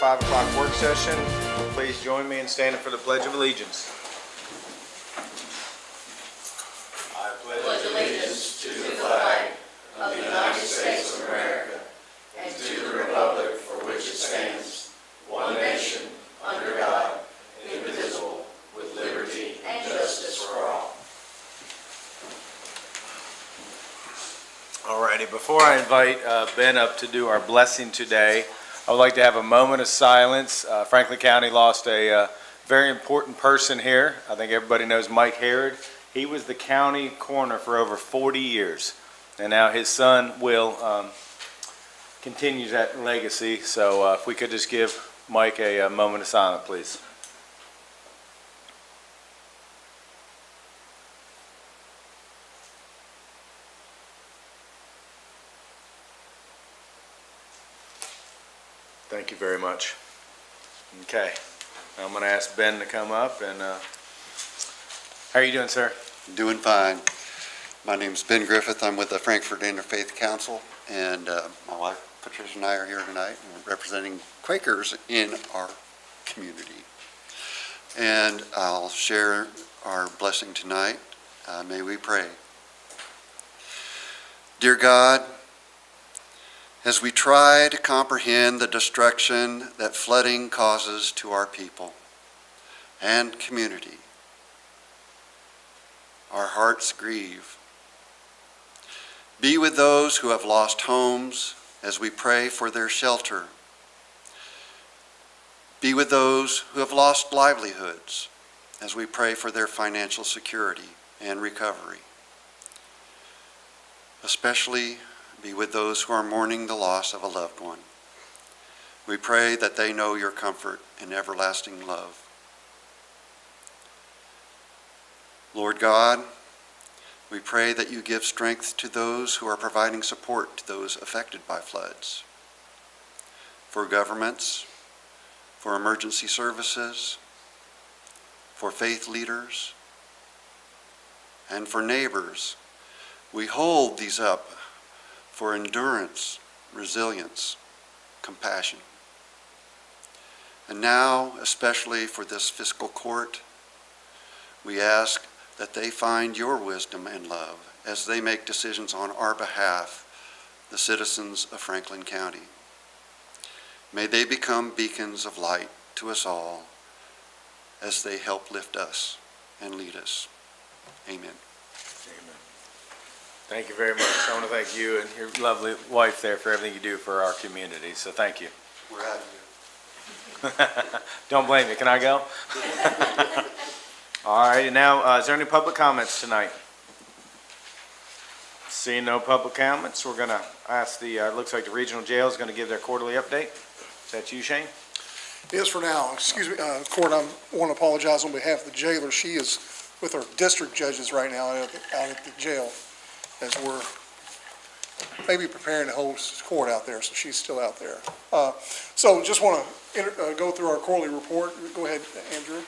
5 o'clock work session. Please join me in standing for the Pledge of Allegiance. I pledge allegiance to the flag of the United States of America and to the republic for which it stands, one nation, under God, indivisible, with liberty and justice for all. Alrighty, before I invite Ben up to do our blessing today, I would like to have a moment of silence. Franklin County lost a very important person here. I think everybody knows Mike Herod. He was the county coroner for over 40 years, and now his son Will continues that legacy. So if we could just give Mike a moment of silence, please. Thank you very much. Okay, I'm going to ask Ben to come up. And how are you doing, sir? Doing fine. My name's Ben Griffith. I'm with the Frankfurt Interfaith Council, and my wife Patricia and I are here tonight representing Quakers in our community. And I'll share our blessing tonight. May we pray. Dear God, as we try to comprehend the destruction that flooding causes to our people and community, our hearts grieve. Be with those who have lost homes as we pray for their shelter. Be with those who have lost livelihoods as we pray for their financial security and recovery. Especially be with those who are mourning the loss of a loved one. We pray that they know your comfort and everlasting love. Lord God, we pray that you give strength to those who are providing support to those affected by floods, for governments, for emergency services, for faith leaders, and for neighbors. We hold these up for endurance, resilience, compassion. And now, especially for this fiscal court, we ask that they find your wisdom and love as they make decisions on our behalf, the citizens of Franklin County. May they become beacons of light to us all as they help lift us and lead us. Amen. Thank you very much. I want to thank you and your lovely wife there for everything you do for our community. So thank you. We're out of here. Don't blame me. Can I go? All right. And now, is there any public comments tonight? Seeing no public comments, we're going to ask the, looks like the regional jail is going to give their quarterly update. Is that you, Shane? Yes, for now. Excuse me, Court, I want to apologize on behalf of the jailer. She is with our district judges right now out at the jail, as we're maybe preparing to host court out there, so she's still out there. So just want to go through our quarterly report. Go ahead, Andrew.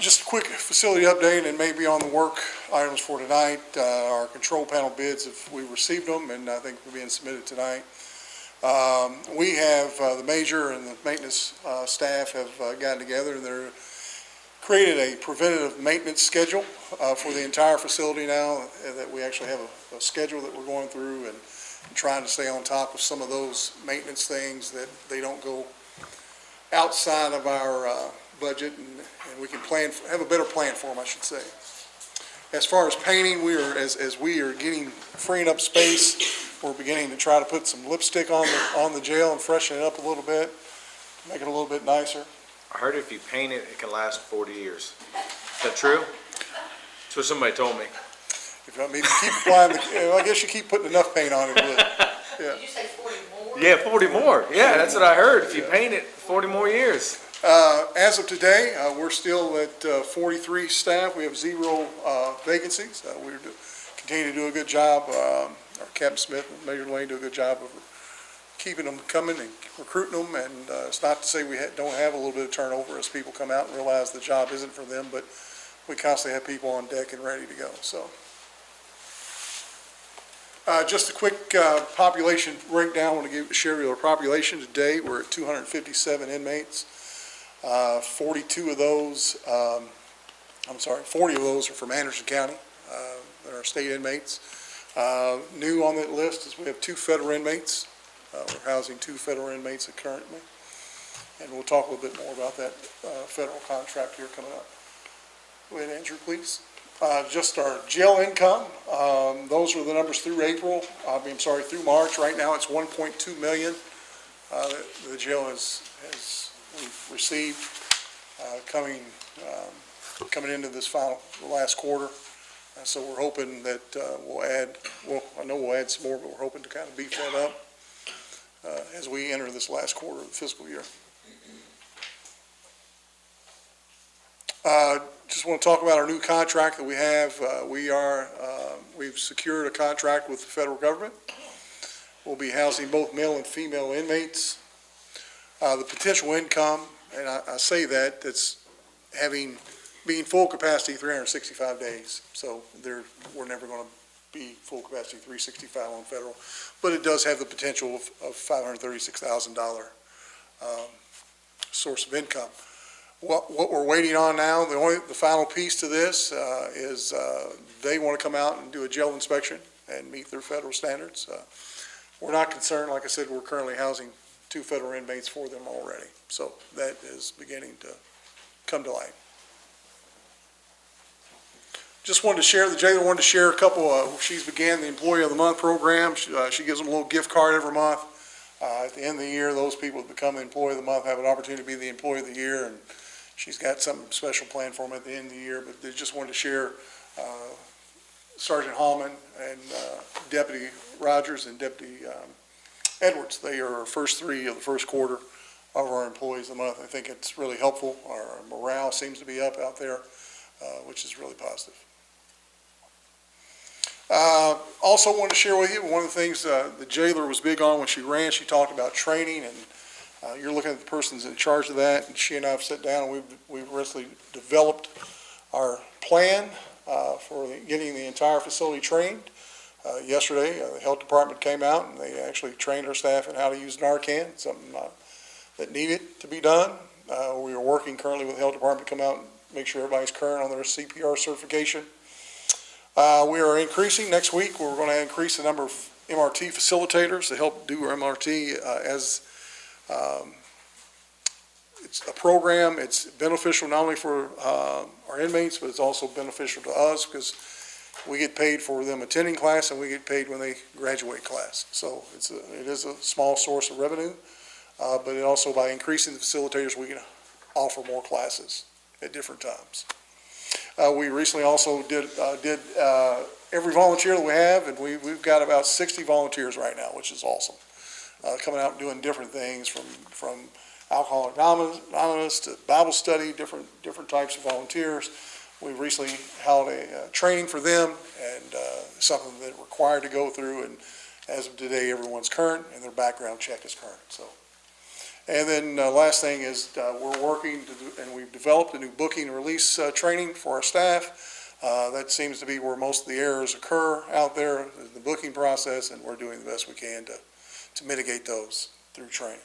Just a quick facility update and maybe on the work items for tonight. Our control panel bids, if we received them, and I think they're being submitted tonight. We have the major and the maintenance staff have gotten together, and they're created a preventative maintenance schedule for the entire facility now, that we actually have a schedule that we're going through and trying to stay on top of some of those maintenance things, that they don't go outside of our budget, and we can have a better plan for them, I should say. As far as painting, we are, as we are freeing up space, we're beginning to try to put some lipstick on the jail and freshen it up a little bit, make it a little bit nicer. I heard if you paint it, it can last 40 years. Is that true? That's what somebody told me. If I mean, keep applying I guess you keep putting enough paint on it. Yeah. Did you say 40 more? Yeah, 40 more. Yeah, that's what I heard. If you paint it, 40 more years. As of today, we're still at 43 staff. We have 0 vacancies. We continue to do a good job. Our Captain Smith and Major Lane do a good job of keeping them coming and recruiting them. And it's not to say we don't have a little bit of turnover as people come out and realize the job isn't for them, but we constantly have people on deck and ready to go. So Just a quick population breakdown. I want to share with you our population today. We're at 257 inmates. 42 of those, 40 of those are from Anderson County. They're our state inmates. New on that list is we have 2 federal inmates. We're housing 2 federal inmates currently. And we'll talk a little bit more about that federal contract here coming up. Go ahead, Andrew, please. Just our jail income. Those are the numbers through through March. Right now it's 1.2 million. The jail we've received coming into this last quarter. So we're hoping that I know we'll add some more, but we're hoping to kind of beef that up as we enter this last quarter of the fiscal year. Just want to talk about our new contract that we have. We've secured a contract with the federal government. We'll be housing both male and female inmates. The potential income, and I say that's being full capacity 365 days. So we're never going to be full capacity 365 on federal, but it does have the potential of $536,000 source of income. What we're waiting on now, the final piece to this is they want to come out and do a jail inspection and meet their federal standards. We're not concerned. Like I said, we're currently housing 2 federal inmates for them already. So that is beginning to come to light. Just wanted to share, the jailer wanted to share a couple she's began the Employee of the Month program. She gives them a little gift card every month. At the end of the year, those people that become the Employee of the Month have an opportunity to be the Employee of the Year, and she's got something special planned for them at the end of the year. But they just wanted to share Sergeant Hallman and Deputy Rogers and Deputy Edwards. They are our first 3 of the first quarter of our Employees of the Month. I think it's really helpful. Our morale seems to be up out there, which is really positive. Also wanted to share with you one of the things the jailer was big on when she ran. She talked about training, and you're looking at the persons in charge of that. And she and I have sat down and we've recently developed our plan for getting the entire facility trained. Yesterday, the health department came out and they actually trained our staff in how to use Narcan, something that needed to be done. We are working currently with the health department to come out and make sure everybody's current on their CPR certification. We are increasing next week. We're going to increase the number of MRT facilitators to help do our MRT as it's a program. It's beneficial not only for our inmates, but it's also beneficial to us because we get paid for them attending class and we get paid when they graduate class. So it is a small source of revenue, but it also, by increasing the facilitators, we can offer more classes at different times. We recently also did every volunteer that we have, and we've got about 60 volunteers right now, which is awesome. Coming out and doing different things from Alcoholics Anonymous to Bible study, different types of volunteers. We recently held a training for them, and something that required to go through, and as of today, everyone's current and their background check is current. So. And then last thing is we're working and we've developed a new booking and release training for our staff. That seems to be where most of the errors occur out there in the booking process, and we're doing the best we can to mitigate those through training.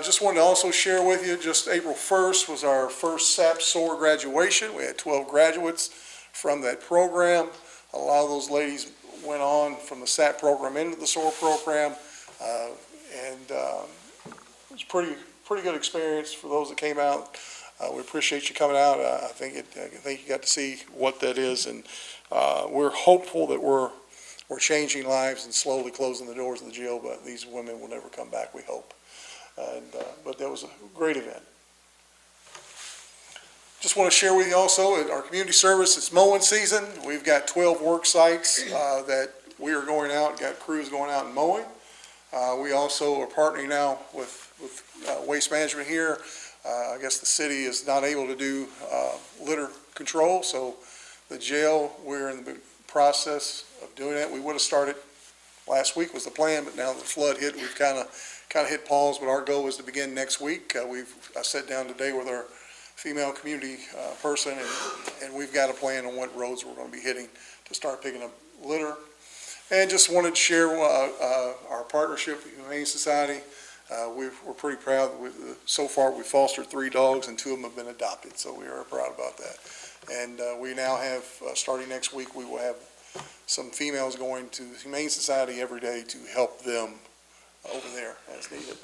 Just wanted to also share with you, just April 1st was our first SAP SOAR graduation. We had 12 graduates from that program. A lot of those ladies went on from the SAP program into the SOAR program, and it was pretty good experience for those that came out. We appreciate you coming out. I think you got to see what that is, and we're hopeful that we're changing lives and slowly closing the doors of the jail, but these women will never come back, we hope. But that was a great event. Just want to share with you also at our community service, it's mowing season. We've got 12 work sites that we are going out, got crews going out and mowing. We also are partnering now with Waste Management here. I guess the city is not able to do litter control, so the jail, we're in the process of doing that. We would have started last week was the plan, but now the flood hit, we've kind of hit pause, but our goal is to begin next week. I sat down today with our female community person, and we've got a plan on what roads we're going to be hitting to start picking up litter. And just wanted to share our partnership with the Humane Society. We're pretty proud that so far we've fostered 3 dogs and 2 of them have been adopted, so we are proud about that. And we now have, starting next week, we will have some females going to the Humane Society every day to help them over there as needed.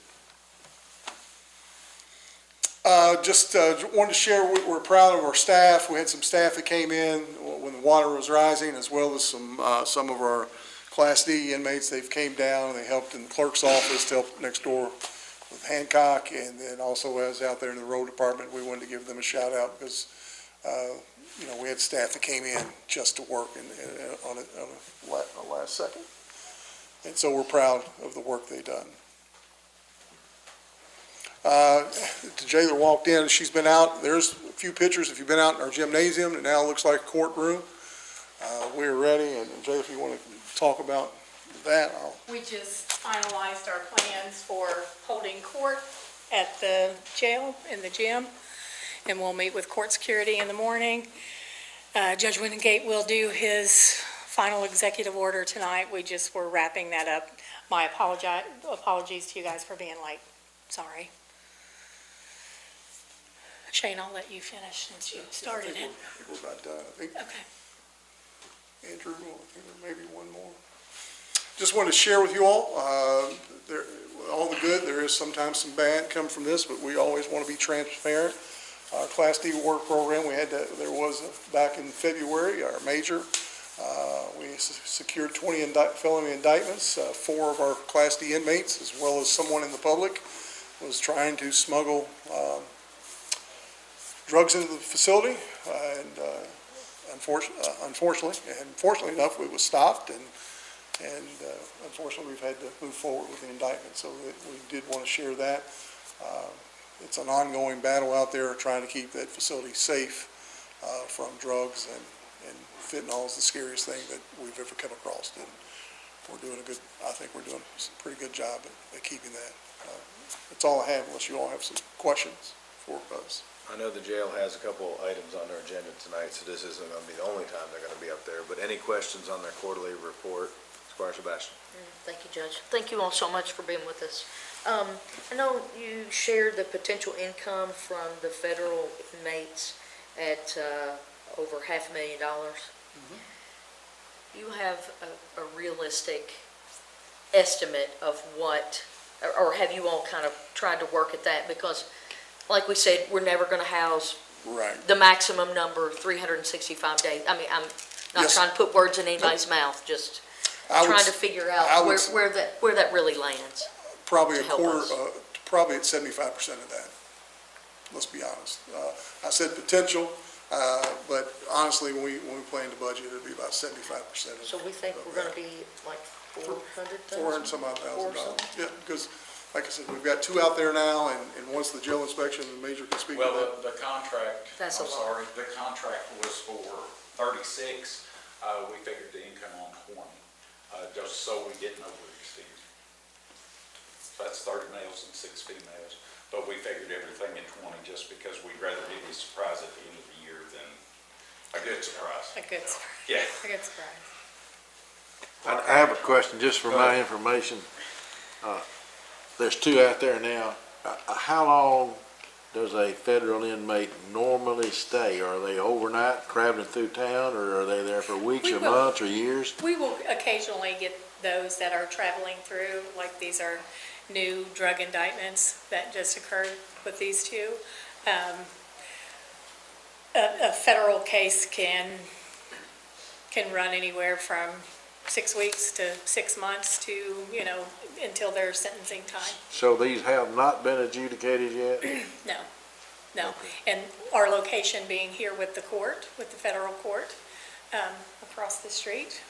Just wanted to share, we're proud of our staff. We had some staff that came in when the water was rising, as well as some of our Class D inmates. They've came down and they helped in the clerk's office to help next door with Hancock, and then also as out there in the road department, we wanted to give them a shout out because we had staff that came in just to work on a last second. And so we're proud of the work they've done. The jailer walked in, she's been out, there's a few pictures, if you've been out in our gymnasium, it now looks like a courtroom. We're ready, and Jay, if you want to talk about that, We just finalized our plans for holding court at the jail, in the gym, and we'll meet with court security in the morning. Judge Wingate will do his final executive order tonight. We just were wrapping that up. My apologies to you guys for being late. Sorry. Shane, I'll let you finish since you started it. I think we're about done. I think Okay. Andrew, maybe one more. Just wanted to share with you all, all the good, there is sometimes some bad come from this, but we always want to be transparent. Our Class D work program, there was back in February, our major, we secured 20 felony indictments. 4 of our Class D inmates, as well as someone in the public, was trying to smuggle drugs into the facility, and unfortunately enough, it was stopped, and unfortunately, we've had to move forward with the indictment, so we did want to share that. It's an ongoing battle out there trying to keep that facility safe from drugs, and fentanyl is the scariest thing that we've ever come across, and I think we're doing a pretty good job at keeping that. That's all I have, unless you all have some questions for us. I know the jail has a couple items on their agenda tonight, so this isn't going to be the only time they're going to be up there, but any questions on their quarterly report? Squire Sebastian. Thank you, Judge. Thank you all so much for being with us. I know you shared the potential income from the federal inmates at over $500,000. You have a realistic estimate of what, or have you all kind of tried to work at that? Because, like we said, we're never going to house the maximum number, 365 days. I mean, I'm not trying to put words in anybody's mouth, just trying to figure out where that really lands. Probably a quarter, probably at 75% of that. Let's be honest. I said potential, but honestly, when we plan the budget, it'll be about 75% of it. So we think we're going to be like 400,000? 400 some odd thousand dollars. Yeah, because like I said, we've got 2 out there now, and once the jail inspection, the major can speak to that. Well, the contract, That's a I'm lot. sorry, the contract was for 36. We figured the income on 20, just so we didn't overexceed. So that's 30 males and 6 females, but we figured everything at 20 just because we'd rather give you a surprise at the end of the year than a good surprise. A good surprise. Yeah. A good surprise. I have a question just for my information. There's 2 out there now. How long does a federal inmate normally stay? Are they overnight traveling through town, or are they there for weeks or months or years? We will occasionally get those that are traveling through, like these are new drug indictments that just occurred with these 2. A federal case can run anywhere from 6 weeks to 6 months to, until their sentencing time. So these have not been adjudicated yet? No. And our location being here with the court, with the federal court, across the street,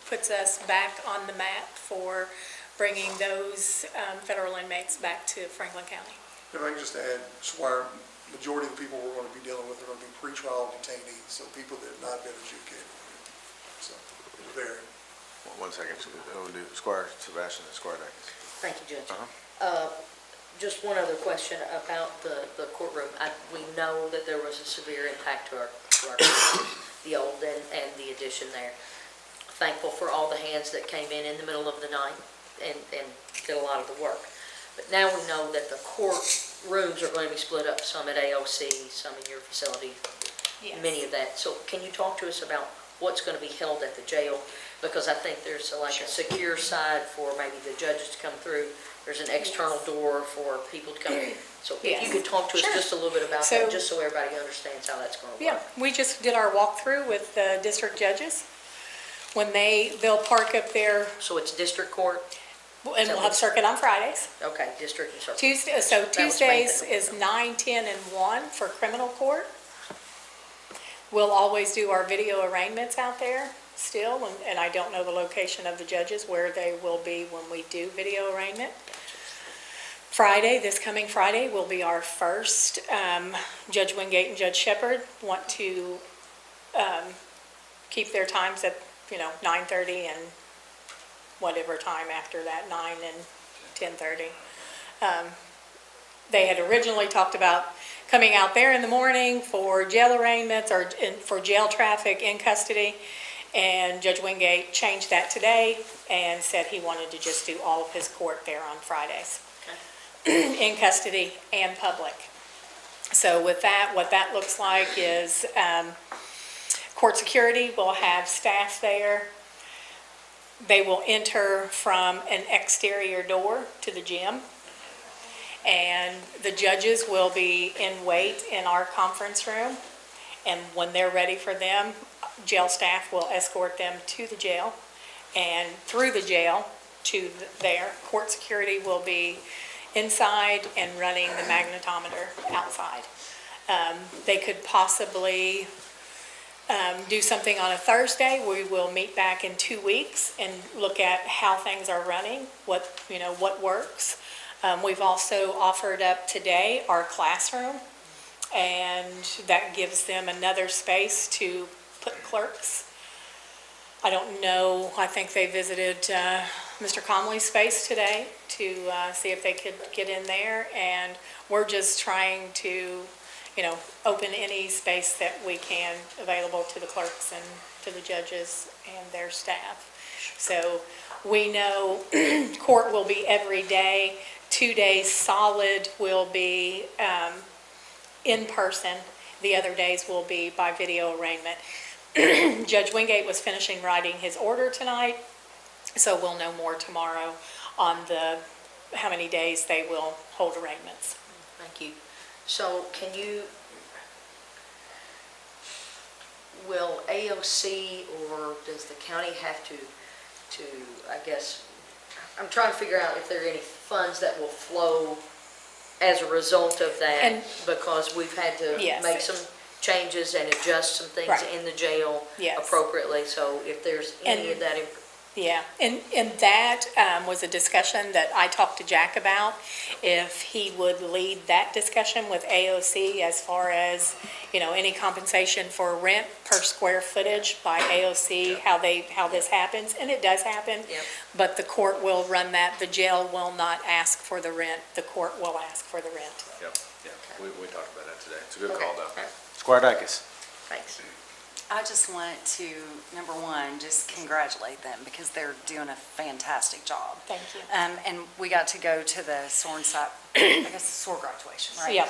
puts us back on the map for bringing those federal inmates back to Franklin County. If I can just add, Squire, majority of the people we're going to be dealing with are going to be pretrial detainees, so people that have not been adjudicated. So, it'll vary. 1 second. We'll do Squire Sebastian and Squire Davis. Thank you, Judge. Just one other question about the courtroom. We know that there was a severe impact to our the old and the addition there. Thankful for all the hands that came in the middle of the night and did a lot of the work. But now we know that the court rooms are going to be split up, some at AOC, some in your facility, Yes. many of that. So can you talk to us about what's going to be held at the jail? Because I think there's like a secure side for maybe the judges to come through. There's an external door for people to come in. So if you could talk to us Sure. just a little bit about So- that, just so everybody understands how that's going to Yeah, work. we just did our walkthrough with the district judges. When they'll park up there, So it's district court? and we'll have circuit on Fridays. Okay, district and circuit. Tuesday, so That was main Tuesdays thing. is 9, 10, and 1 for criminal court. We'll always do our video arraignments out there still, and I don't know the location of the judges, where they will be when we do video arraignment. Friday, this coming Friday, will be our first. Judge Wingate and Judge Shepard want to keep their times at, 9:30 and whatever time after that, 9 and 10:30. They had originally talked about coming out there in the morning for jail arraignments or for jail traffic in custody. And Judge Wingate changed that today and said he wanted to just do all of his court there on Fridays, in custody and public. So with that, what that looks like is court security will have staff there. They will enter from an exterior door to the gym. And the judges will be in wait in our conference room. And when they're ready for them, jail staff will escort them to the jail and through the jail to there. Court security will be inside and running the magnetometer outside. They could possibly do something on a Thursday. We will meet back in 2 weeks and look at how things are running, what works. We've also offered up today our classroom, and that gives them another space to put clerks. I don't know, I think they visited Mr. Comley's space today to see if they could get in there, and we're just trying to, open any space that we can available to the clerks and to the judges and their staff. So we know court will be every day. 2 days solid will be in person. The other days will be by video arraignment. Judge Wingate was finishing writing his order tonight, so we'll know more tomorrow on how many days they will hold arraignments. Thank you. So will AOC or does the county have to, I guess, I'm trying to figure out if there are any funds that will flow as a result of that, because we've had to Yes. make some changes and adjust some things Right. in the jail Yes. appropriately. So if there's any of that, Yeah, and that was a discussion that I talked to Jack about, if he would lead that discussion with AOC as far as, any compensation for rent per square footage by AOC, how this happens, and it does happen. Yep. But the court will run that, the jail will not ask for the rent, the court will ask for the rent. Yep, yeah, we talked about that today. It's a good Okay. call, though. Squire Dykes. thanks. I just want to, number one, just congratulate them because they're doing a fantastic job. Thank you. And we got to go to the SOAR graduation, right? Yep.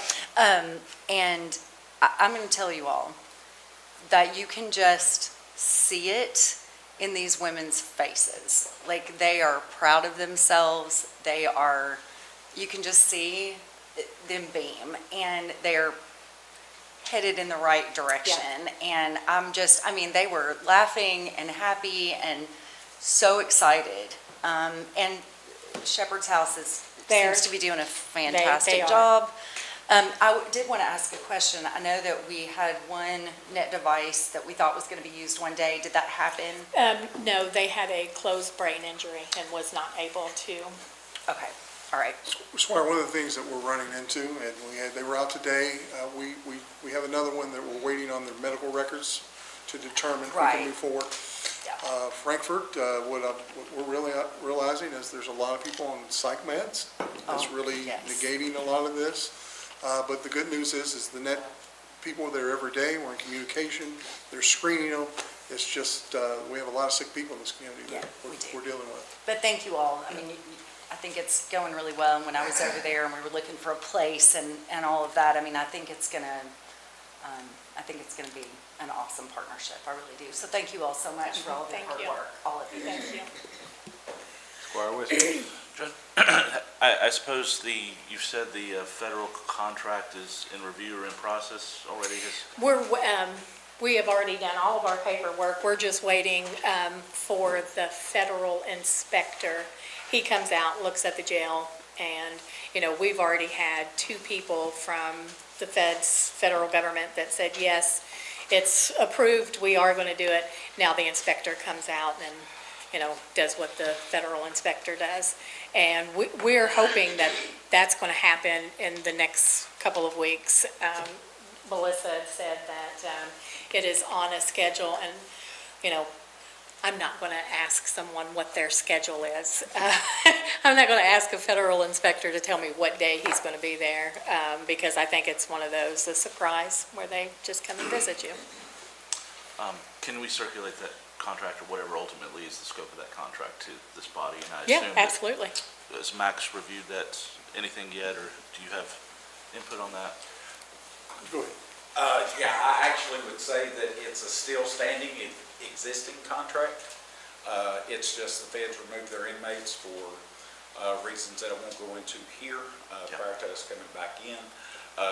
And I'm going to tell you all that you can just see it in these women's faces. Like, they are proud of themselves. You can just see them beam, and they're headed in the right direction. And they were laughing and happy and so excited. And Shepherd's House seems to be doing a fantastic are. job. I did want to ask a question. I know that we had one net device that we thought was going to be used one day. Did that happen? No, they had a closed brain injury and was not able to. Okay, all right. Squire, one of the things that we're running into, and they were out today, we have another one that we're waiting on their medical records to determine if we Right. can move forward. Yeah. Frankfurt, what we're really realizing is there's a lot of people on psych meds. That's Oh, really yes. negating a lot of this. But the good news is the net people are there every day. We're in communication. They're screening them. It's just, we have a lot of sick people in this community that Yeah, we do. we're dealing with. But thank you all. I mean, I think it's going really well. And when I was over there and we were looking for a place and all of that, I mean, I think it's gonna be an awesome partnership. I really do. So thank you all so much for all of your Thank hard you. work, all of you. Thank you. Squire Whisper. I suppose you've said the federal contract is in review or in process already? We have already done all of our paperwork. We're just waiting for the federal inspector. He comes out, looks at the jail, and, we've already had 2 people from the federal government that said, yes, it's approved, we are going to do it. Now the inspector comes out and, does what the federal inspector does. And we're hoping that that's going to happen in the next couple of weeks. Melissa had said that it is on a schedule, and, I'm not going to ask someone what their schedule is. I'm not going to ask a federal inspector to tell me what day he's going to be there, because I think it's one of those, a surprise, where they just come and visit you. Can we circulate that contract or whatever ultimately is the scope of that contract to this body? And I Yeah, assume that- absolutely. Has Max reviewed that, anything yet, or do you have input on that? Go ahead. Yeah, I actually would say that it's a still standing existing contract. It's just the feds removed their inmates for reasons that I won't go into here prior to us coming back in.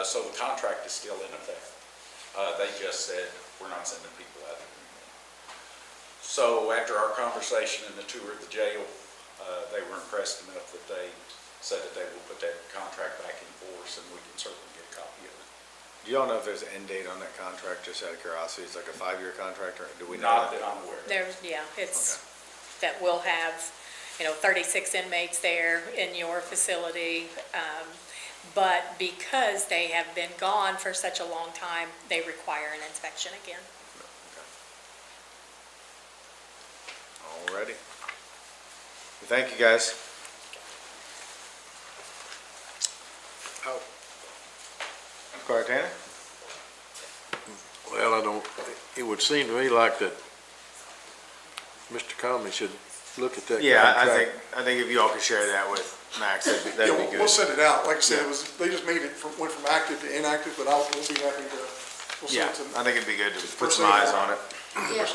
So the contract is still in effect. They just said, we're not sending people out there anymore. So after our conversation and the tour of the jail, they were impressed enough that they said that they will put that contract back in force, and we can certainly get a copy of it. Do y'all know if there's an end date on that contract, just out of curiosity? It's like a 5-year contract, or do we know Not that? that I'm aware of. It's that we'll have, 36 inmates there in your facility. But because they have been gone for such a long time, they require an inspection again. Alrighty. Thank you, guys. Squire Tanner? Well, it would seem to me like that Mr. Comey should look at that contract. Yeah, I think if you all could share that with Max, that'd Yeah, be good. we'll send it out. Like I said, they just made it went from active to inactive, but we'll be happy to, we'll Yeah, send it to. I think it'd be good to put some eyes on it. Yeah,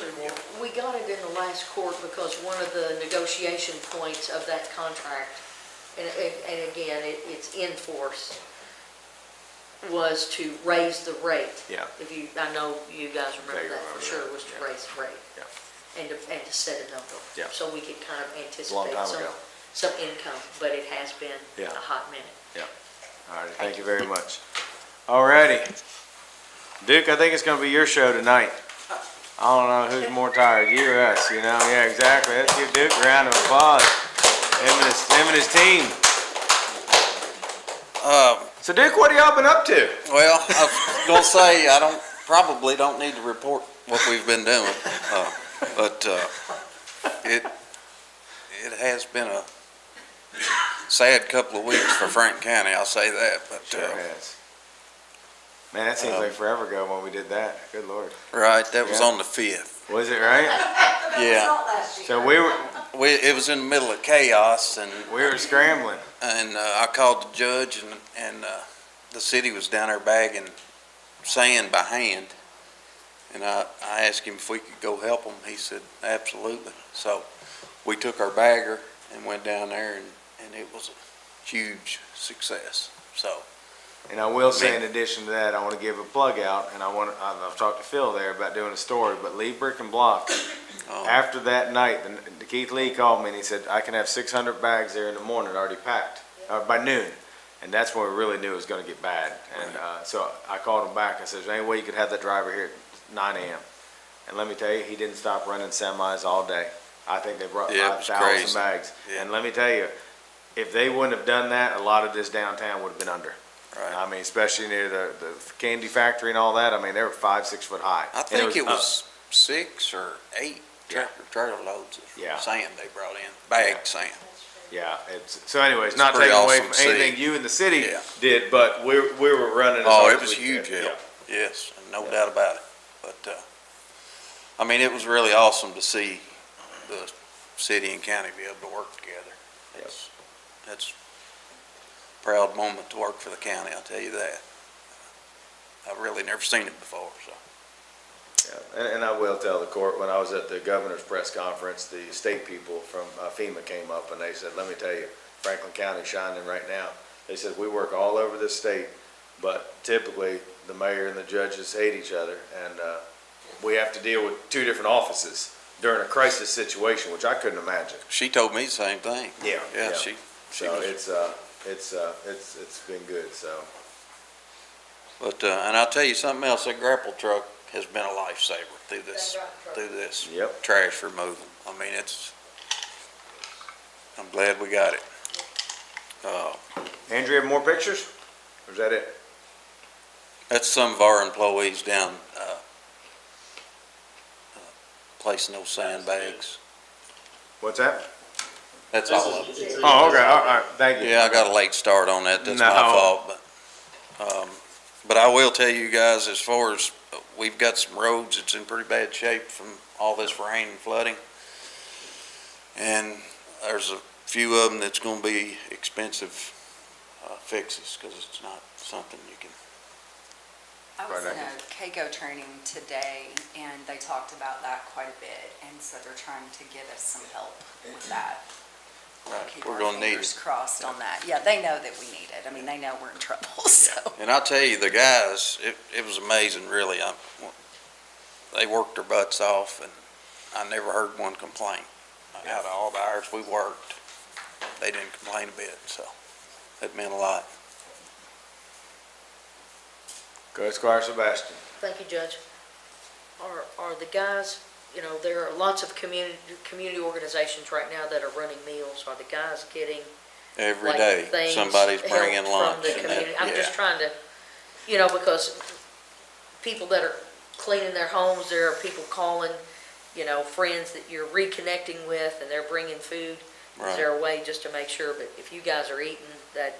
we got it in the last court because one of the negotiation points of that contract, and again, it's in force, was to raise the rate. Yeah. I know you guys remember Vaguely that for remember sure, that, was to yeah. raise the rate. Yeah. And to set a number. Yeah. So we could kind of Long anticipate time ago. some income, but it has been Yeah. a hot minute. Alrighty, thank you very much. Alrighty. Duke, I think it's gonna be your show tonight. I don't know who's more tired, you or us, Yeah, exactly. Let's give Duke a round of applause. Him and his team. So Duke, what have y'all been up to? Well, I was gonna say, probably don't need to report what we've been doing, but it has been a sad couple of weeks for Franklin County, I'll say that, but, Sure has. Man, that seems like forever ago when we did that. Good Lord. right, that was Yeah. on the 5th. Was it right? Yeah, So it was in the middle of chaos, and we were scrambling. I called the judge, and the city was down there bagging sand by hand. And I asked him if we could go help them. He said, absolutely. So we took our bagger and went down there, and it was a huge success. So, And I will say, in addition to that, I want to give a plug out, and I've talked to Phil there about doing a story, but Lee Brick and Block, after that night, Keith Lee called me and he said, I can have 600 bags there in the morning already packed, by noon. And that's when we really knew it was going to get bad. And so I called him back. I said, is there any way you could have that driver here at 9 a.m.? And let me tell you, he didn't stop running semis all day. I think they brought Yeah, it was 5,000 crazy. bags. Yeah. And let me tell you, if they wouldn't have done that, a lot of this downtown would have been under. right. I mean, especially near the candy factory and all that. I mean, they were 5-6 foot high. I And think it up. was 6 or 8 trailer loads Yeah. of sand they brought in, bagged sand. Yeah, so anyways, not pretty taking away awesome from to anything see. you and the city Yeah. did, but we were running as Oh, hard it as was we huge could. help, yes, no Yeah. doubt about it. But, I mean, it was really awesome to see the city and county be able to work together. That's a proud moment to work for the county, I'll tell you that. I've really never seen it before, so. Yeah, and I will tell the court, when I was at the governor's press conference, the state people from FEMA came up and they said, let me tell you, Franklin County's shining right now. They said, we work all over this state, but typically the mayor and the judges hate each other, and we have to deal with two different offices during a crisis situation, which I couldn't imagine. She told me the same thing. Yeah. Yeah, she So was. it's been good, so. But, and I'll tell you something else, that grapple truck has been a lifesaver through this Yep. trash removal. I mean, I'm glad we got it. Andrea, have more pictures? Or is that it? That's some of our employees down, placing those sandbags. What's that? That's all of it. Oh, okay, all right, thank you. Yeah, I got a late start on that, that's my No. fault, but I will tell you guys, as far as, we've got some roads that's in pretty bad shape from all this rain and flooding. And there's a few of them that's gonna be expensive, fixes, cause it's not something you can. I was Right, in a KGO training today, and they talked about that quite a bit, and so they're trying to get us some help with that. Keep We're our gonna need fingers it. crossed on that. Yeah, they know that we need it. I mean, they know we're in trouble, so. And I'll tell you, the guys, it was amazing, really. They worked their butts off, and I never heard one complain. Out of all the hours we worked, they didn't complain a bit, so that meant a lot. Go ahead, Squire Sebastian. Thank you, Judge. Are the guys, you know, there are lots of community organizations right now that are running meals. Are the guys getting Every like day, things, somebody's help bringing lunch. from the and community? that- I'm just yeah. trying to, you know, because people that are cleaning their homes, there are people calling, you know, friends that you're reconnecting with, and they're bringing food. Is Right. there a way just to make sure, but if you guys are eating, that,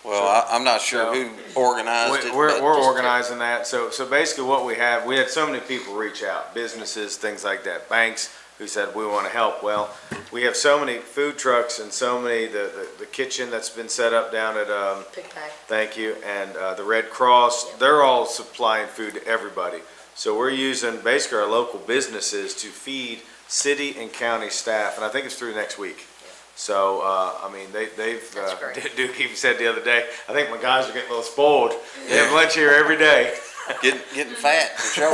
Well, I'm not sure who organized it, We're but organizing that, so basically what we had so many people reach out, businesses, things like that, banks who said, we want to help. Well, we have so many food trucks and so many, the kitchen that's been set up down at, pick pack. thank you, and the Red Cross, they're all supplying food to everybody. So we're using basically our local businesses to feed city and county staff, and I think it's through next week. So, I mean, they've, That's great. Duke even said the other day, I think my guys are getting a little spoiled. They have lunch here every day. getting fat for sure.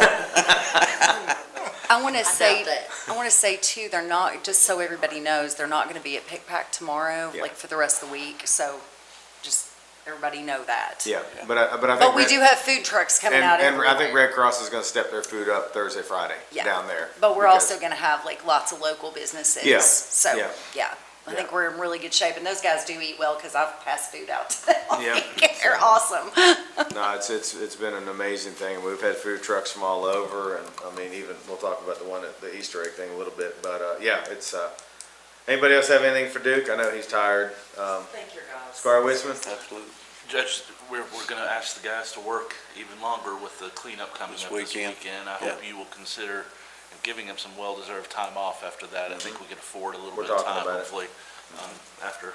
I want to doubt say, that. too, they're not, just so everybody knows, they're not going to be at Pick Pack tomorrow, Yeah. like for the rest of the week. So just everybody know that. Yeah, but I think. But we do have food trucks coming out And everywhere. I think Red Cross is gonna step their food up Thursday, Friday, Yeah. down there. But we're because- also going to have like lots of local businesses. Yeah, So, yeah. yeah, I think Yeah. we're in really good shape. And those guys do eat well because I've passed food out to them. Yeah. They're awesome. No, it's been an amazing thing. We've had food trucks from all over, and I mean, even, we'll talk about the one at the Easter egg thing a little bit, but, yeah, it's, anybody else have anything for Duke? I know he's tired. Thank you, guys. Squire Wiseman? Absolutely. Judge, we're gonna ask the guys to work even longer with the cleanup coming This up this weekend. weekend. I Yeah. hope you will consider giving them some well-deserved time off after that. I think we can afford a little We're bit of talking time, about it. hopefully, after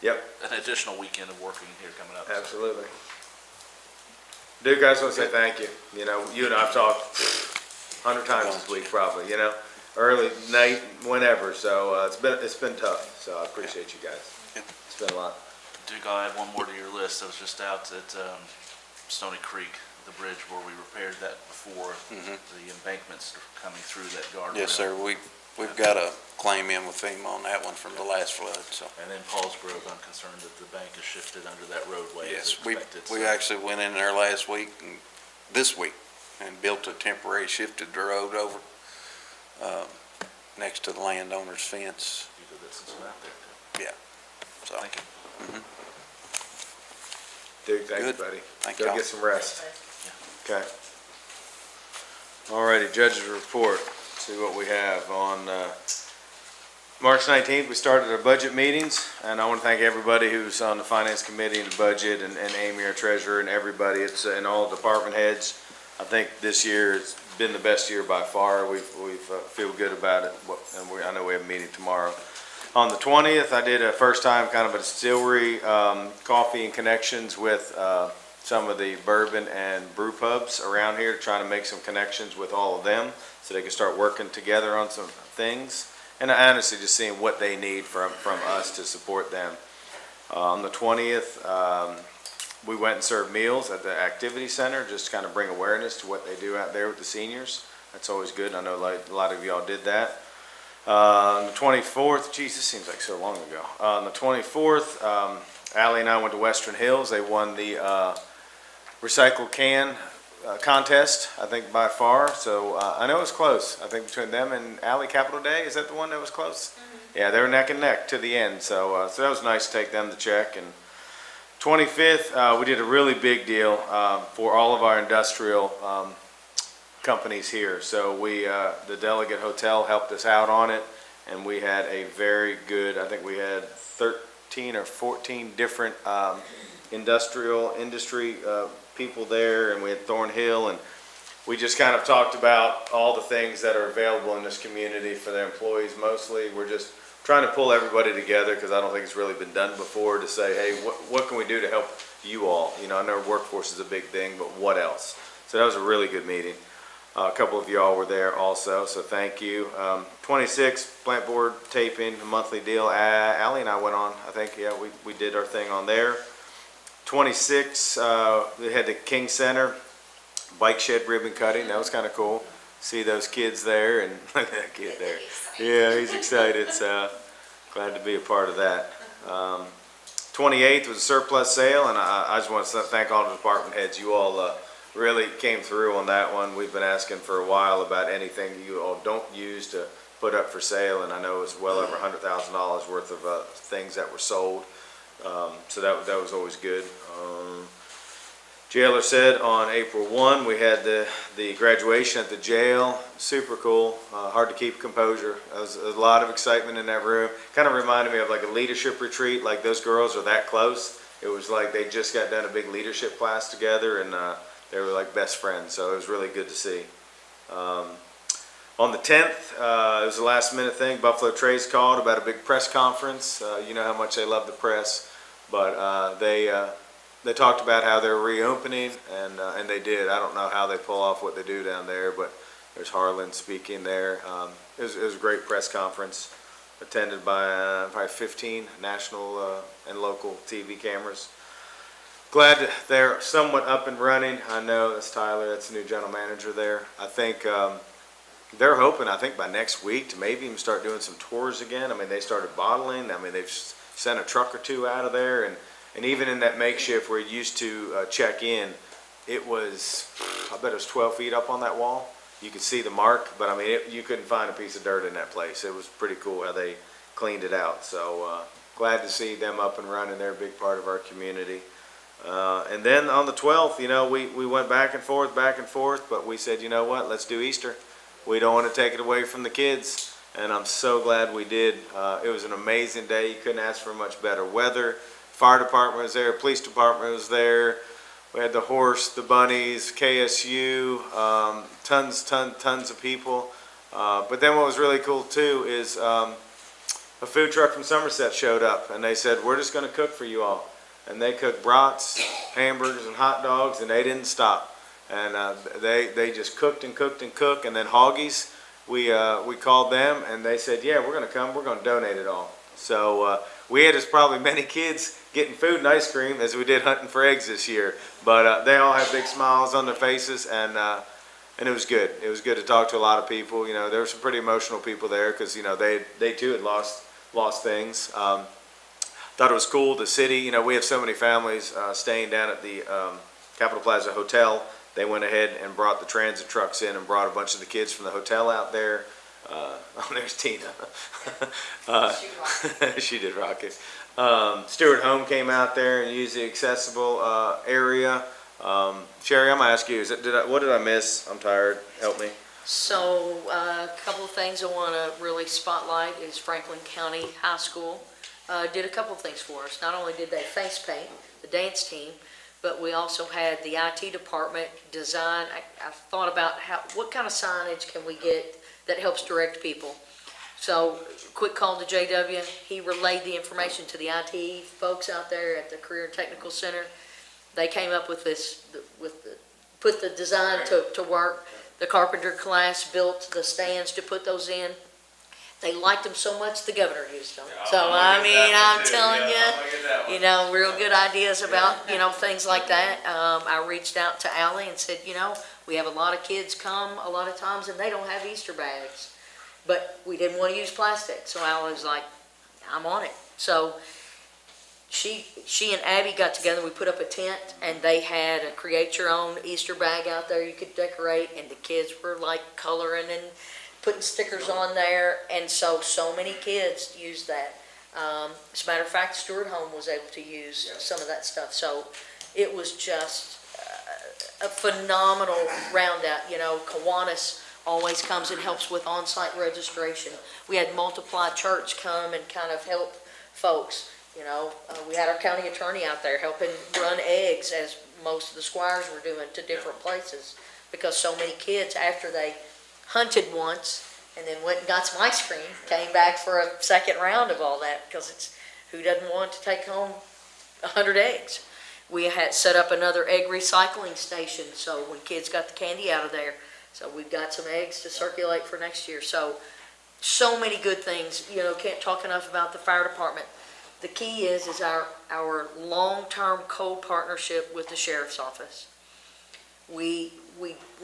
Yep, an additional weekend of working here coming up. So, absolutely. Duke, I just wanna say thank you. You know, you and I've talked 100 times this week, probably, you know, early, night, whenever, so, it's been tough, so I appreciate you guys. Yep. It's been a lot. Duke, I'll add one more to your list. I was just out at Stony Creek, the bridge where we repaired that before the embankments are coming through that guardrail. Yes, sir. We've got a claim in with FEMA on that one from the last flood, so. And then Paul's Grove, I'm concerned that the bank is shifted under that roadway as Yes, we expected. we so- actually went in there last week and this week and built a temporary, shifted the road over, next to the landowner's fence. You did that since I'm out there, too. So, Thank you. Duke, thank you, Good. buddy. Thank Go y'all. get some rest. Okay. Alrighty, judge's report. see what we have on, March 19th, we started our budget meetings, and I want to thank everybody who's on the Finance Committee and the budget, and Amy, our treasurer, and everybody. It's, and all department heads. I think this year has been the best year by far. We've feel good about it, and I know we have a meeting tomorrow. On the 20th, I did a first time kind of a distillery, coffee and connections with, some of the bourbon and brew pubs around here, trying to make some connections with all of them, so they can start working together on some things. And honestly, just seeing what they need from us to support them. On the 20th, we went and served meals at the activity center, just to kind of bring awareness to what they do out there with the seniors. That's always good. I know like a lot of y'all did that. On the 24th, geez, this seems like so long ago. On the 24th, Allie and I went to Western Hills. They won the recycled can contest, I think by far. So I know it was close. I think between them and Alley Capital Day, is that the one that was close? Mm-hmm. Yeah, they were neck and neck to the end. So so that was nice to take them to check. And 25th, we did a really big deal for all of our industrial companies here. So we, the Delegate Hotel helped us out on it, and we had a very good, I think we had 13 or 14 different industry people there, and we had Thornhill, and we just kind of talked about all the things that are available in this community for their employees. Mostly we're just trying to pull everybody together, because I don't think it's really been done before, to say, hey, what can we do to help you all? You know, I know workforce is a big thing, but what else? So that was a really good meeting. A couple of y'all were there also, so thank you. 26, plant board taping, a monthly deal. Allie and I went on, I think, yeah, we did our thing on there. 26, we had the King Center bike shed ribbon cutting. That was kind of cool. See those kids there, and look at that kid there. Yeah, he's excited, so glad to be a part of that. 28th was a surplus sale, and I just want to thank all the department heads. You all really came through on that one. We've been asking for a while about anything you all don't use to put up for sale, and I know it's well over $100,000 worth of things that were sold. So that was always good. Jailer said on April 1, we had the graduation at the jail. Super cool. Hard to keep composure. There was a lot of excitement in that room. Kind of reminded me of like a leadership retreat. Like those girls are that close. It was like they just got done a big leadership class together, and they were like best friends. So it was really good to see. On the 10th, it was a last minute thing. Buffalo Trace called about a big press conference. You know how much they love the press, but they talked about how they're reopening, and they did. I don't know how they pull off what they do down there, but there's Harlan speaking there. It was a great press conference, attended by probably 15 national and local TV cameras. Glad that they're somewhat up and running. I know that's Tyler, that's the new general manager there. I think they're hoping, I think by next week, to maybe even start doing some tours again. I mean, they started bottling. I mean, they've sent a truck or two out of there, and even in that makeshift where you used to check in, it was, I bet it was 12 feet up on that wall. You could see the mark, but I mean, you couldn't find a piece of dirt in that place. It was pretty cool how they cleaned it out. So glad to see them up and running. They're a big part of our community. And then on the 12th, you know, we went back and forth, but we said, you know what, let's do Easter. We don't want to take it away from the kids, and I'm so glad we did. It was an amazing day. You couldn't ask for much better weather. Fire department was there, police department was there. We had the horse, the bunnies, KSU, tons of people. But then what was really cool too is a food truck from Somerset showed up, and they said, we're just going to cook for you all. And they cooked brats, hamburgers, and hot dogs, and they didn't stop. And they just cooked and cooked and cooked. And then Hoggies, we called them, and they said, yeah, we're going to come. We're going to donate it all. So we had as probably many kids getting food and ice cream as we did hunting for eggs this year. But they all had big smiles on their faces, and it was good. It was good to talk to a lot of people. You know, there were some pretty emotional people there because, you know, they too had lost things. Thought it was cool. The city, you know, we have so many families staying down at the Capitol Plaza Hotel. They went ahead and brought the transit trucks in and brought a bunch of the kids from the hotel out there. Oh, there's Tina. She did rock it. Stewart Home came out there and used the accessible area. Sherry, I'm gonna ask you: what did I miss? I'm tired. Help me. So, a couple of things I want to really spotlight is Franklin County High School did a couple of things for us. Not only did they face paint, the dance team, but we also had the IT department design. I thought about what kind of signage can we get that helps direct people. So, quick call to JW. He relayed the information to the IT folks out there at the Career and Technical Center. They came up with put the design to work. The carpenter class built the stands to put those in. They liked them so much, the governor used them. So, I mean, I'm telling you, you know, real good ideas about, you know, things like that. I reached out to Allie and said, you know, we have a lot of kids come a lot of times and they don't have Easter bags. But we didn't want to use plastic, so Allie was like, I'm on it. So she and Abby got together, we put up a tent, and they had a create your own Easter bag out there you could decorate, and the kids were like coloring and putting stickers on there, and so many kids used that. As a matter of fact, Stewart Home was able to use some of that stuff, so it was just a phenomenal round out. You know, Kiwanis always comes and helps with on-site registration. We had Multiply Church come and kind of help folks. You know, we had our county attorney out there helping run eggs, as most of the squires were doing, to different places, because so many kids, after they hunted once and then went and got some ice cream, came back for a second round of all that, because it's, who doesn't want to take home 100 eggs? We had set up another egg recycling station, so when kids got the candy out of there, so we've got some eggs to circulate for next year. So many good things. You know, can't talk enough about the fire department. The key is our long-term co-partnership with the sheriff's office. We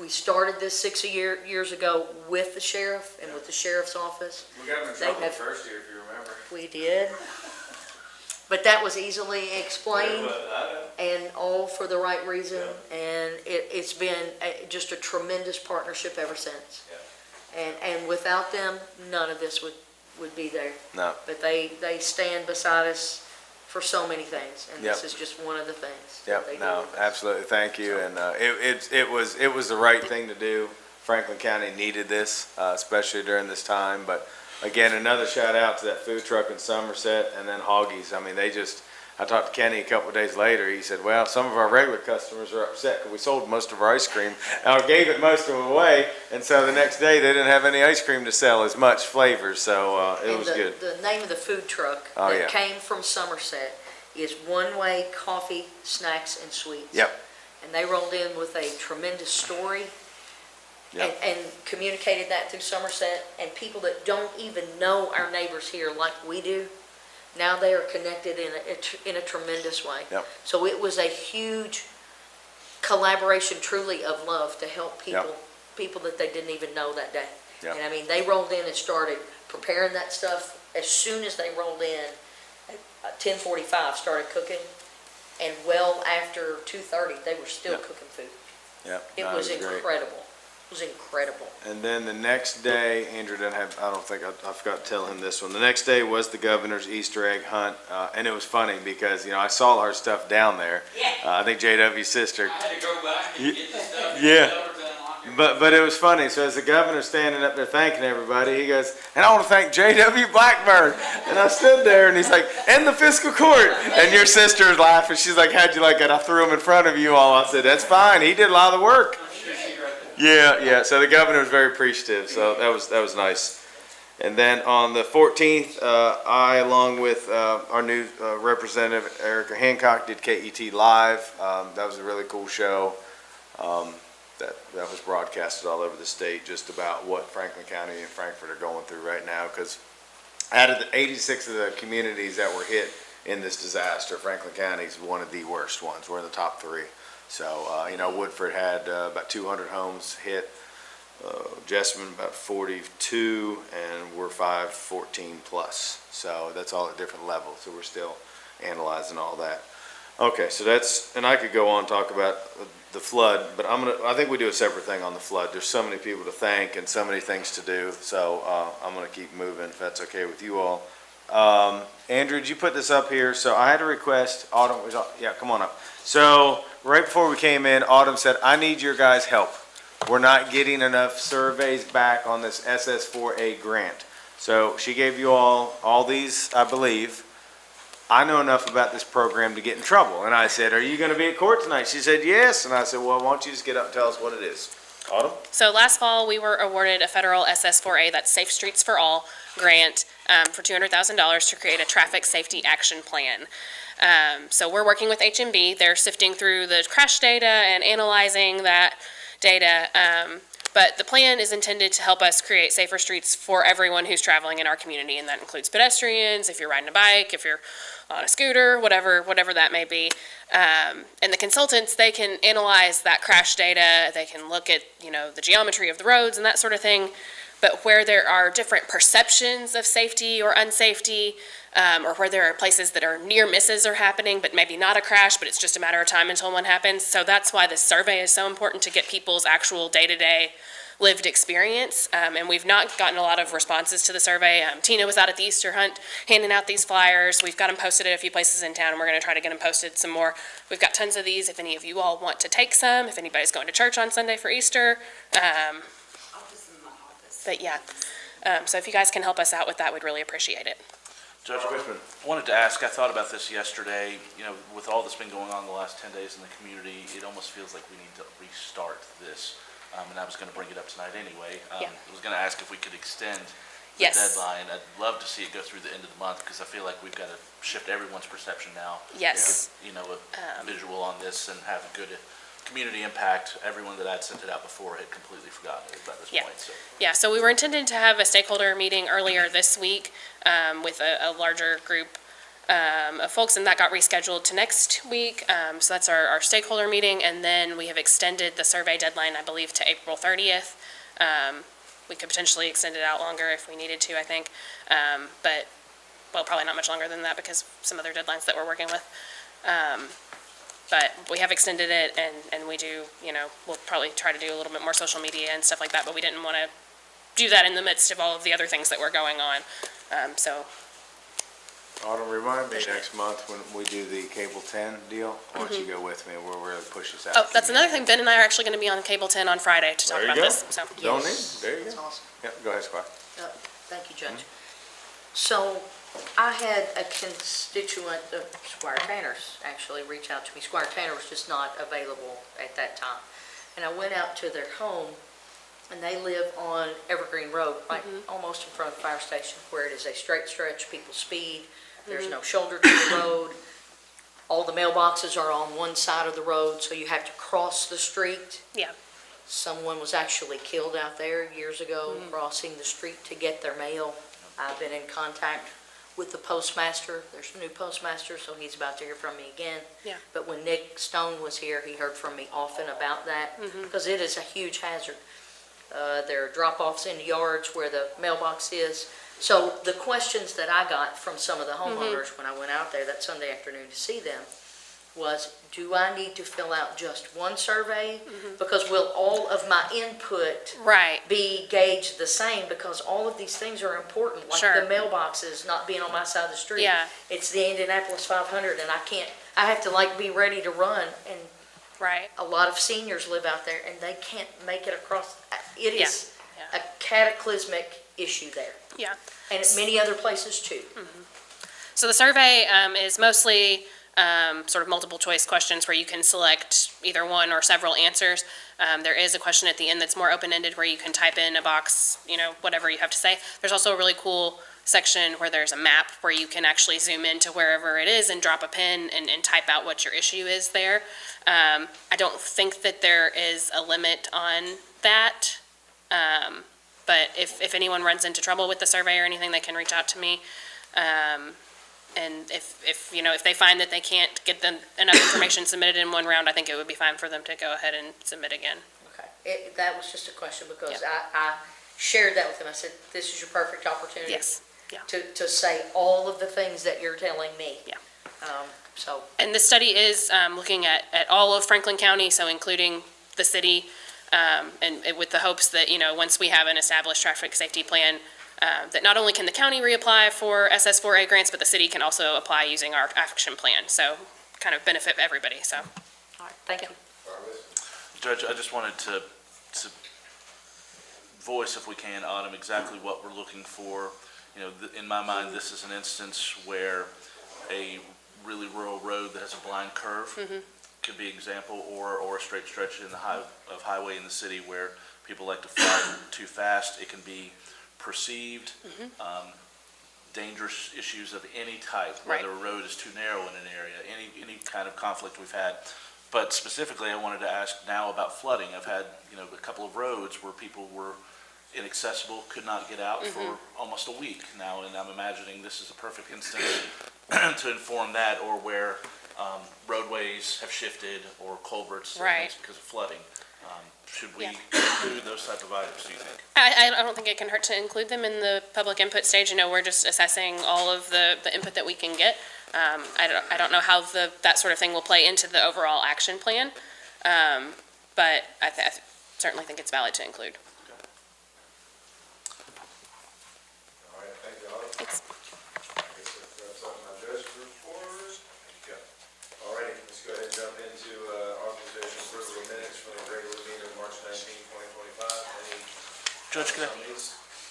started this 6 years ago with the sheriff and with the sheriff's office. We got them in trouble the first year, if you remember. We did. But that was easily explained, and all for the right reason, and it's been just a tremendous partnership ever since. And without them, none of this would be there. No. But they stand beside us for so many things, and this is just one of the things. Yep, no, absolutely, thank you, and it was the right thing to do. Franklin County needed this, especially during this time, but again, another shout out to that food truck in Somerset, and then Hoggies. I mean, I talked to Kenny a couple of days later. He said, well, some of our regular customers are upset because we sold most of our ice cream. I gave most of them away, and so the next day they didn't have any ice cream to sell, as much flavor, so it was good. The name of the food truck that came from Somerset is One Way Coffee, Snacks, and Sweets. Yep. And they rolled in with a tremendous story. Yep. And communicated that through Somerset, and people that don't even know our neighbors here like we do, now they are connected in a tremendous way. Yep. So it was a huge collaboration, truly, of love to help people that they didn't even know that day. Yep. And I mean, they rolled in and started preparing that stuff as soon as they rolled in. At 10:45 started cooking, and well after 2:30 they were still cooking food. Yep. It was incredible. It was incredible. And then the next day, Andrew didn't have, I don't think, I forgot to tell him this one. The next day was the governor's Easter egg hunt, and it was funny because, you know, I saw her stuff down there. I think JW's sister. I had to go back and get the stuff. Yeah. But it was funny. So as the governor's standing up there thanking everybody, he goes, and I want to thank J.W. Blackburn. And I stood there, and he's like, and the Fiscal Court. And your sister's laughing. She's like, how'd you like it? I threw him in front of you all. I said, that's fine. He did a lot of the work. Yeah. So the governor was very appreciative. So that was nice. And then on the 14th, I, along with our new representative, Erica Hancock, did KET Live. That was a really cool show. That was broadcasted all over the state, just about what Franklin County and Frankfort are going through right now. Because out of the 86 of the communities that were hit in this disaster, Franklin County is one of the worst ones. We're in the top 3. So, you know, Woodford had about 200 homes hit, Jessamine about 42, and we're 514 plus. So that's all at different levels. So we're still analyzing all that. Okay, so that's, and I could go on and talk about the flood, but I think we do a separate thing on the flood. There's so many people to thank and so many things to do. So I'm gonna keep moving if that's okay with you all. Andrew, did you put this up here? So I had a request. Autumn, yeah, come on up. So right before we came in, Autumn said, I need your guys' help. we're not getting enough surveys back on this SS4A grant. So she gave you all these, I believe. I know enough about this program to get in trouble. And I said, are you going to be at court tonight? She said, yes. And I said, well, why don't you just get up and tell us what it is? Autumn? So last fall, we were awarded a federal SS4A, that's Safe Streets for All, grant for $200,000 to create a traffic safety action plan. So we're working with HMB. They're sifting through the crash data and analyzing that data. But the plan is intended to help us create safer streets for everyone who's traveling in our community, and that includes pedestrians, if you're riding a bike, if you're on a scooter, whatever that may be. And the consultants, they can analyze that crash data, they can look at, the geometry of the roads and that sort of thing. But where there are different perceptions of safety or unsafety, or where there are places that are near misses are happening, but maybe not a crash, but it's just a matter of time until one happens. So that's why this survey is so important, to get people's actual day-to-day lived experience. And we've not gotten a lot of responses to the survey. Tina was out at the Easter hunt handing out these flyers. We've got them posted at a few places in town, and we're going to try to get them posted some more. We've got tons of these if any of you all want to take some, if anybody's going to church on Sunday for Easter. But yeah, so if you guys can help us out with that, we'd really appreciate it. Judge Whitman, wanted to ask, I thought about this yesterday, with all that's been going on the last 10 days in the community, it almost feels like we need to restart this. And I was going to bring it up tonight anyway. Yeah. I was going to ask if we could extend the Yes. deadline. I'd love to see it go through the end of the month, because I feel like we've got to shift everyone's perception now. Yes. Get, a visual on this and have a good community impact. Everyone that I'd sent it out before had completely forgotten it about this Yeah. point. So. Yeah, so we were intending to have a stakeholder meeting earlier this week with a larger group of folks, and that got rescheduled to next week. So that's our stakeholder meeting, and then we have extended the survey deadline, I believe, to April 30th. We could potentially extend it out longer if we needed to, I think. But, well, probably not much longer than that, because some other deadlines that we're working with. But we have extended it, and we do, we'll probably try to do a little bit more social media and stuff like that, but we didn't want to do that in the midst of all of the other things that were going on. So, Autumn, remind me next month when we do the Cable 10 deal. Why don't you go with me? We'll really push this out. oh, that's another thing. Ben and I are actually going to be on Cable 10 on Friday to talk There you about go. this. So, Don't need, there you That's go. awesome. Yep, go ahead, Squire. Thank you, Judge. So I had a constituent of Squire Tanner's actually reach out to me. Squire Tanner was just not available at that time. And I went out to their home, and they live on Evergreen Road, right almost in front of the fire station, where it is a straight stretch, people speed, there's no shoulder to the road. All the mailboxes are on one side of the road, so you have to cross the street. yeah. Someone was actually killed out there years ago, crossing the street to get their mail. I've been in contact with the postmaster. There's a new postmaster, so he's about to hear from me again. Yeah. But when Nick Stone was here, he heard from me often about that, because it is a huge hazard. There are drop-offs in the yards where the mailbox is. So the questions that I got from some of the homeowners when I went out there that Sunday afternoon to see them was, do I need to fill out just one survey? Because will all of my input Right. be gauged the same? Because all of these things are important, like Sure. the mailboxes not being on my side of the street. Yeah. It's the Indianapolis 500, and I have to be ready to run, and Right. a lot of seniors live out there, and they can't make it across. It Yeah. is Yeah. a cataclysmic issue there, Yeah. and at many other places too. So the survey is mostly sort of multiple choice questions where you can select either one or several answers. There is a question at the end that's more open-ended where you can type in a box, whatever you have to say. There's also a really cool section where there's a map where you can actually zoom into wherever it is and drop a pin and type out what your issue is there. I don't think that there is a limit on that. But if anyone runs into trouble with the survey or anything, they can reach out to me. And if they find that they can't get enough information submitted in one round, I think it would be fine for them to go ahead and submit again. Okay, that was just a question, because I shared that with them. I said, this is your perfect opportunity. Yes. To say all of the things that you're telling me. Yeah. So, And this study is looking at all of Franklin County, so including the city, and with the hopes that, once we have an established traffic safety plan, that not only can the county reapply for SS4A grants, but the city can also apply using our action plan. So kind of benefit everybody, so. all right, thank you. Judge, I just wanted to to voice, if we can, Autumn, exactly what we're looking for. You know, in my mind, this is an instance where a really rural road that has a blind curve could be example, or a straight stretch in the highway in the city where people like to fly too fast. It can be perceived, dangerous issues of any type, whether a road is too narrow in an area, any kind of conflict we've had. But specifically, I wanted to ask now about flooding. I've had, a couple of roads where people were inaccessible, could not get out for almost a week now, and I'm imagining this is a perfect instance to inform that, or where roadways have shifted or culverts because of flooding. Should we include those type of items, do you think? I don't think it can hurt to include them in the public input stage. We're just assessing all of the input that we can get. I don't know how that sort of thing will play into the overall action plan, but I certainly think it's valid to include. All right, thank you, Autumn. Thanks. I guess that's up my judge report. All righty, let's go ahead and jump into authorization approval of minutes from the regular meeting of March 19, 2025. Any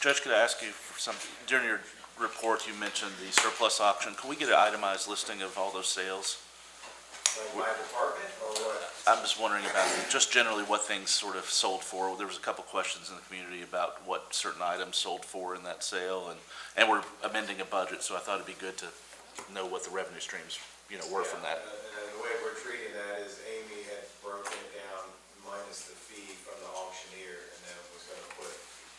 Judge, could I ask you for something? During your report, you mentioned the surplus auction. Can we get an itemized listing of all those sales? Like my department or what? I'm just wondering about just generally what things sort of sold for. There was a couple questions in the community about what certain items sold for in that sale, and we're amending a budget, so I thought it'd be good to know what the revenue streams, were from that. And the way we're treating that is Amy had broken it down minus the fee from the auctioneer, and then was gonna put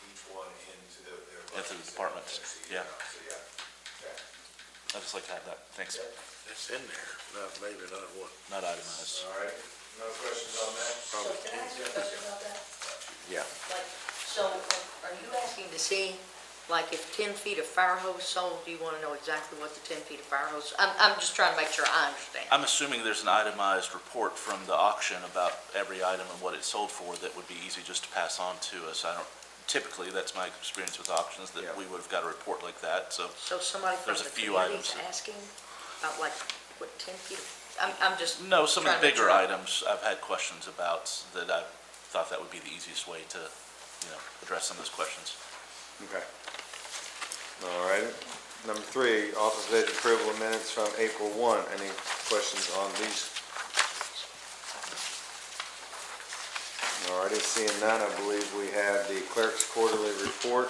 each one into their budget. Into the departments, yeah. So, yeah. Okay. I'd just like to have that. Thanks. It's in there, maybe not what. Not itemized. All right, no questions on that? So can I ask you a question about that? Yeah. So are you asking to see, like, if 10 feet of fire hose sold, do you want to know exactly what the 10 feet of fire hose? I'm just trying to make sure I understand. I'm assuming there's an itemized report from the auction about every item and what it sold for that would be easy just to pass on to us. Typically, that's my experience with auctions, that we would have got a report like that, so. So somebody from There's a the few community is items. asking about, like, what 10 feet of, I'm just. No, some of trying the to bigger draw- items I've had questions about that I thought that would be the easiest way to, address some of those questions. Okay. All right. Number 3, authorization approval of minutes from April 1. Any questions on these? All righty, seeing none, I believe we have the clerk's quarterly report.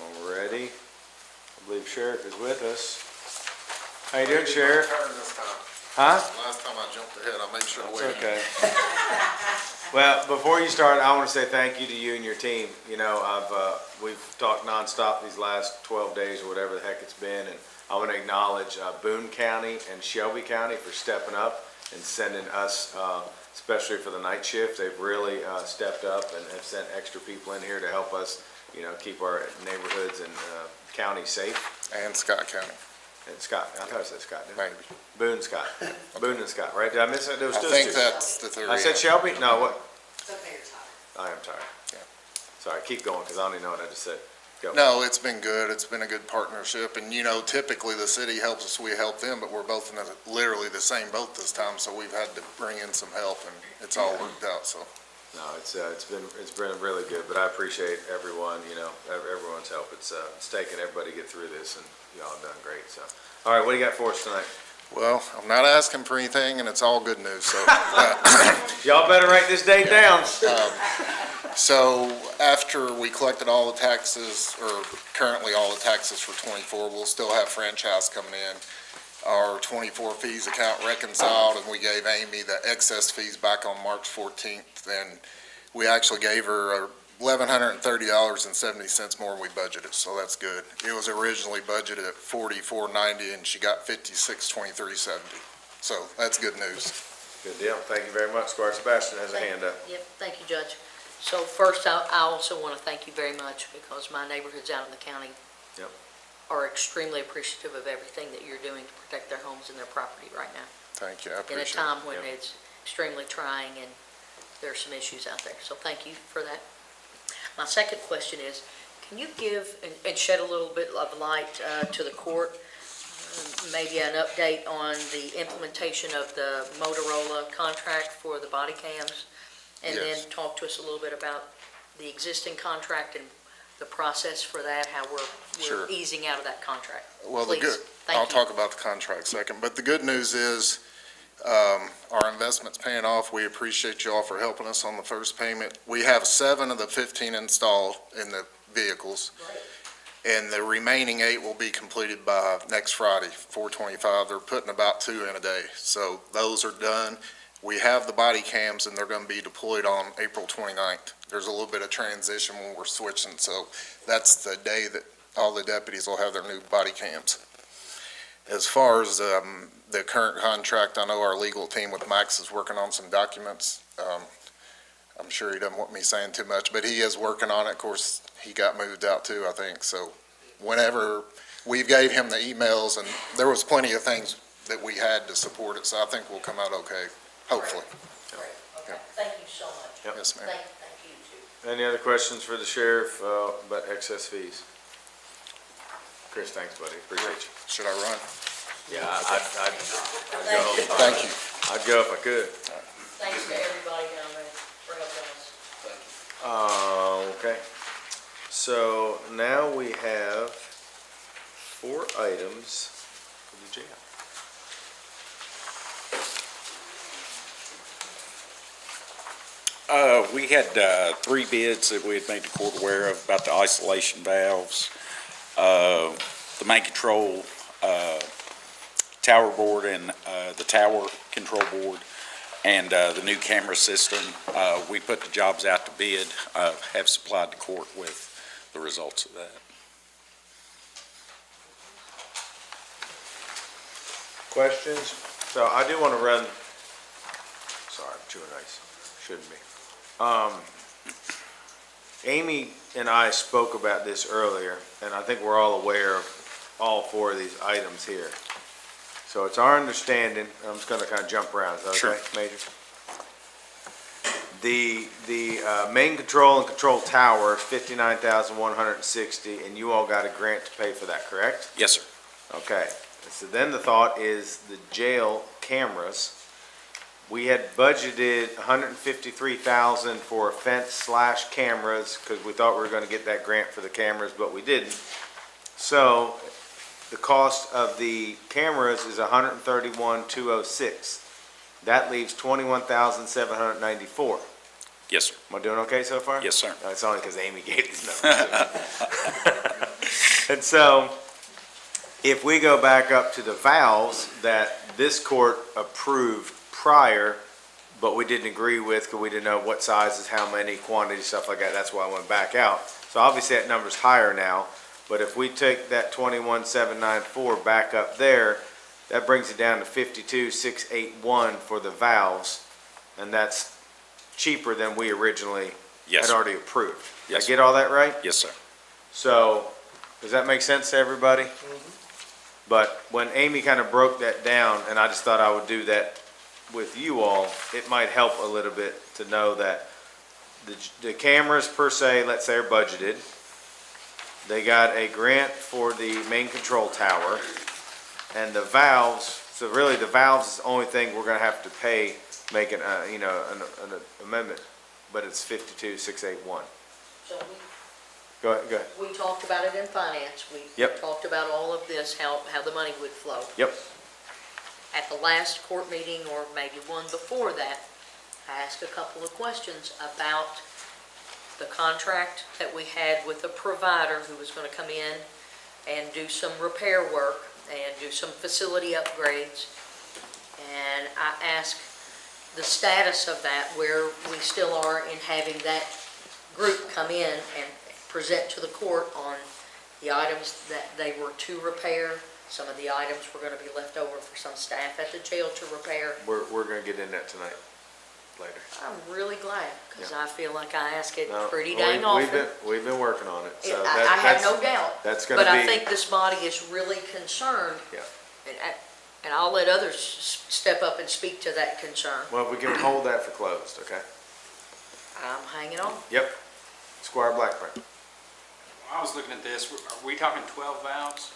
All righty. I believe Sheriff is with us. How you doing, Sheriff? Huh? Last time I jumped ahead, I made sure to It's wait. okay. Well, before you start, I want to say thank you to you and your team. We've talked nonstop these last 12 days or whatever the heck it's been, and I want to acknowledge Boone County and Shelby County for stepping up and sending us, especially for the night shift. They've really stepped up and have sent extra people in here to help us, keep our neighborhoods and county safe. And Scott County. And Scott, I thought I said Scott, didn't I? Maybe. Boone, Scott. Boone and Scott, right? Did I miss that? There was I just think two. that's the theory. I said Shelby? No, what? It's okay, you're tired. I am tired. Yeah. Sorry, keep going, because I don't even know what I just said. Go. No, it's been good. It's been a good partnership. And, typically the city helps us, we help them, but we're both in literally the same boat this time. So we've had to bring in some help, and it's all worked out, so. No, it's been really good, but I appreciate everyone, everyone's help. It's taken everybody to get through this, and y'all have done great, so. All right, what do you got for us tonight? Well, I'm not asking for anything, and it's all good news, so. Y'all better write this date down. So after we collected all the taxes, or currently all the taxes for '24, we'll still have franchise coming in. Our '24 fees account reconciled, and we gave Amy the excess fees back on March 14th. And we actually gave her $1,130.70 more than we budgeted, so that's good. It was originally budgeted at $44.90, and she got $56.23.70. So that's good news. Good deal. Thank you very much. Squire Sebastian has a hand up. Yep, thank you, Judge. So first, I also want to thank you very much, because my neighborhoods out in the county Yep. are extremely appreciative of everything that you're doing to protect their homes and their property right now. Thank you, I In a appreciate it. time when Yep. it's extremely trying and there's some issues out there. So thank you for that. My second question is, can you give and shed a little bit of light to the court, maybe an update on the implementation of the Motorola contract for the body cams. And then Yes. talk to us a little bit about the existing contract and the process for that, how we're Sure. easing out of that contract. Well, the Please. good, Thank I'll you. talk about the contract second, but the good news is, our investment's paying off. We appreciate you all for helping us on the first payment. We have 7 of the 15 installed in the vehicles. Great. And the remaining 8 will be completed by next Friday, 4/25. They're putting about 2 in a day. So those are done. We have the body cams and they're going to be deployed on April 29th. There's a little bit of transition when we're switching, so that's the day that all the deputies will have their new body cams. As far as the current contract, I know our legal team with Max is working on some documents. I'm sure he doesn't want me saying too much, but he is working on it. Of course, he got moved out too, I think. So whenever we gave him the emails, and there was plenty of things that we had to support it, so I think we'll come out okay, hopefully. Great, okay, thank you so much. Yep. Yes, ma'am. Thank you too. Any other questions for the sheriff about excess fees? Chris, thanks, buddy. Appreciate you. Should I run? Yeah, I'd Thank you. go. Thank you. I'd go if I could. Thanks to everybody down there for helping us. Okay. So now we have 4 items for the jail. We had 3 bids that we had made the court aware of about the isolation valves, the main control tower board and the tower control board, and the new camera system. We put the jobs out to bid, have supplied the court with the results of that. Questions? So I do want to run, sorry, I'm chewing ice, shouldn't be. Amy and I spoke about this earlier, and I think we're all aware of all 4 of these items here. So it's our understanding, I'm just going to kind of jump around, is that Sure. okay, Major? The main control and control tower is $59,160, and you all got a grant to pay for that, correct? Yes, sir. Okay, so then the thought is the jail cameras. We had budgeted $153,000 for fence/cameras, because we thought we were gonna get that grant for the cameras, but we didn't. So, the cost of the cameras is $131,206. That leaves $21,794. Yes, sir. Am I doing okay so far? Yes, sir. It's only because Amy gave these numbers. And so, if we go back up to the valves that this court approved prior, but we didn't agree with because we didn't know what sizes, how many, quantity, stuff like that, that's why I went back out. So obviously that number's higher now, but if we take that 21,794 back up there, that brings it down to 52,681 for the valves, and that's cheaper than we originally Yes, had sir. already approved. Did Yes, I get all that right? Yes, sir. So, does that make sense to everybody? But when Amy kind of broke that down, and I just thought I would do that with you all, it might help a little bit to know that the cameras per se, let's say, are budgeted. They got a grant for the main control tower, and the valves, so really the valves is the only thing we're gonna have to pay, making, an amendment, but it's 52,681. So Go ahead. we talked about it in finance. We Yep. talked about all of this, how the money would flow. Yep. At the last court meeting, or maybe one before that, I asked a couple of questions about the contract that we had with a provider who was gonna come in and do some repair work and do some facility upgrades. And I asked the status of that, where we still are in having that group come in and present to the court on the items that they were to repair. Some of the items were gonna be left over for some staff at the jail to repair. We're gonna get in that tonight, later. I'm really glad, because I feel like I ask it No, pretty we- dang often. We've been working on it, so I have no that's, doubt, that's gonna but I be, think this body is really concerned. Yeah. And I'll let others step up and speak to that concern. well, we can hold that for closed, okay? I'm hanging on. Yep. Squire Blackburn. I was looking at this, are we talking 12 valves?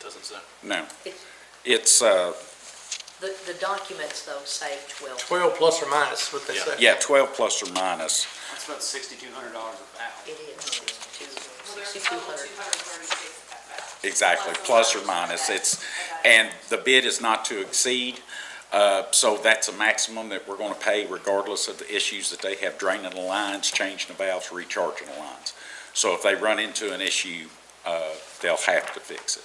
doesn't say. No. It's- It's, The documents though say 12. 12 plus or minus, what they Yeah. say. yeah, 12 plus or minus. That's about $6,200 a valve. It is 6,200. Exactly, plus or minus. And the bid is not to exceed, so that's a maximum that we're gonna pay regardless of the issues that they have draining the lines, changing the valves, recharging the lines. So if they run into an issue, they'll have to fix it.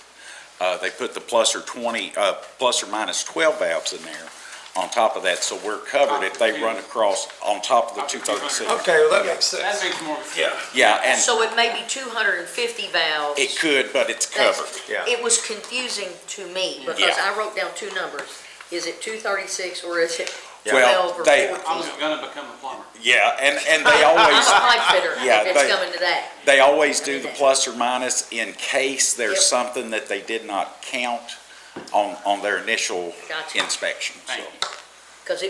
They put the plus or minus 12 valves in there on top of that, so we're covered if they run across on top of the 236. Okay, well, that makes That sense. makes more sense. Yeah, and So it may be 250 valves. it could, but it's That's- covered. Yeah. It was confusing to me because Yeah. I wrote down two numbers. Is it 236 or is it Well, 12 or they- 14? I was gonna become a plumber. Yeah, and they I'm always, a pipe fitter, Yeah, if it's they- coming to that. they always do the plus or minus in case there's Yep. something that they did not count on their initial Gotcha. inspection. Thank So, you. Because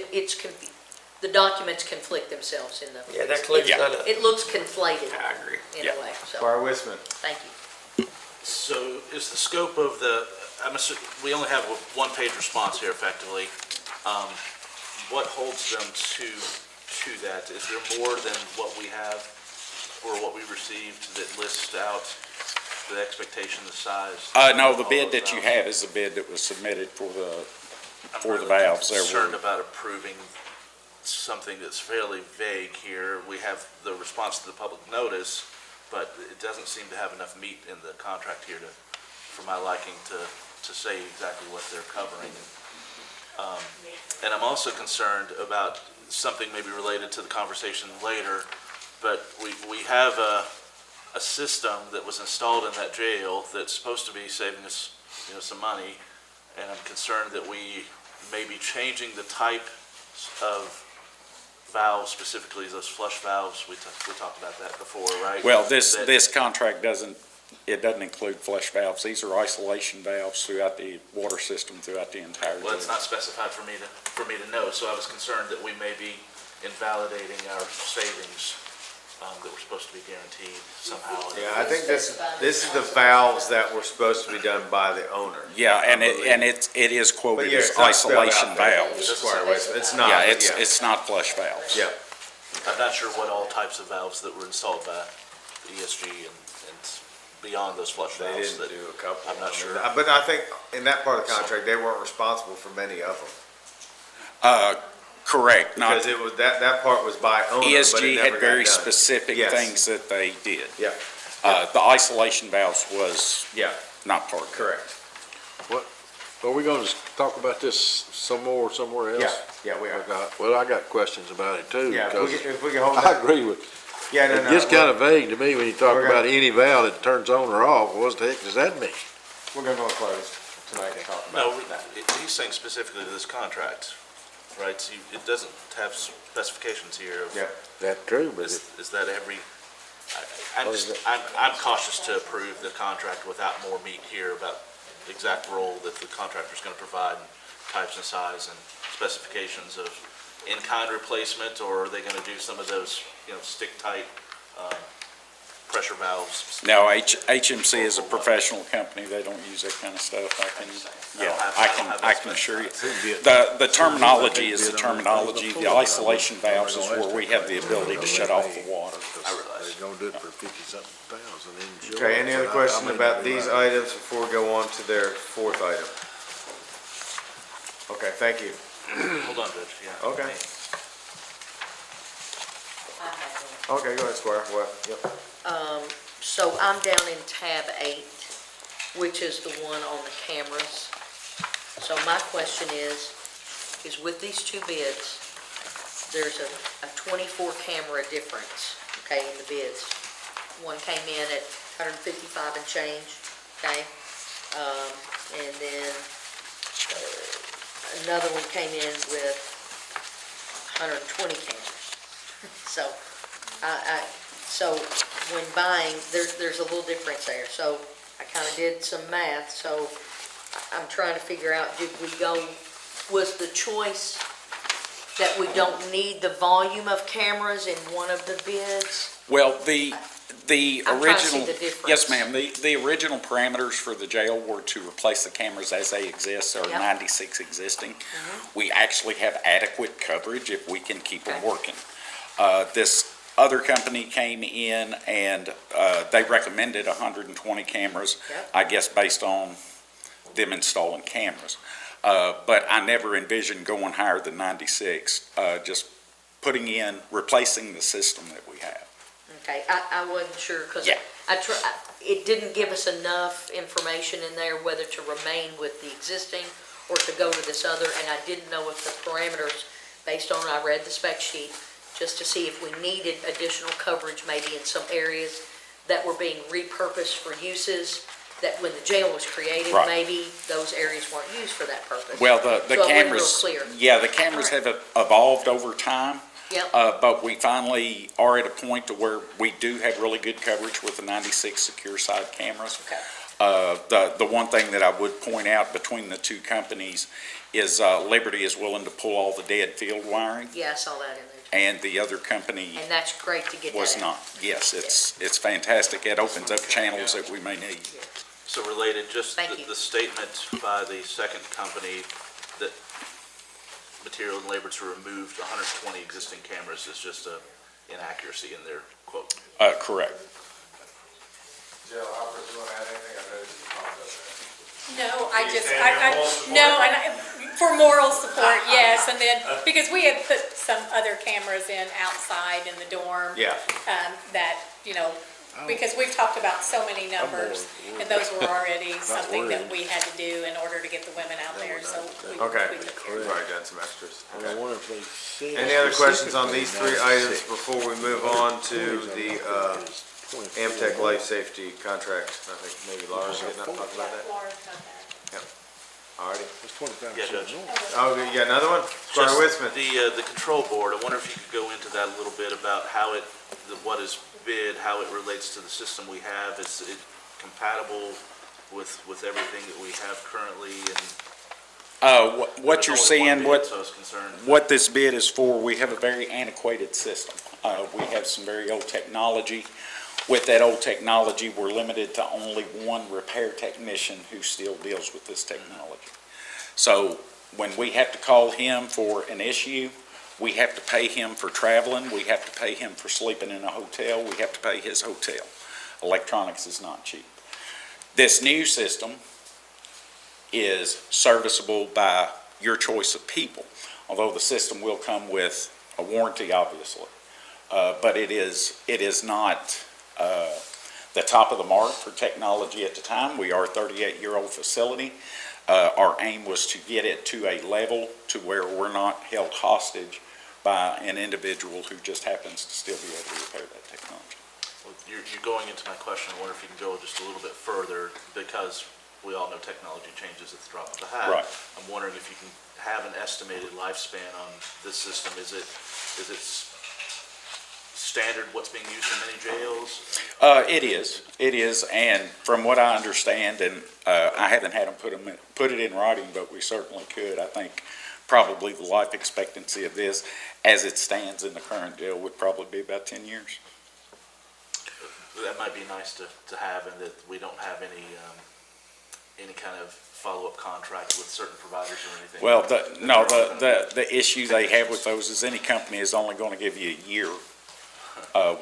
the documents conflict themselves in the. Yeah, that clears Yeah. that up. It looks conflated I agree. in Yeah. a way, so, Squire Wisman. thank you. So is the scope of we only have a one-page response here effectively. What holds them to that? Is there more than what we have or what we received that lists out the expectation, the size? no, the all bid those that you valves? have is the bid that was submitted for the I'm for the really valves. There concerned were- about approving something that's fairly vague here. We have the response to the public notice, but it doesn't seem to have enough meat in the contract here for my liking to say exactly what they're covering. And I'm also concerned about something maybe related to the conversation later, but we have a system that was installed in that jail that's supposed to be saving us, some money, and I'm concerned that we may be changing the type of valves, specifically those flush valves. We talked about that before, right? Well, this That- contract doesn't include flush valves. These are isolation valves throughout the water system throughout the entire Well, it's jail. not specified for me to know, so I was concerned that we may be invalidating our savings that were supposed to be guaranteed somehow. Yeah, I think this is the valves that were supposed to be done by the owner. Yeah, and I believe. it is But quoted yeah, as it's not spelled out isolation there. valves. Squire Wisman. It's not. Yeah, but it's not flush valves. Yeah. I'm not sure what all types of valves that were installed by ESG and beyond those flush They valves. didn't that do a couple. I'm not I mean, sure. But I think in that part of the contract, they weren't responsible for many of them. Correct, not, Because it was, that part was by owner, but it ESG never had got very done. specific Yes. things that they did. Yeah. The isolation valves was Yeah, not part of it. correct. Are we gonna talk about this some more somewhere else? Yeah, we are. I got questions about it too, Yeah, because if we can hold I that. agree with, Yeah, no, it no. gets kinda vague to me when you talk we're gonna- about any valve that turns on or off. What the heck does that mean? We're gonna go and close tonight and talk No, about that. he's saying specifically to this contract, right? So it doesn't have specifications here of. Yeah. That's true, but Is that I'm cautious to approve the contract without more meat here about the exact role that the contractor's gonna provide, and types and size and specifications of in-kind replacement, or are they gonna do some of those, stick-tight, pressure valves? No, HMC is a professional company. They don't use that kind of stuff. I can assure you. The terminology is the terminology. The isolation valves is where we have the ability to shut off the water. I realize. they're gonna do it for 50-something thousand. Okay, any other questions about these items before we go on to their fourth item? Okay, thank you. Hold on, Judge, yeah. Okay. Okay, go ahead, Squire. What? Yep. So I'm down in tab 8, which is the one on the cameras. So my question is with these two bids, there's a 24 camera difference, okay, in the bids. One came in at 155 and change, okay? And then another one came in with 120 cameras. So when buying, there's a little difference there. So I kind of did some math, so I'm trying to figure out, was the choice that we don't need the volume of cameras in one of the bids? Well, the The I'm trying to see original, the difference. yes, ma'am, the original parameters for the jail were to replace the cameras as they exist, there are Yep. 96 existing. We actually have adequate coverage if we can keep them Okay. working. This other company came in and they recommended 120 cameras, Yep. I guess based on them installing cameras. But I never envisioned going higher than 96, just replacing the system that we have. Okay, I wasn't sure, because Yeah. it didn't give us enough information in there whether to remain with the existing or to go to this other, and I didn't know if the parameters, based on, I read the spec sheet, just to see if we needed additional coverage maybe in some areas that were being repurposed for uses, that when the jail was created, Right. maybe those areas weren't used for that purpose. Well, the So it wasn't real cameras, clear. yeah, the cameras have evolved over time. Yep. But we finally are at a point to where we do have really good coverage with the 96 secure side cameras. Okay. The one thing that I would point out between the two companies is Liberty is willing to pull all the dead field wiring, Yeah, I saw that in there, and the other company and that's great to get that was out. not. Yes, it's fantastic. It opens up channels that we may need. So related, just Thank you. the statement by the second company that material and labor to remove 120 existing cameras is just a inaccuracy in their quote. Correct. Jill, Albert, you want to add anything? I know you talked about that. No, I You just, stand your moral support? no, and for moral support, yes, and then, because we had put some other cameras in outside in the dorm. Yeah. That, because we've talked about so many numbers, and those were already something that we had to do in order to get the women out there, so we Okay. we took care of We've it. already done some extras. And I wonder if they said. Any other questions on these three items specifically before we move on to 96? the Amtech Life Safety Contract? I think maybe Laura's getting up to talk about that. Laura's got that. Alrighty. It's 25% Yeah, Judge. more. Oh, you got another one? Squire Just Witzman. the control board, I wonder if you could go into that a little bit about how what is bid, how it relates to the system we have. Is it compatible with everything that we have currently? And What you're there's only one seeing, bid, so I was concerned. what this bid is for, we have a very antiquated system. We have some very old technology. With that old technology, we're limited to only one repair technician who still deals with this technology. So when we have to call him for an issue, we have to pay him for traveling, we have to pay him for sleeping in a hotel, we have to pay his hotel. Electronics is not cheap. This new system is serviceable by your choice of people, although the system will come with a warranty, obviously. But it is not the top of the mark for technology at the time. We are a 38-year-old facility. Our aim was to get it to a level to where we're not held hostage by an individual who just happens to still be able to repair that technology. Well, you're going into my question. I wonder if you can go just a little bit further, because we all know technology changes at the drop of a hat. Right. I'm wondering if you can have an estimated lifespan on this system. Is it standard what's being used in many jails? It is, and from what I understand, and I haven't had them put it in writing, but we certainly could. I think probably the life expectancy of this, as it stands in the current jail, would probably be about 10 years. That might be nice to have, and that we don't have any kind of follow-up contract with certain providers or anything. Well, the issue they have with those is any company is only going to give you a year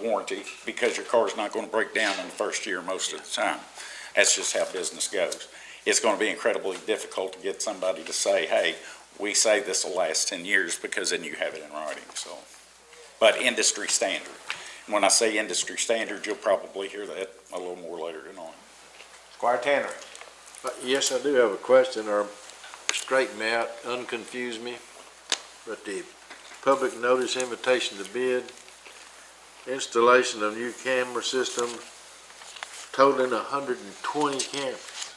warranty, because your car's not going to break down in the first year most of the time. That's just how business goes. It's going to be incredibly difficult to get somebody to say, hey, we say this will last 10 years, because then you have it in writing, so. But industry standard. When I say industry standard, you'll probably hear that a little more later on. Squire Tanner. Yes, I do have a question, or straighten me out, unconfuse me. But the public notice invitation to bid, installation of new camera system totaling 120 cameras,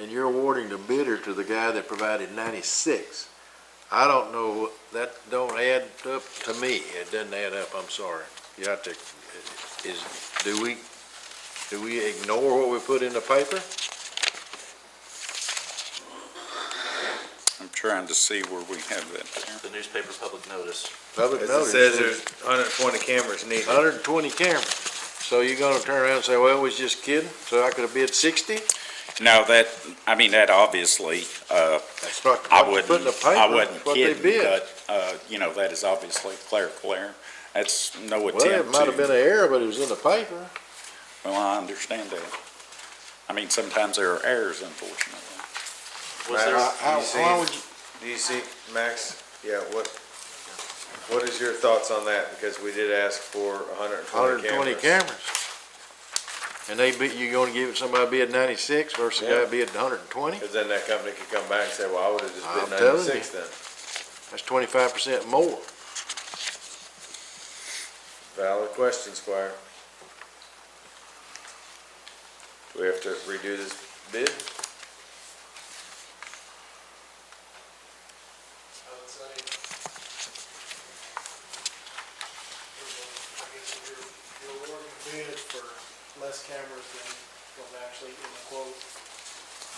and you're awarding the bidder to the guy that provided 96. I don't know, that don't add up to me. It doesn't add up, I'm sorry. You have to, do we ignore what we put in the paper? I'm trying to see where we have that there. The newspaper public notice. Public As it notice says, there's 120 cameras needed. 120 cameras. So you're gonna turn around and say, well, we was just kidding, so I could have bid 60? No, that obviously, That's not I what you put in the wouldn't, paper. I wasn't That's what they kidding, bid. but, that is obviously clerical error. That's no Well, attempt it might have been to, an error, but it was in the paper. well, I understand that. I mean, sometimes there are errors, unfortunately. Was there, How would you, Do you see, Max, yeah, what is your thoughts on that? Because we did ask for 120 120 cameras. cameras? And you gonna give it somebody bid 96 versus a guy bid 120? Because then that company could come back and say, well, I would have just I'm bid telling 96 then. That's 25% more. Valid question, Squire. Do we have to redo this bid? I would say, I guess if you're awarding a bid for less cameras than was actually in the quote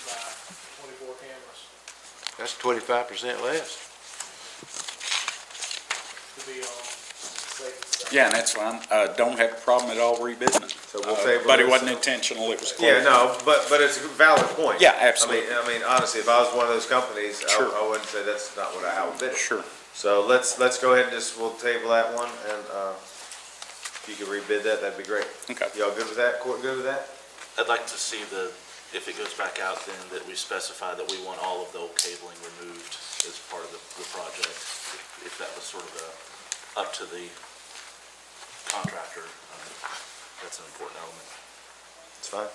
by 24 cameras, That's 25% less. to be on safe side. Yeah, and that's fine. Don't have a problem at all rebidding it. So we'll table But it this. wasn't intentional, it was Yeah, clerical. no, but it's a valid point. Yeah, absolutely. I mean, honestly, if I was one of those companies, Sure. I wouldn't say that's not what I would bid. Sure. So let's go ahead and we'll table that one, and, if you could rebid that, that'd be great. Okay. Y'all good with that? Court good with that? I'd like to see if it goes back out, then that we specify that we want all of the old cabling removed as part of the project. If that was sort of up to the contractor, that's an important element. It's fine.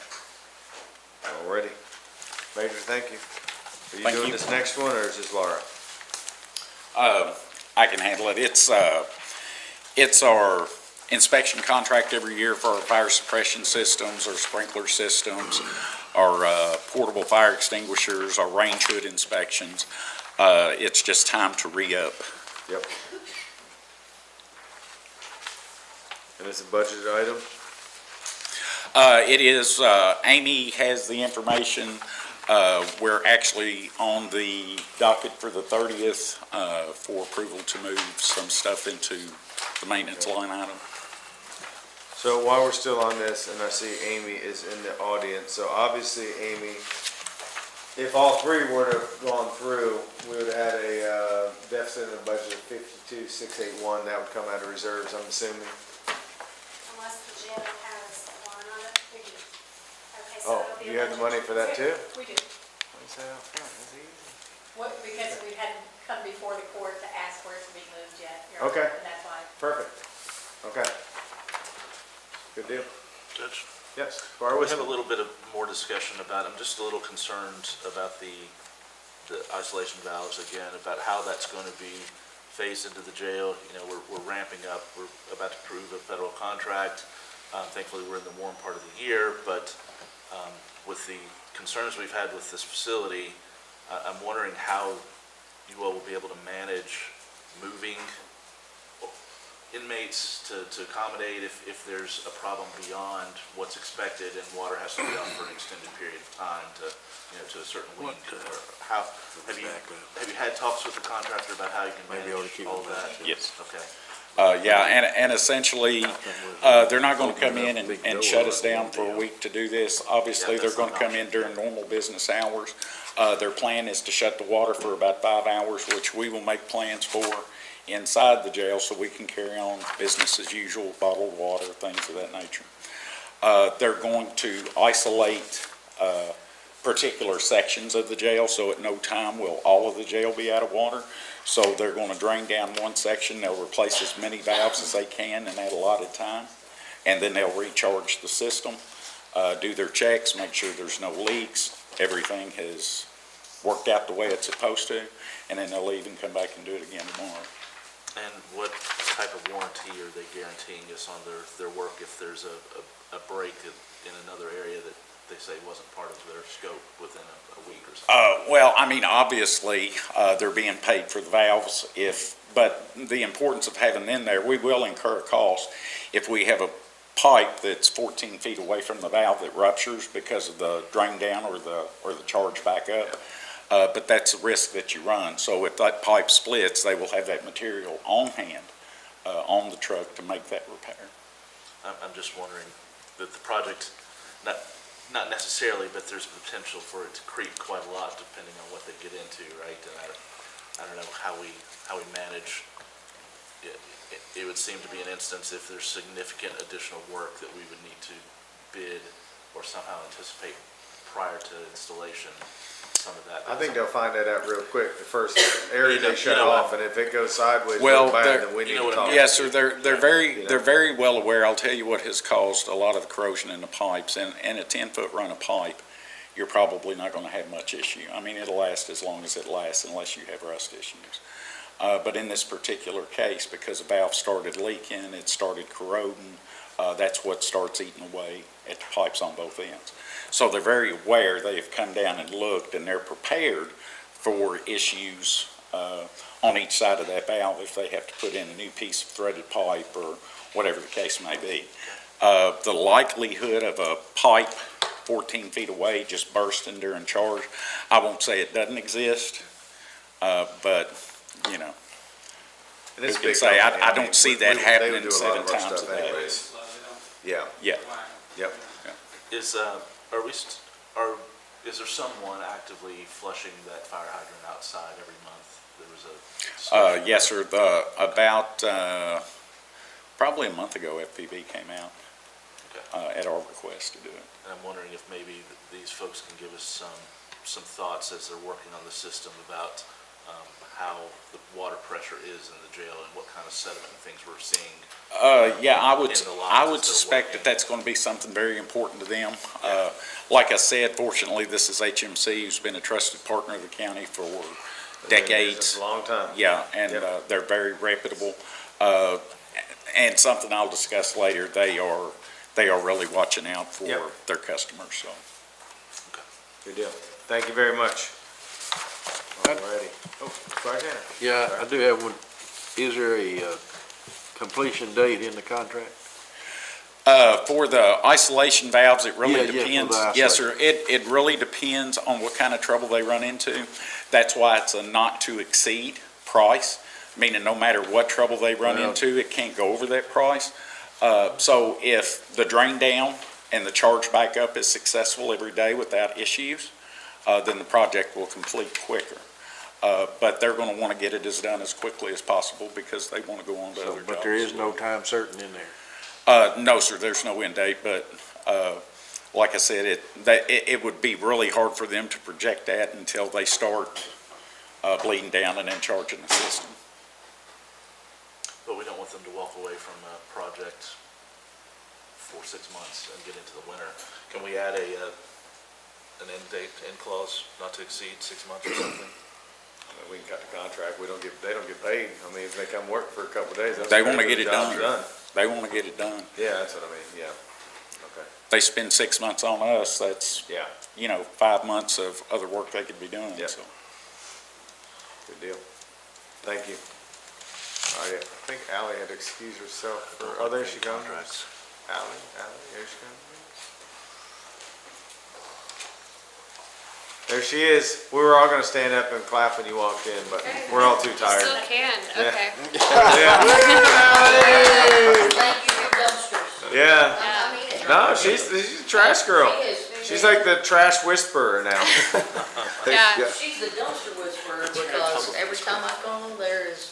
Alrighty. Major, thank you. Are you Thank doing you. this next one, or is this Laura? I can handle it. It's our inspection contract every year for our fire suppression systems, our sprinkler systems, our portable fire extinguishers, our range hood inspections. It's just time to re-up. Yep. And it's a budgeted item? It is, Amy has the information. We're actually on the docket for the 30th for approval to move some stuff into the maintenance line item. So while we're still on this, and I see Amy is in the audience, so obviously, Amy, if all three were to have gone through, we would have had a deficit in the budget of 52,681. That would come out of reserves, I'm assuming. Unless the jail has a line on it, we do. Okay, so Oh, it'll be you have the money for that too? We do. Why is that out front? That's easy. Because we hadn't come before the court to ask for it to be moved yet. Okay. And that's why. Perfect. Okay. Good deal. Judge? Yes, Squire We have a Wilson. little bit of more discussion about, I'm just a little concerned about the isolation valves again, about how that's going to be phased into the jail. You know, we're ramping up, we're about to approve a federal contract. Thankfully, we're in the warm part of the year, but with the concerns we've had with this facility, I'm wondering how you all will be able to manage moving inmates to accommodate if there's a problem beyond what's expected and water has to be on for an extended period of time to a certain week. Or how, have you had talks with the contractor about how you can Maybe ought to manage keep all it of that? Yes. Okay. Yeah, and essentially, they're not going to come in and shut us down for a week to do this. Obviously, they're going to come in during normal business hours. Their plan is to shut the water for about 5 hours, which we will make plans for inside the jail so we can carry on business as usual, bottled water, things of that nature. They're going to isolate particular sections of the jail, so at no time will all of the jail be out of water. So they're going to drain down one section, they'll replace as many valves as they can in that allotted time, and then they'll recharge the system, do their checks, make sure there's no leaks, everything has worked out the way it's supposed to, and then they'll leave and come back and do it again tomorrow. And what type of warranty are they guaranteeing us on their work if there's a break in another area that they say wasn't part of their scope within a week or something? Well, I mean, obviously, they're being paid for the valves but the importance of having them there, we will incur a cost if we have a pipe that's 14 feet away from the valve that ruptures because of the drain down or the charge back up. But that's a risk that you run. So if that pipe splits, they will have that material on hand, on the truck to make that repair. I'm just wondering, that the project, not necessarily, but there's potential for it to creep quite a lot depending on what they get into, right? And I don't know how we manage. It would seem to be an instance if there's significant additional work that we would need to bid or somehow anticipate prior to installation, some of that. I think they'll find that out real quick, the first area they shut you know off, and if it goes sideways Well, real bad, they're- then we need you know to what I talk. mean? Yes, sir, they're very well aware. I'll tell you what has caused a lot of the corrosion in the pipes, and a 10-foot run of pipe, you're probably not gonna have much issue. I mean, it'll last as long as it lasts unless you have rust issues. But in this particular case, because the valve started leaking, it started corroding, that's what starts eating away at the pipes on both ends. So they're very aware, they have come down and looked, and they're prepared for issues on each side of that valve if they have to put in a new piece of threaded pipe or whatever the case may be. The likelihood of a pipe 14 feet away just bursting during charge, I won't say it doesn't exist, but, you know, And it's who a can big say, company. I don't see that they happening do a lot of 7 our times a stuff day. anyways. Yeah, Yeah. yep. Is, is there someone actively flushing that fire hydrant outside every month? There was a. Yes, sir, probably a month ago, FPV came out at our request to do it. And I'm wondering if maybe these folks can give us some thoughts as they're working on the system about how the water pressure is in the jail and what kind of sediment and things we're seeing. Yeah, I In the lines would that they're suspect working. that that's going to be something very important to them. Like I said, fortunately, this is HMC, who's been a trusted partner of the county for decades. It's a long time. Yeah, and they're very reputable. And something I'll discuss later, they are really watching out for Yep. their customers, so. Good deal. Thank you very much. Alrighty. Oh, sorry, Tanner. Yeah, I do have one. Is there a completion date in the contract? For the isolation valves, it really Yeah, for the depends. Yes, sir, it really depends on what kind of trouble they run into. That's why it's a not to exceed price, meaning no matter what trouble they run Well- into, it can't go over that price. So if the drain down and the charge back up is successful every day without issues, then the project will complete quicker. But they're gonna wanna get it done as quickly as possible because they wanna go on to other jobs. But there is no time certain in there. No, sir, there's no end date, but, like I said, it would be really hard for them to project that until they start, bleeding down and then charging the system. But we don't want them to walk away from a project for 6 months and get into the winter. Can we add an end date, end clause, not to exceed 6 months or something? We can cut the contract. They don't get paid. I mean, if they come work for a couple of days, that's. They wanna great. get The it job's done. They wanna get it done. Yeah, that's what I mean, yeah. Okay, They spend 6 months on us, that's, yeah, 5 months of other work they could be doing, Yep. so. good deal. Thank you. All right, I think Ally had to excuse herself for, oh, there she comes. Contracts. Ally, there she comes. There she is. We were all gonna stand up and clap when you walked in, but we're all too tired. Still can, Yeah. okay. Thank you for dumpsters. Yeah, I mean it. no, she's a trash girl. She is. She's like the trash whisperer now. Yeah. She's the dumpster whisperer because every time I go, there is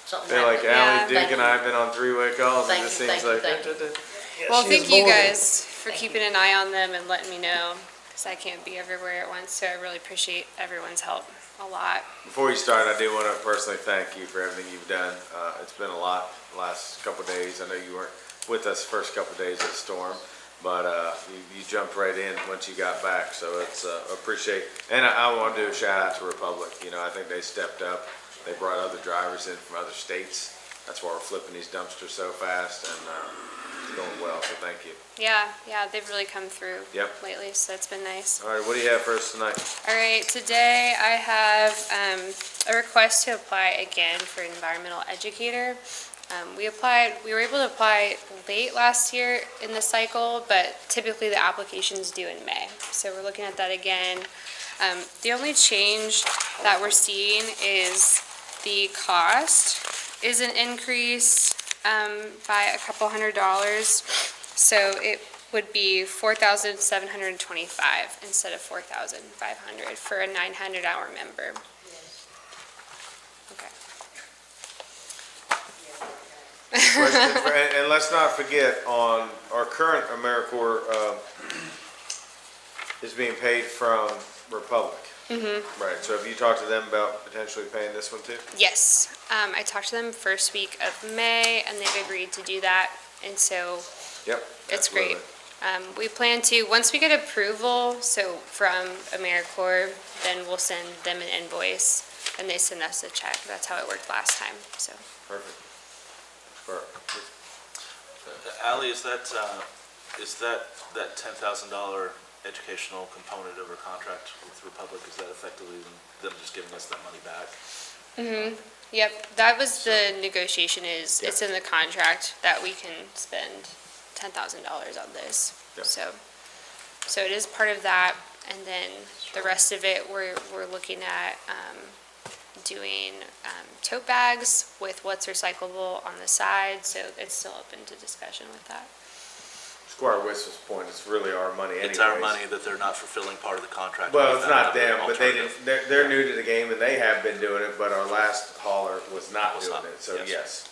something They're like, happening. Ally, Duke and I have been on three-way calls, and Thank it just you, seems thank like. you, thank Well, She thank is you more than- guys for keeping an eye on them and letting me know, because I can't be everywhere at once, so I really appreciate everyone's help a lot. Before you start, I do want to personally thank you for everything you've done. It's been a lot the last couple of days. I know you weren't with us the first couple of days of the storm, but you jumped right in once you got back, so it's appreciate. And I want to do a shout out to Republic. You know, I think they stepped up. They brought other drivers in from other states. That's why we're flipping these dumpsters so fast, and it's going well, so thank you. Yeah, they've really come through Yep. lately, so it's been nice. All right, what do you have for us tonight? All right, today I have a request to apply again for an environmental educator. We were able to apply late last year in the cycle, but typically the application's due in May. So we're looking at that again. The only change that we're seeing is the cost is an increase by a couple $100s. So it would be 4,725 instead of 4,500 for a 900-hour member. Okay. Question for- and let's not forget, on our current AmeriCorps, is being paid from Republic. Mm-hmm. Right, so have you talked to them about potentially paying this one too? Yes, I talked to them first week of May, and they've agreed to do that, and so Yep. it's great. absolutely. We plan to, once we get approval, so from AmeriCorps, then we'll send them an invoice, and they send us a check. That's how it worked last time, so. Perfect. Perfect. Ally, is that $10,000 educational component of our contract with Republic, is that effectively them just giving us that money back? Mm-hmm, yep, that was the negotiation is, it's in the contract that we can spend $10,000 on this. Yep. So it is part of that, and then the rest of it, we're looking at, doing, tote bags with what's recyclable on the side, so it's still open to discussion with that. Squire Whistle's point, it's really our money anyways. It's our money that they're not fulfilling part of the contract. Well, with it's not another them, but they alternative. didn't, they're new to the game and they have been doing it, but our last hauler was not Was doing not, it, so yes. yes.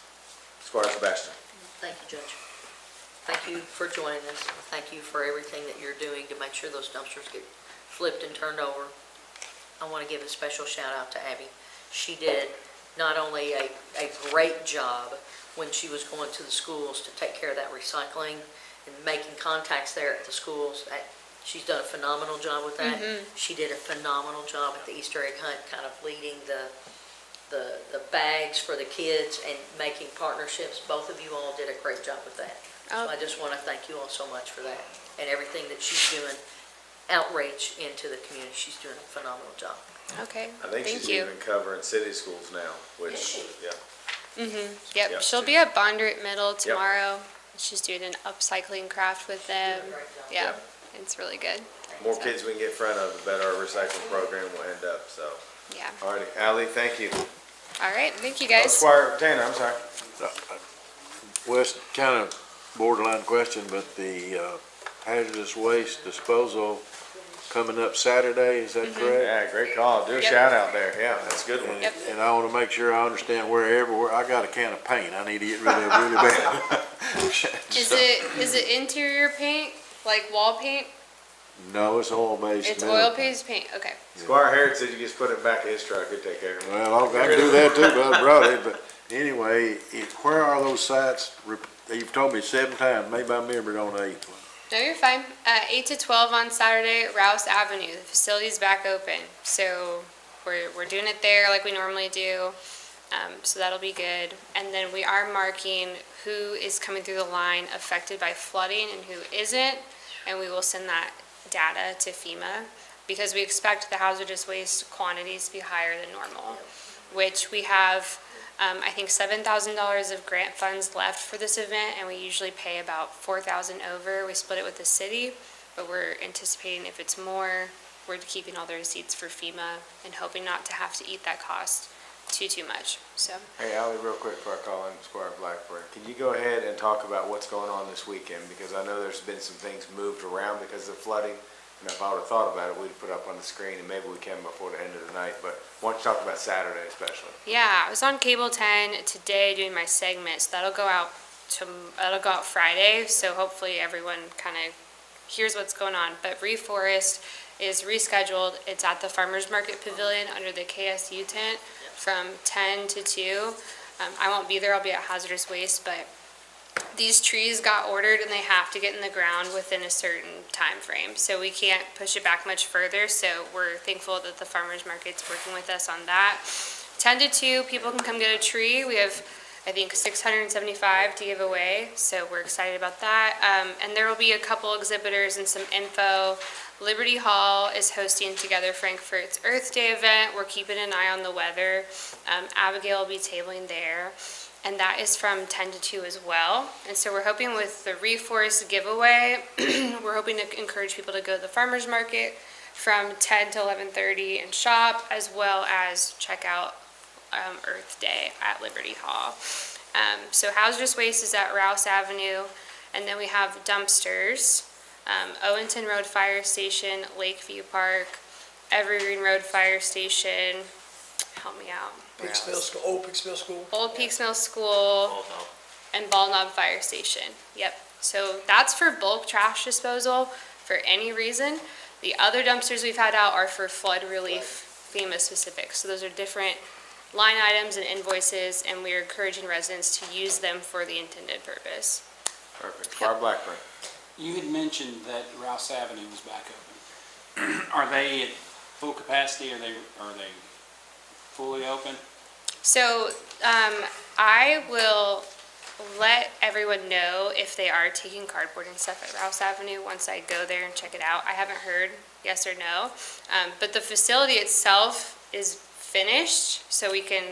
Squire Sebastian. Thank you, Judge. Thank you for joining us. Thank you for everything that you're doing to make sure those dumpsters get flipped and turned over. I want to give a special shout out to Abby. She did not only a great job when she was going to the schools to take care of that recycling and making contacts there at the schools. She's done a phenomenal job with that. Mhm. She did a phenomenal job at the Easter egg hunt, kind of leading the bags for the kids and making partnerships. Both of you all did a great job with that. So I just want to thank you all so much for that and everything that she's doing, outreach into the community. She's doing a phenomenal job. Okay, I think thank she's you. even covering city schools now, which, Is she? yeah. Mm-hmm, yep, Yep. she'll be at Bondurant Middle tomorrow. She's doing an upcycling craft with them. Doing a great job. Yeah, it's really good. More kids we can get in front of, the better our recycling program will end up, so. Yeah, All righty, Ally, thank you. all right, thank you Oh, guys. Squire Tanner, I'm sorry. Well, it's kind of borderline question, but the hazardous waste disposal coming up Saturday, is that correct? Yeah, great call. Do a Yep. shout out there. Yeah, that's a good one. And- Yep. And I want to make sure I understand everywhere, I got a can of paint I need to get rid of really bad. Is it interior paint, like wall paint? No, it's oil-based. It's metal. oil-based paint, okay. Squire Harrod said you just put it back in his truck, he'd take care of it. Well, I can do that too, but I brought it, but anyway, where are those sites? You've told me 7 times, maybe I remembered on the 8th one. No, you're fine. 8 to 12 on Saturday, Rouse Avenue. The facility's back open. So we're doing it there like we normally do. So that'll be good. And then we are marking who is coming through the line affected by flooding and who isn't. And we will send that data to FEMA because we expect the hazardous waste quantities to be higher than normal, which we have I think $7,000 of grant funds left for this event, and we usually pay about $4,000 over. We split it with the city, but we're anticipating if it's more, we're keeping all the receipts for FEMA and hoping not to have to eat that cost too much, so. Hey, Ally, real quick before I call in Squire Blackburn, can you go ahead and talk about what's going on this weekend? Because I know there's been some things moved around because of flooding, and if I would've thought about it, we'd put up on the screen, and maybe we can before the end of the night, but why don't you talk about Saturday especially? Yeah, I was on Cable 10 today doing my segment, so that'll go out Friday, so hopefully everyone kind of hears what's going on. But Reforest is rescheduled. It's at the Farmers Market Pavilion under the KSU tent from 10 to 2. I won't be there, I'll be at Hazardous Waste, but these trees got ordered and they have to get in the ground within a certain time frame. So we can't push it back much further. So we're thankful that the farmers market's working with us on that. 10 to 2, people can come get a tree. We have, I think, 675 to give away. So we're excited about that. And there will be a couple exhibitors and some info. Liberty Hall is hosting Together Frankfurt's Earth Day event. We're keeping an eye on the weather. Abigail will be tabling there. And that is from 10 to 2 as well. And so we're hoping with the Reforest giveaway, we're hoping to encourage people to go to the farmer's market from 10 to 11:30 and shop, as well as check out Earth Day at Liberty Hall. So hazardous waste is at Rouse Avenue, and then we have dumpsters. Owenton Road Fire Station, Lakeview Park, Evergreen Road Fire Station, help me out. Peaksville School, Old Peaksville School. Old Peaksville School, and Ball Knob Fire Station. Yep. So that's for bulk trash disposal for any reason. The other dumpsters we've had out are for flood relief, FEMA specific. So those are different line items and invoices, and we are encouraging residents to use them for the intended purpose. Perfect. Squire Blackburn. You had mentioned that Rouse Avenue was back open. Are they at full capacity? Are they fully open? So I will let everyone know if they are taking cardboard and stuff at Rouse Avenue once I go there and check it out. I haven't heard yes or no, but the facility itself is finished, so we can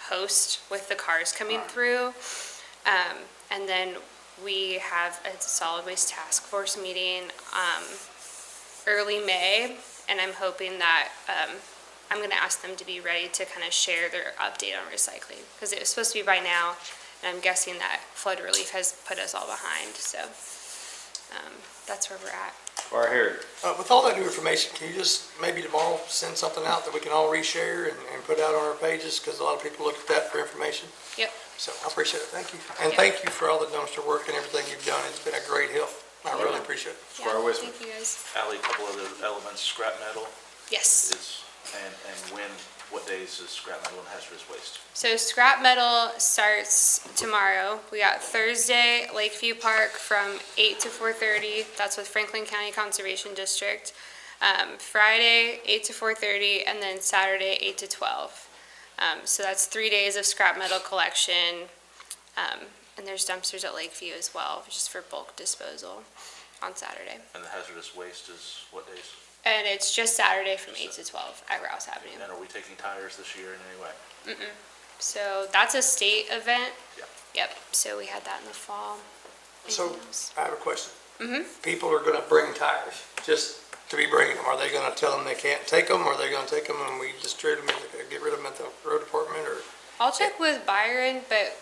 host with the cars coming through. And then we have a solid waste task force meeting early May, and I'm hoping that I'm going to ask them to be ready to kind of share their update on recycling, because it was supposed to be by now, and I'm guessing that flood relief has put us all behind, so that's where we're at. Squire Harrod. With all that new information, can you just maybe tomorrow send something out that we can all reshare and put out on our pages? Because a lot of people look at that for information. Yep. So I appreciate it. Thank you. And Yep. thank you for all the dumpster work and everything you've done. It's been a great help. I really appreciate it. Squire Wisman. Thank you, guys. Ally, a couple other elements, scrap metal Yes. is, and when, what days is scrap metal and hazardous waste? So scrap metal starts tomorrow. We got Thursday, Lakeview Park from 8 to 4:30. That's with Franklin County Conservation District. Friday, 8 to 4:30, and then Saturday, 8 to 12. So that's 3 days of scrap metal collection. And there's dumpsters at Lakeview as well, just for bulk disposal on Saturday. And the hazardous waste is what days? And it's just Saturday from 8 to 12 at Rouse Avenue. And are we taking tires this year in any way? So that's a state event. Yep. Yep, so we had that in the fall. So Anything else? I have a question. People are going to bring tires just to be bringing them. Are they going to tell them they can't take them? Or are they going to take them and we distribute them, get rid of them at the road department? Or I'll check with Byron, but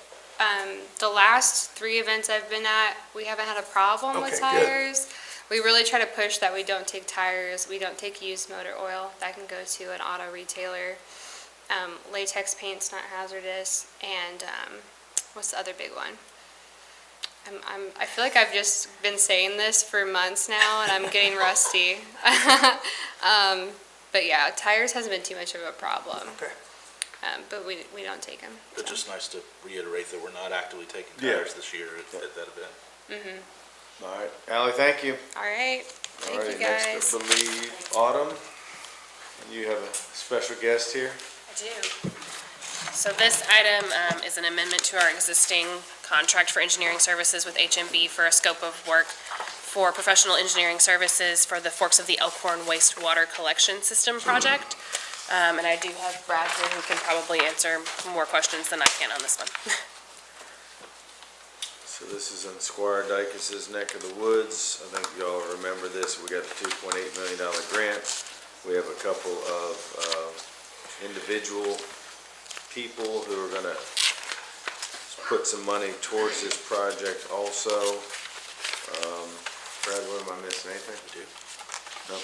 the last 3 events I've been at, we haven't had a problem with Okay, good. tires. We really try to push that we don't take tires, we don't take used motor oil. That can go to an auto retailer. Latex paint's not hazardous, and what's the other big one? I feel like I've just been saying this for months now, and I'm getting rusty. But yeah, tires hasn't been too much of a problem. Okay. But we don't take them. It's just nice to reiterate that we're not actively taking Yeah. tires this year at that event. All right. Ally, thank you. All right, All thank right, you guys. next, I believe, Autumn. And you have a special guest here. I do. So this item is an amendment to our existing contract for engineering services with HMB for a scope of work for professional engineering services for the Forks of the Elkhorn wastewater collection system project. And I do have Brad here who can probably answer more questions than I can on this one. So this is in Squire Dykes' neck of the woods. I think y'all remember this. We got the $2.8 million grant. We have a couple of individual people who are gonna put some money towards this project also. Brad, what am I missing? Anything? No?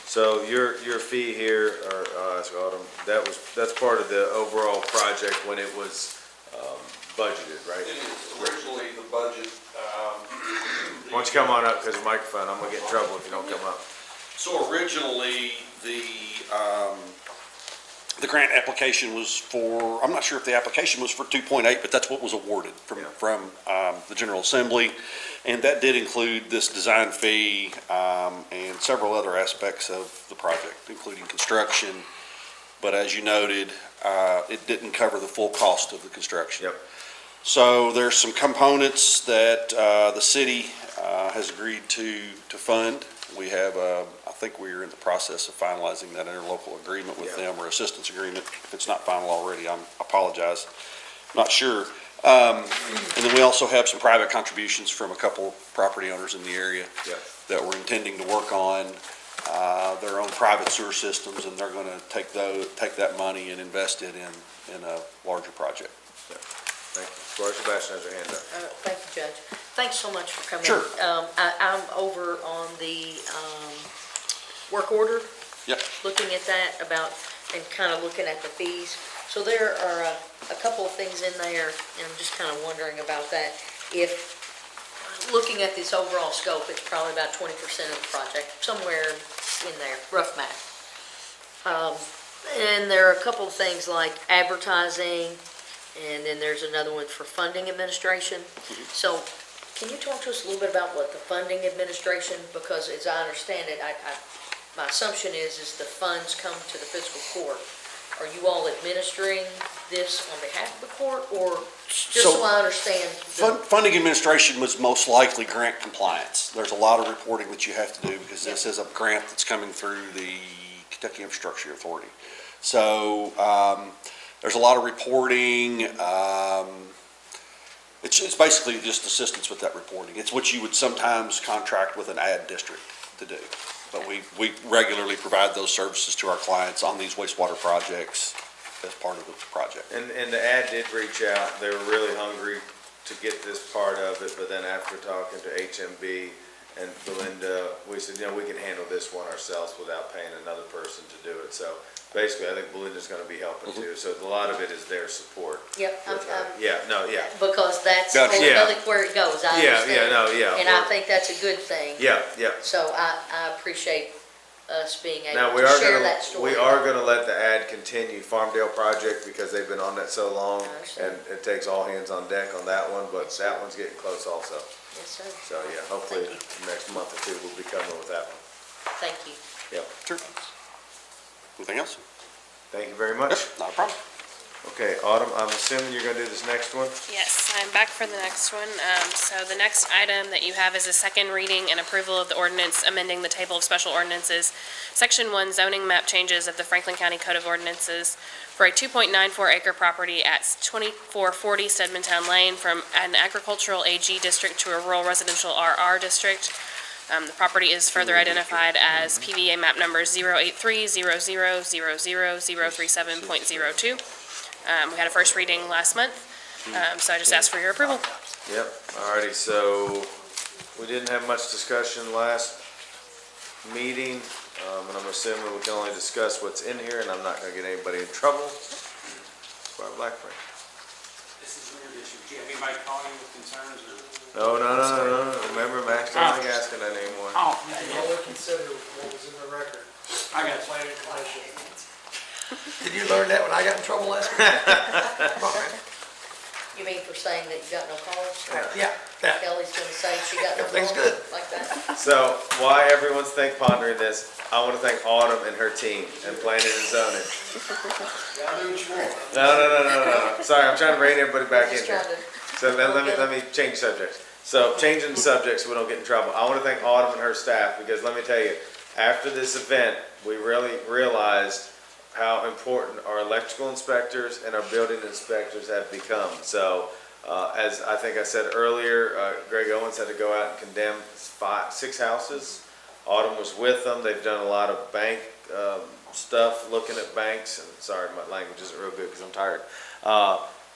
So your fee here, or I'll ask Autumn, that's part of the overall project when it was budgeted, right? It is originally the budget. Why don't you come on up, because the microphone, I'm gonna get in trouble if you don't come up. So originally, the grant application was for, I'm not sure if the application was for 2.8, but that's what was awarded from the General Assembly. And that did include this design fee and several other aspects of the project, including construction. But as you noted, it didn't cover the full cost of the construction. Yep. So there's some components that the city has agreed to fund. We have, I think we're in the process of finalizing that interlocal agreement with them, or assistance agreement. If it's not final already, I apologize. Not sure. And then we also have some private contributions from a couple property owners in the area that we're intending to work on their own private sewer systems, and they're going to take that money and invest it in a larger project. Thank you. Squire Sebastian has her hand up. Thank you, Judge. Thanks so much for coming. Sure. I'm over on the work order. Yep. Looking at that and kind of looking at the fees. So there are a couple of things in there, and I'm just kind of wondering about that. If, looking at this overall scope, it's probably about 20% of the project, somewhere in there, rough math. And there are a couple of things like advertising, and then there's another one for funding administration. So can you talk to us a little bit about what the funding administration, because as I understand it, my assumption is the funds come to the fiscal court. Are you all administering this on behalf of the court, or just so I understand? Funding administration was most likely grant compliance. There's a lot of reporting that you have to do because this is a grant that's coming through the Kentucky Infrastructure Authority. So there's a lot of reporting. It's basically just assistance with that reporting. It's what you would sometimes contract with an ad district to do. But we regularly provide those services to our clients on these wastewater projects as part of the project. And the ad did reach out. They were really hungry to get this part of it, but then after talking to HMB and Belinda, we said, we can handle this one ourselves without paying another person to do it. So basically, I think Belinda's gonna be helping too. So a lot of it is their support. Yep, Yeah. because that's Gotcha. ultimately where it goes, I understand. Yeah. And I think that's a good thing. Yeah. So I appreciate us being Now, able to share that story. we are gonna let the ad continue, Farmdale project, because they've been on that so long. I understand. And it takes all hands on deck on that one, but that one's getting close also. Yes, sir. So, yeah, hopefully Thank next month or two we'll be coming with that one. Thank you. Yep. Sure. Anything else? Thank you very much. Not a problem. Okay, Autumn, I'm assuming you're gonna do this next one? Yes, I'm back for the next one. So the next item that you have is a second reading and approval of the ordinance amending the table of special ordinances, Section 1 zoning map changes of the Franklin County Code of Ordinances for a 2.94 acre property at 2440 Stedmantown Lane from an agricultural AG district to a rural residential RR district. The property is further identified as PVA map number 08300000037.02. We had a first reading last month, so I just asked for your approval. Yep, alrighty, so we didn't have much discussion last meeting, and I'm assuming we can only discuss what's in here, and I'm not gonna get anybody in trouble. Squire Blackburn. This is a weird issue. Do you have anybody calling you with concerns or? No, remember, Max, don't think asking that anymore. Oh, Only consider what was in the record. I got you. Planning commission. Did you learn that when I got in trouble last week? Come on, man. You mean for saying that you got no calls? Yeah. Kelly's gonna say she got no calls? Everything's good. Like that? So, while everyone's pondering this, I wanna thank Autumn and her team and planning and zoning. No. Sorry, I'm trying to rein everybody back in Just here. trying to. So let me change subjects. So changing the subject so we don't get in trouble. I want to thank Autumn and her staff because let me tell you, after this event, we really realized how important our electrical inspectors and our building inspectors have become. So as I think I said earlier, Greg Owens had to go out and condemn 6 houses. Autumn was with them. They've done a lot of bank stuff, looking at banks. And sorry, my language isn't real good because I'm tired.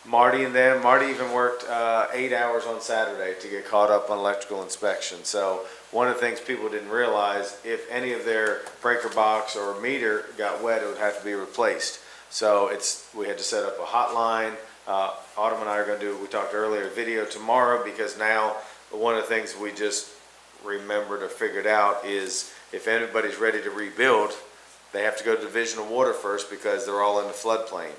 Marty and them. Marty even worked 8 hours on Saturday to get caught up on electrical inspection. So one of the things people didn't realize, if any of their breaker box or meter got wet, it would have to be replaced. So we had to set up a hotline. Autumn and I are going to do, we talked earlier, video tomorrow because now one of the things we just remembered or figured out is if anybody's ready to rebuild, they have to go to Division of Water first because they're all in the floodplain.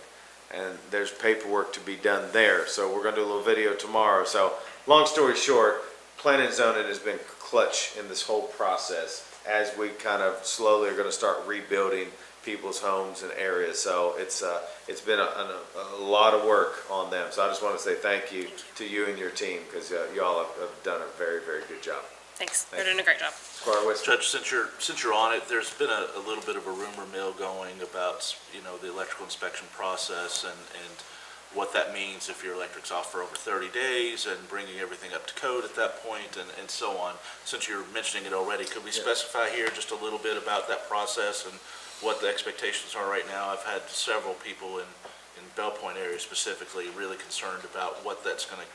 And there's paperwork to be done there. So we're gonna do a little video tomorrow. So long story short, planning and zoning has been clutch in this whole process as we kind of slowly are gonna start rebuilding people's homes and areas. So it's been a lot of work on them. So I just want to say thank you to you and your team because y'all have done a very, very good job. Thanks, they're doing a great job. Squire West. Judge, since you're on it, there's been a little bit of a rumor mill going about, the electrical inspection process and what that means if your electric's off for over 30 days and bringing everything up to code at that point and so on. Since you're mentioning it already, could we specify here just a little bit about that process and what the expectations are right now? I've had several people in Bell Point area specifically really concerned about what that's going to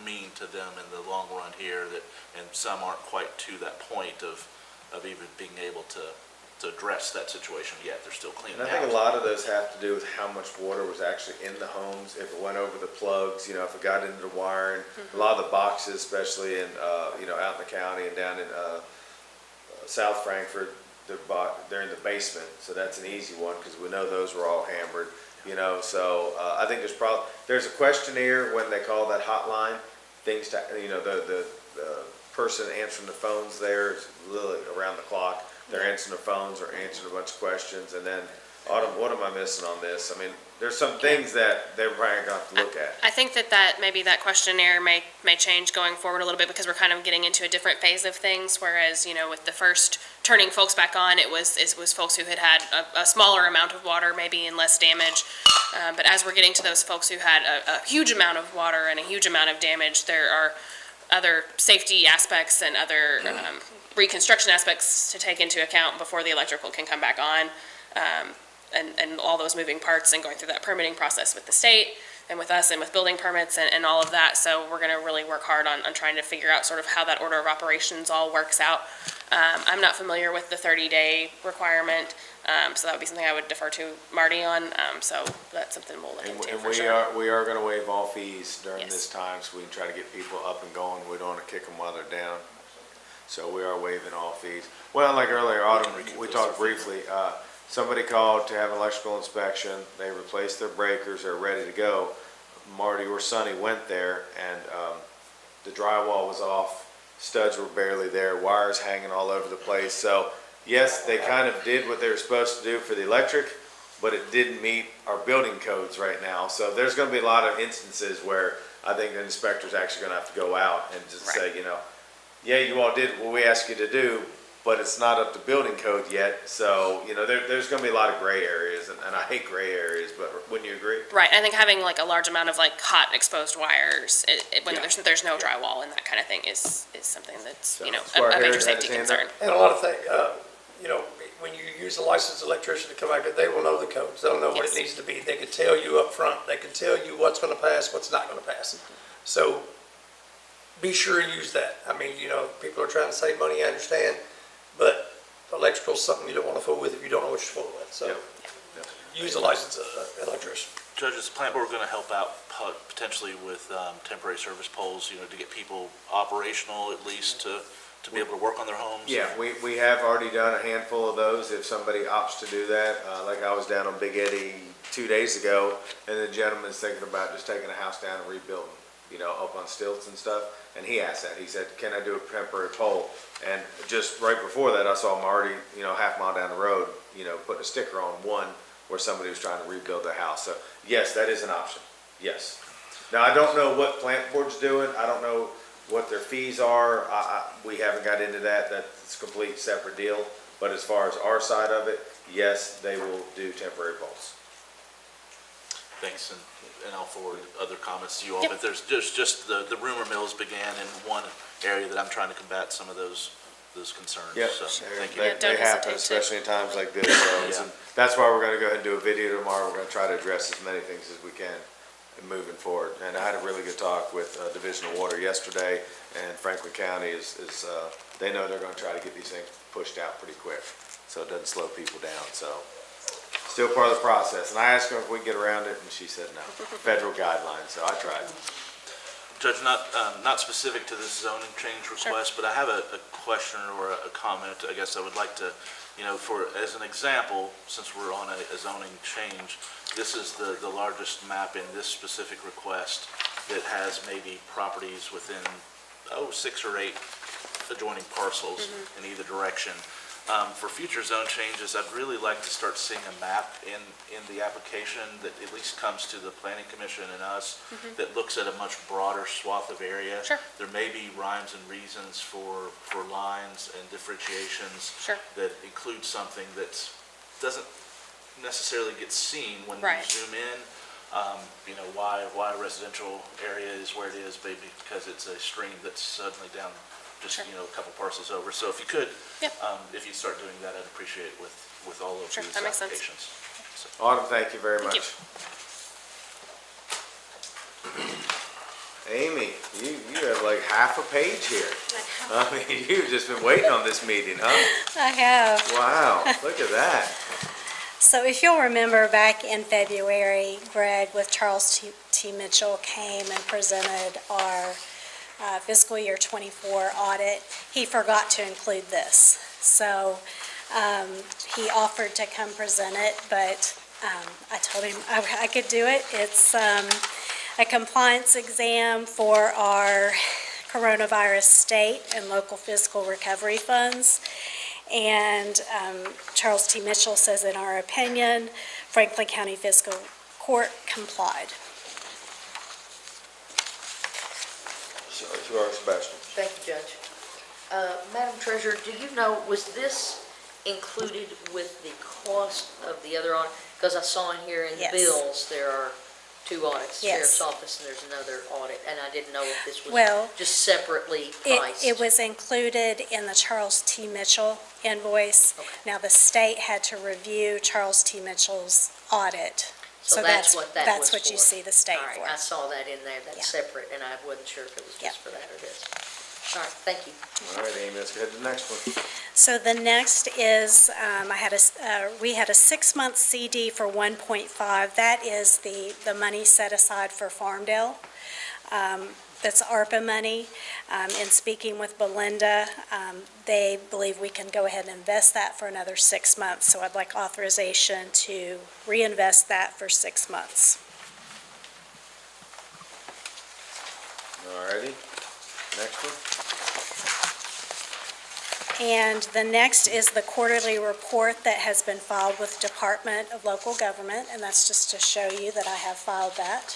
mean to them in the long run here, that, and some aren't quite to that point of even being able to address that situation yet. They're still cleaning And out. I think a lot of those have to do with how much water was actually in the homes, if it went over the plugs, you know, if it got into the wiring. A lot of the boxes, especially in, you know, out in the county and down in South Frankfurt, they're in the basement, so that's an easy one, because we know those were all hammered, you know, so I think there's a questionnaire when they call that hotline, things to, you know, the person answering the phones there is literally around the clock. They're answering the phones or answering a bunch of questions, and then, Autumn, what am I missing on this? I mean, there's some things that they're probably gonna have to look at. I think that maybe that questionnaire may change going forward a little bit, because we're kind of getting into a different phase of things, whereas, you know, with the first turning folks back on, it was folks who had a smaller amount of water, maybe, and less damage. But as we're getting to those folks who had a huge amount of water and a huge amount of damage, there are other safety aspects and other reconstruction aspects to take into account before the electrical can come back on. And all those moving parts and going through that permitting process with the state and with us and with building permits and all of that. So we're gonna really work hard on trying to figure out sort of how that order of operations all works out. I'm not familiar with the 30-day requirement, so that would be something I would defer to Marty on. So that's something we'll look into for sure. We are gonna waive all fees during Yes. this time, so we can try to get people up and going. We don't wanna kick them while they're down. So we are waiving all fees. Well, like earlier, Autumn, we talked briefly, somebody called to have an electrical inspection. They replaced their breakers, they're ready to go. Marty or Sonny went there, and the drywall was off, studs were barely there, wires hanging all over the place. So yes, they kind of did what they were supposed to do for the electric, but it didn't meet our building codes right now. So there's gonna be a lot of instances where I think the inspector's actually gonna have to go out and just say, you know, yeah, you all did what we asked you to do, but it's not up to building code yet. So, you know, there's gonna be a lot of gray areas, and I hate gray areas, but wouldn't you agree? Right, I think having like a large amount of like hot exposed wires, when there's no drywall and that kind of thing is something that's, you know, a major safety concern. And a lot of things, you know, when you use a licensed electrician to come out, they will know the codes, they'll know what it needs to be. They can tell you up front. They can tell you what's gonna pass, what's not gonna pass. So be sure to use that. I mean, you know, people are trying to save money, I understand, but electrical is something you don't want to fool with if you don't know what you're fooling with. So use a licensed electrician. Judge, is the plant board going to help out potentially with temporary service poles, you know, to get people operational at least to be able to work on their homes? Yeah, we have already done a handful of those if somebody opts to do that. Like I was down on Big Eddy 2 days ago, and the gentleman's thinking about just taking a house down and rebuilding, you know, up on stilts and stuff. And he asked that. He said, can I do a temporary pole? And just right before that, I saw him already, you know, half mile down the road, you know, putting a sticker on one where somebody was trying to rebuild their house. So yes, that is an option. Yes. Now, I don't know what plant board's doing. I don't know what their fees are. We haven't got into that. That's a complete separate deal. But as far as our side of it, yes, they will do temporary poles. Thanks, and I'll forward other comments to you all, but there's just the rumor mills began in one area that I'm trying to combat some of those concerns. Yep, So, thank you. they happen, especially in times like this. So, and that's why we're gonna go ahead and do a video tomorrow. We're gonna try to address as many things as we can moving forward. And I had a really good talk with Division of Water yesterday, and Franklin County is they know they're gonna try to get these things pushed out pretty quick, so it doesn't slow people down. So still part of the process. And I asked her if we could get around it, and she said no. Federal guidelines, so I tried. Judge, not specific to this zoning change request, but I have a question or a comment. I guess I would like to, you know, as an example, since we're on a zoning change, this is the largest map in this specific request that has maybe properties within, 6 or 8 adjoining parcels in either direction. For future zone changes, I'd really like to start seeing a map in the application that at least comes to the Planning Commission and us that looks at a much broader swath of area. Sure. There may be rhymes and reasons for lines and differentiations that include something that doesn't necessarily get seen when you zoom in. You know, why a residential area is where it is, maybe because it's a stream that's suddenly down just, you know, a couple parcels over. So if you could, if you start doing that, I'd appreciate it with all of these that makes applications. sense. So. Autumn, thank you very much. Amy, you. half a page here. I mean, you've just been waiting on this meeting, huh? I have. Wow, look at that. So if you'll remember back in February, Greg with Charles T. Mitchell came and presented our fiscal year ’24 audit. He forgot to include this. So he offered to come present it, but I told him I could do it. It's a compliance exam for our coronavirus state and local fiscal recovery funds. And Charles T. Mitchell says, in our opinion, Franklin County Fiscal Court complied. So, to our Sebastian. Thank you, Judge. Madam Treasurer, do you know, was this included with the cost of the other audit? Because I saw in here in the Yes. bills, there are two audits, Yes. Sheriff's Office and there's another audit, and I didn't know if this was Well, just separately priced. It was included in the Charles T. Mitchell invoice. Okay. Now, the state had to review Charles T. Mitchell's audit. So that's what that was That's what you for. see the state All right, for. I saw that in there, that's Yeah. separate, and I wasn't sure if it was Yeah. just for that or this. All right, thank you. All right, Amy, let's go ahead to the next one. So the next is, we had a 6-month CD for 1.5. That is the money set aside for Farmdale. That's ARPA money. In speaking with Belinda, they believe we can go ahead and invest that for another 6 months. So I'd like authorization to reinvest that for 6 months. All righty, next one. And the next is the quarterly report that has been filed with Department of Local Government, and that's just to show you that I have filed that.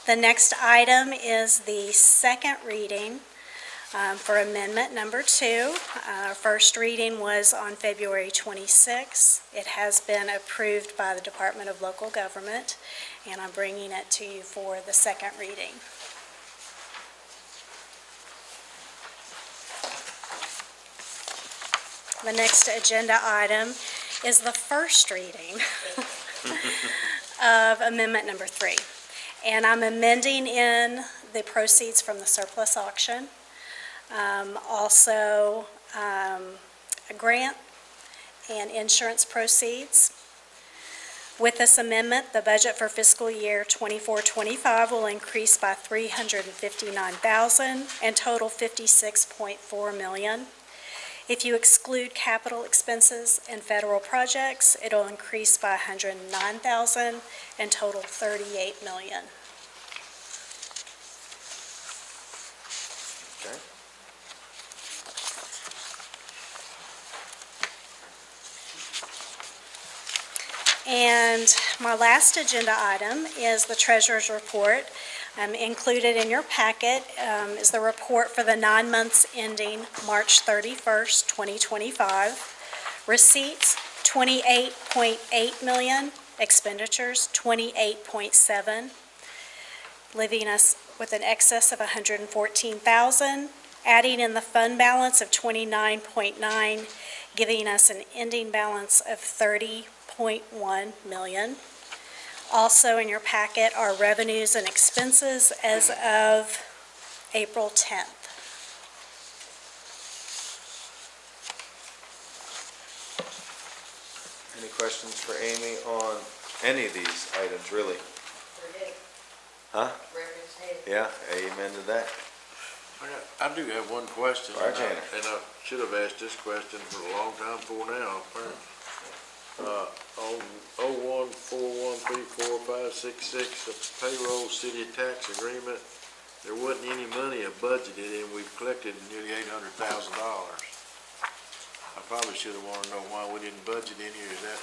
The next item is the second reading for amendment number 2. Our first reading was on February 26. It has been approved by the Department of Local Government, and I'm bringing it to you for the second reading. The next agenda item is the first reading of amendment number 3. And I'm amending in the proceeds from the surplus auction. Also, a grant and insurance proceeds. With this amendment, the budget for fiscal year '24-25 will increase by $359,000 and total $56.4 million. If you exclude capital expenses and federal projects, it'll increase by $109,000 and total $38 million. Okay. And my last agenda item is the treasurer's report. Included in your packet is the report for the 9 months ending March 31st, 2025. Receipts, $28.8 million. Expenditures, $28.7, leaving us with an excess of $114,000. Adding in the fund balance of $29.9, giving us an ending balance of $30.1 million. Also in your packet are revenues and expenses as of April 10th. Any questions for Amy on any of these items, really? Huh? Revenue's head. Yeah, amen to that. I do have one question. All right, Tanner. And I should have asked this question for a long time before now, apparently. On 0141345666, the payroll city tax agreement, there wasn't any money budgeted and we've collected nearly $800,000. I probably should have wanted to know why we didn't budget any, or is that?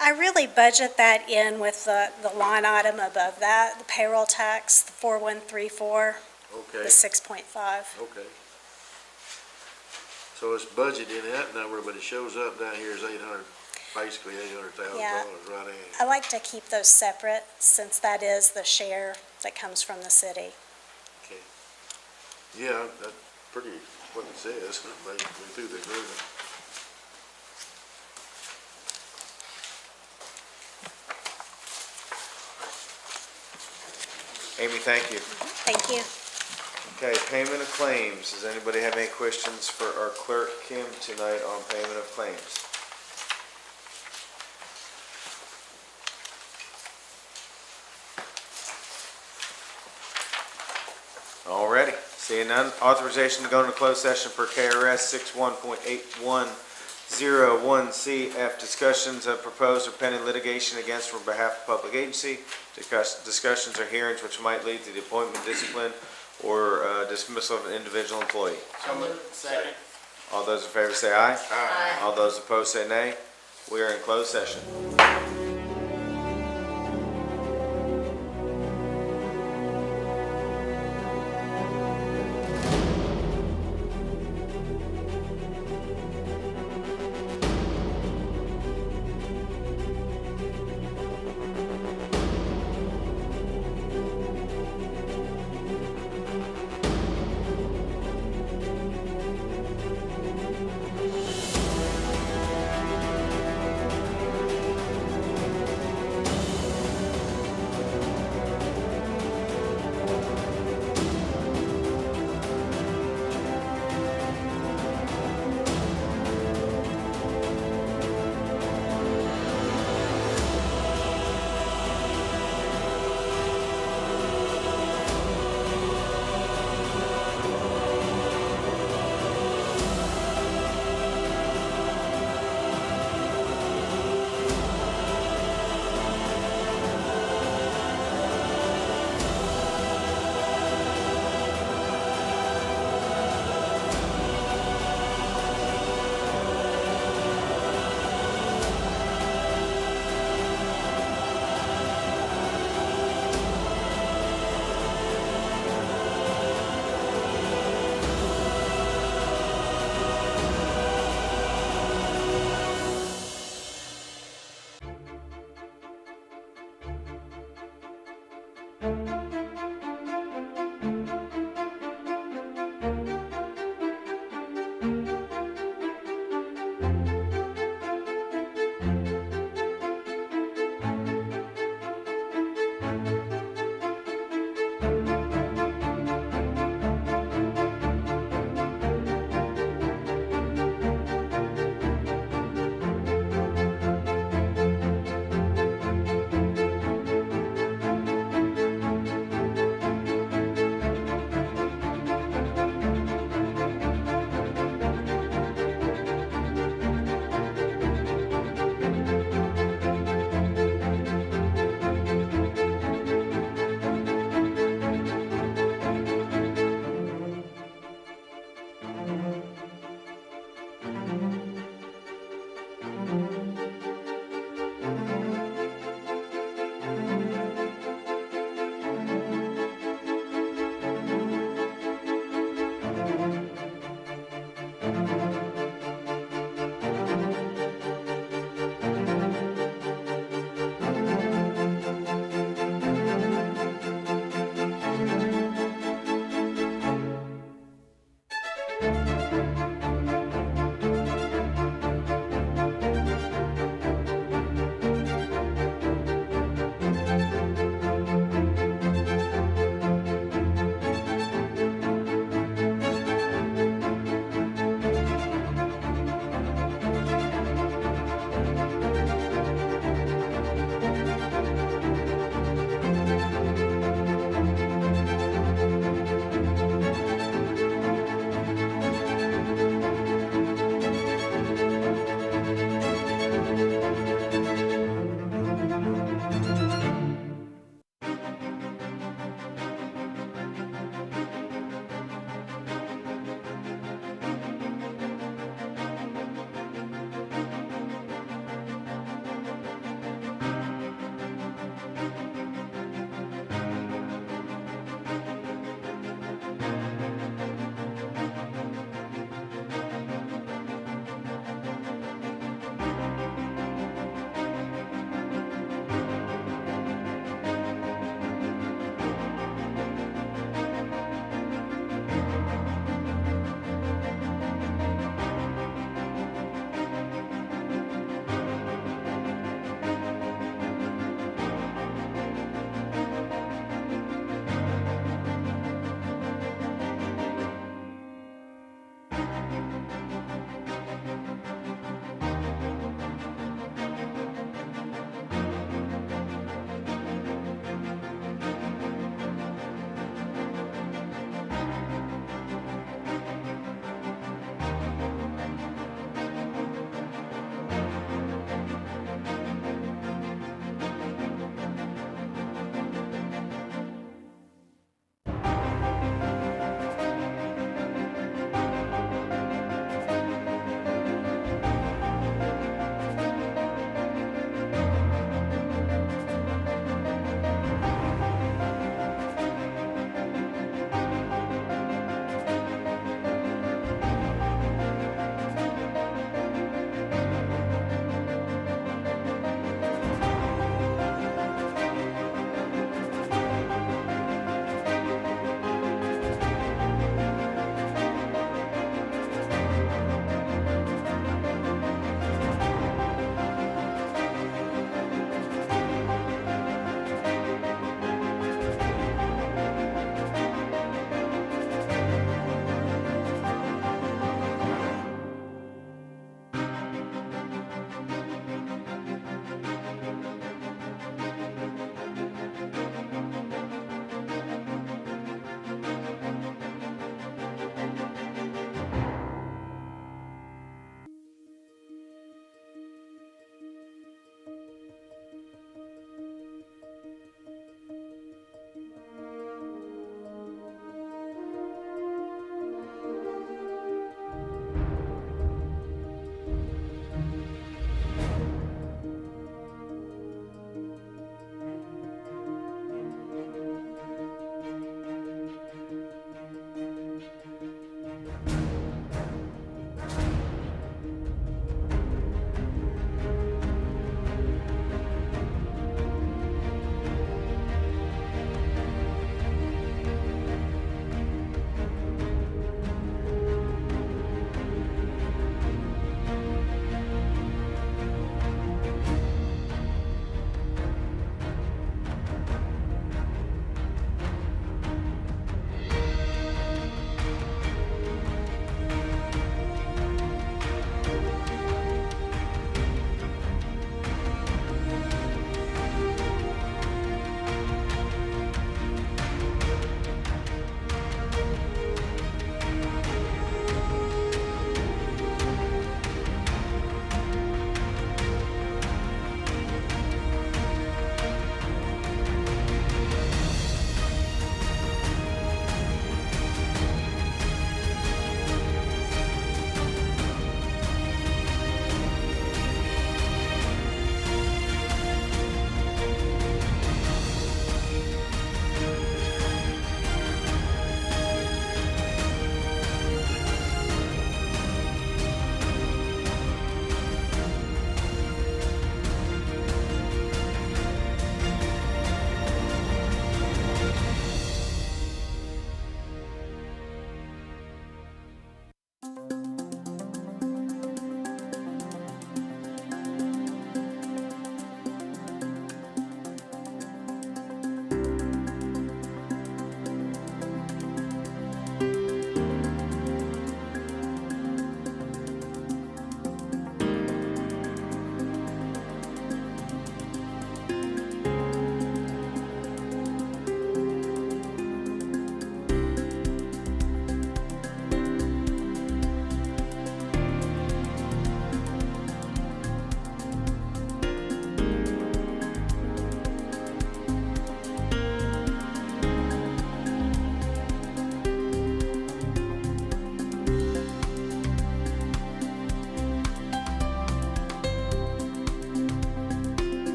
I really budget that in with the line item above that, the payroll tax, the 4134, the Okay, 6.5. okay. So it's budgeted in that number, but it shows up down here as basically $800,000 Yeah. right in. I like to keep those separate since that is the share that comes from the city. Okay. Yeah, that's pretty what it says, basically through the agreement. Amy, thank you. Thank you. Okay, payment of claims. Does anybody have any questions for our clerk, Kim, tonight on payment of claims? Alrighty, seeing none. Authorization to go into closed session per KRS 61.8101C. Discussions of proposed or pending litigation against or on behalf of public agency. Discussions or hearings which might lead to the appointment, discipline, or dismissal of an individual employee. Second. All those in favor say aye. Aye. All those opposed say nay. We are in closed session.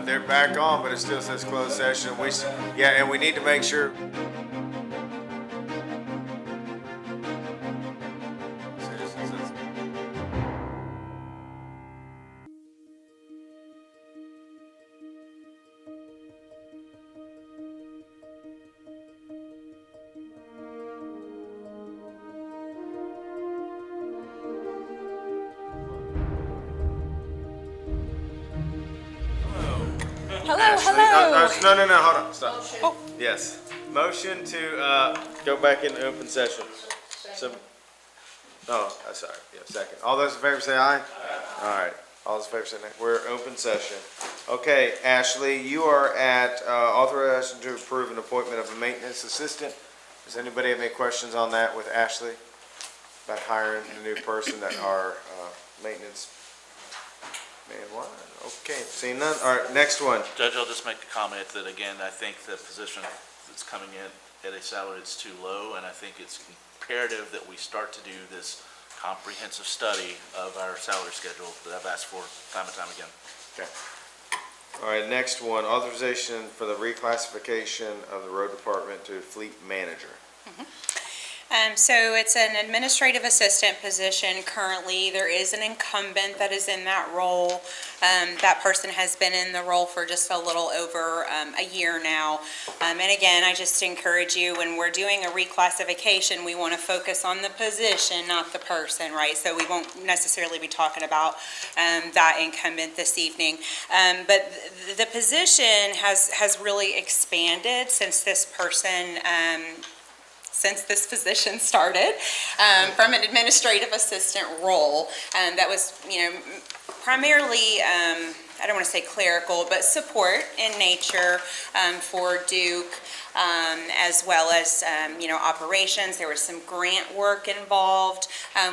They're back on, but it still says closed session. Yeah, and we need to make sure. No, hold on, stop. Oh. Yes, motion to go back into open session. So, sorry, yeah, second. All those in favor say aye. All right, all those in favor say nay. We're open session. Okay, Ashley, you are at authorization to approve an appointment of a maintenance assistant. Does anybody have any questions on that with Ashley? About hiring a new person that our maintenance man wanted? Okay, seeing none. All right, next one. Judge, I'll just make a comment that, again, I think the position that's coming in at a salary that's too low, and I think it's imperative that we start to do this comprehensive study of our salary schedule that I've asked for time and time again. Okay. All right, next one, authorization for the reclassification of the road department to fleet manager. So it's an administrative assistant position currently. There is an incumbent that is in that role. That person has been in the role for just a little over a year now. And again, I just encourage you, when we're doing a reclassification, we want to focus on the position, not the person, right? So we won't necessarily be talking about that incumbent this evening. But the position has really expanded since this position started, from an administrative assistant role. That was, primarily, I don't want to say clerical, but support in nature for Duke, as well as, operations. There was some grant work involved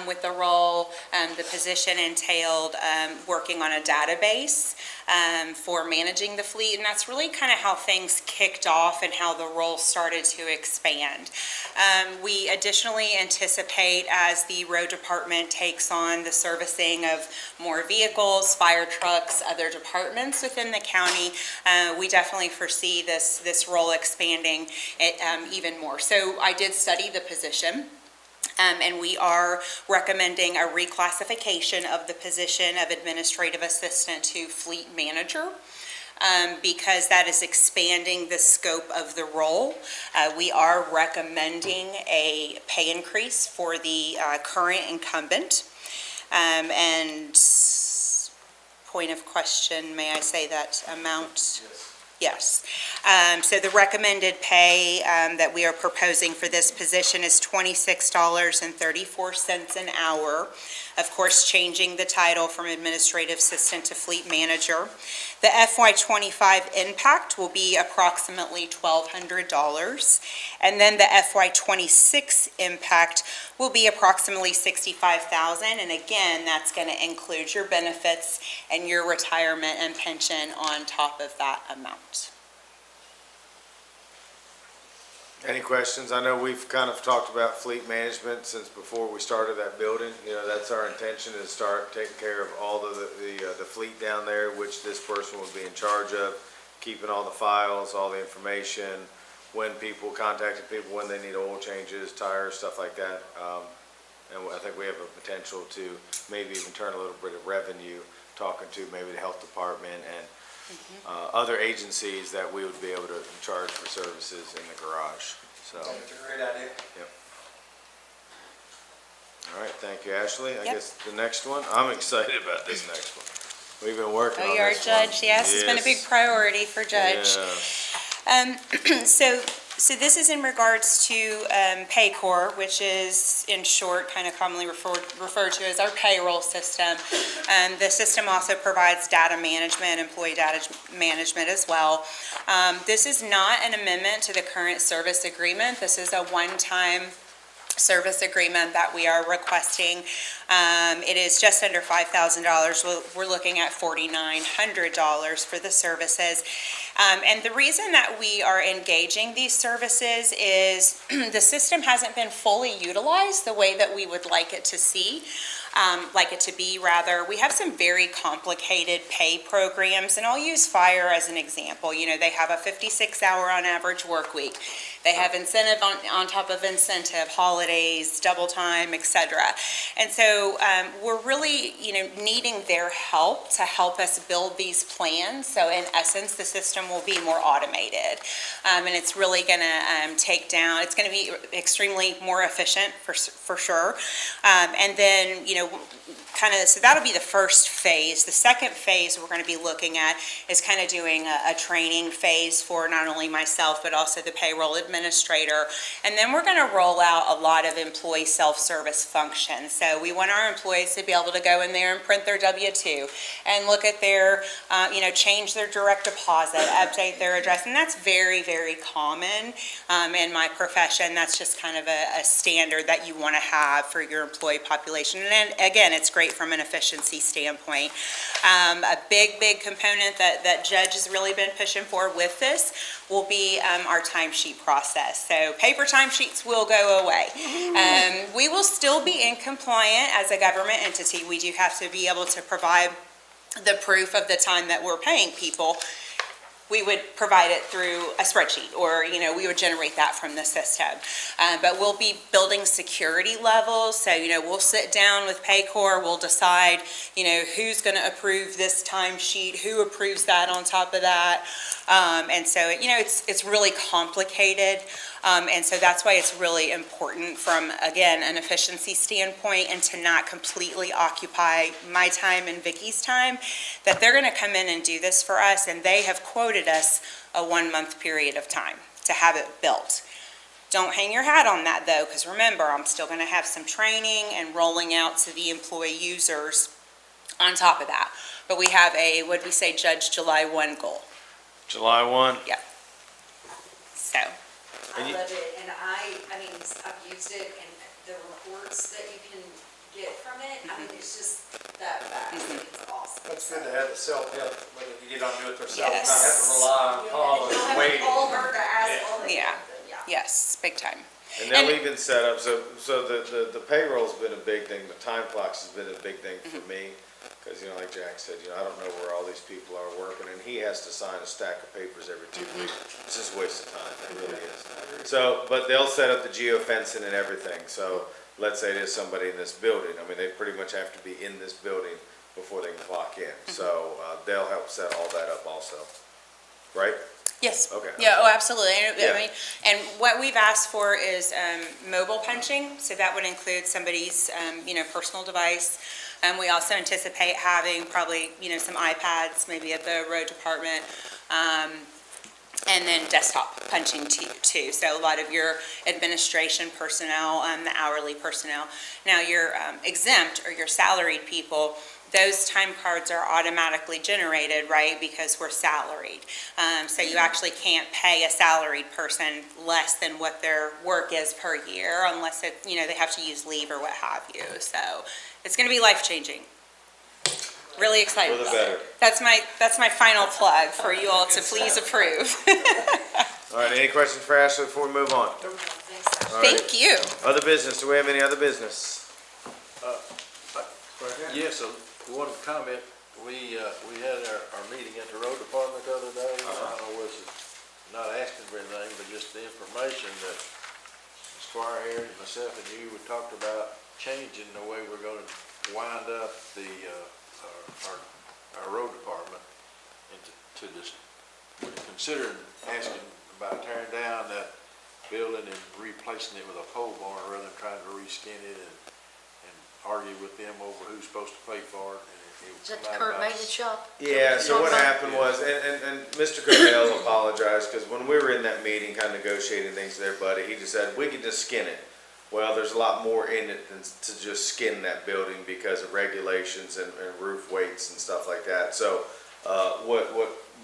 with the role. The position entailed working on a database for managing the fleet, and that's really kind of how things kicked off and how the role started to expand. We additionally anticipate, as the road department takes on the servicing of more vehicles, fire trucks, other departments within the county, we definitely foresee this role expanding even more. So I did study the position. And we are recommending a reclassification of the position of administrative assistant to fleet manager, because that is expanding the scope of the role. We are recommending a pay increase for the current incumbent. And point of question, may I say that amount? Yes. So the recommended pay that we are proposing for this position is $26.34 an hour. Of course, changing the title from administrative assistant to fleet manager. The FY25 impact will be approximately $1,200. And then the FY26 impact will be approximately $65,000. And again, that's going to include your benefits and your retirement and pension on top of that amount. Any questions? I know we've kind of talked about fleet management since before we started that building. That's our intention, is start taking care of all the fleet down there, which this person will be in charge of, keeping all the files, all the information, when people, contacting people when they need oil changes, tires, stuff like that. And I think we have a potential to maybe even turn a little bit of revenue, talking to maybe the health department and other agencies that we would be able to charge for services in the garage. So That's a great idea. Yep. All right, thank you, Ashley. I Yep. guess the next one, I'm excited about this next one. We've been working on Oh, you're a this one. judge, yes, it's been a big priority for Judge. Yeah. So this is in regards to Paycor, which is in short kind of commonly referred to as our payroll system. The system also provides data management, employee data management as well. This is not an amendment to the current service agreement. This is a one-time service agreement that we are requesting. It is just under $5,000. We're looking at $4,900 for the services. And the reason that we are engaging these services is the system hasn't been fully utilized the way that we would like it to be rather. We have some very complicated pay programs, and I'll use fire as an example. They have a 56-hour on average work week. They have incentive on top of incentive, holidays, double time, etc. And so we're really, needing their help to help us build these plans. So in essence, the system will be more automated, and it's really going to take down. It's going to be extremely more efficient for sure. And then, so that'll be the first phase. The second phase we're going to be looking at is kind of doing a training phase for not only myself but also the payroll administrator administrator. And then we're going to roll out a lot of employee self-service functions. So we want our employees to be able to go in there and print their W-2 and look at their, change their direct deposit, update their address. And that's very, very common in my profession. That's just kind of a standard that you want to have for your employee population. And then, again, it's great from an efficiency standpoint. A big component that Judge has really been pushing for with this will be our timesheet process. So paper timesheets will go away. We will still be in compliant as a government entity. We do have to be able to provide the proof of the time that we're paying people. We would provide it through a spreadsheet, or, we would generate that from the system. But we'll be building security levels. So, we'll sit down with Paycor, we'll decide, who's going to approve this timesheet, who approves that on top of that. And so, it's really complicated. And so that's why it's really important from, again, an efficiency standpoint, and to not completely occupy my time and Vicky's time, that they're going to come in and do this for us, and they have quoted us a 1-month period of time to have it built. Don't hang your hat on that, though, because remember, I'm still going to have some training and rolling out to the employee users on top of that. But we have a, what we say, Judge July 1 goal. July 1? Yeah. So. I love it, and I mean, I've used it, and the reports that you can get from it, I mean, it's just that fast, it's awesome. It's good to have the self-help, when you don't do it yourself, Yes. not have to rely on Paul and waiting. Call her to ask all the Yeah. yeah. Yes, big time. And they'll even set up, so the payroll's been a big thing, the time clocks has been a big thing for me. Because, like Jack said, I don't know where all these people are working, and he has to sign a stack of papers every 2 weeks. It's just a waste of time, it really is. So, but they'll set up the geofencing and everything, so let's say there's somebody in this building, I mean, they pretty much have to be in this building before they can clock in. So, they'll help set all that up also, right? Yes. Okay. Yeah, oh, absolutely. Yeah. I mean, and what we've asked for is mobile punching, so that would include somebody's, personal device. We also anticipate having probably, some iPads, maybe at the road department, and then desktop punching too. So a lot of your administration personnel, the hourly personnel. Now, your exempt or your salaried people, those time cards are automatically generated, right, because we're salaried. So you actually can't pay a salaried person less than what their work is per year, unless it, they have to use leave or what have you. So it's going to be life-changing. Really excited For the about better. it. That's my final plug for you all to please approve. All right, any questions for Ashley before we move on? All right. Thank you. Other business, do we have any other business? Yes, one comment, we had our meeting at the road department the other day. I don't know, not asking for anything, but just the information that Squire Harry, myself, and you, we talked about changing the way we're gonna wind up our road department, and to just consider asking about tearing down that building and replacing it with a pole barn rather than trying to reskin it and argue with them over who's supposed to pay for it. Is that the current maintenance shop? Yeah, so what happened was, and Mr. Cordell apologized, because when we were in that meeting, kind of negotiating things with everybody, he just said, we could just skin it. Well, there's a lot more in it than to just skin that building because of regulations and roof weights and stuff like that. So, what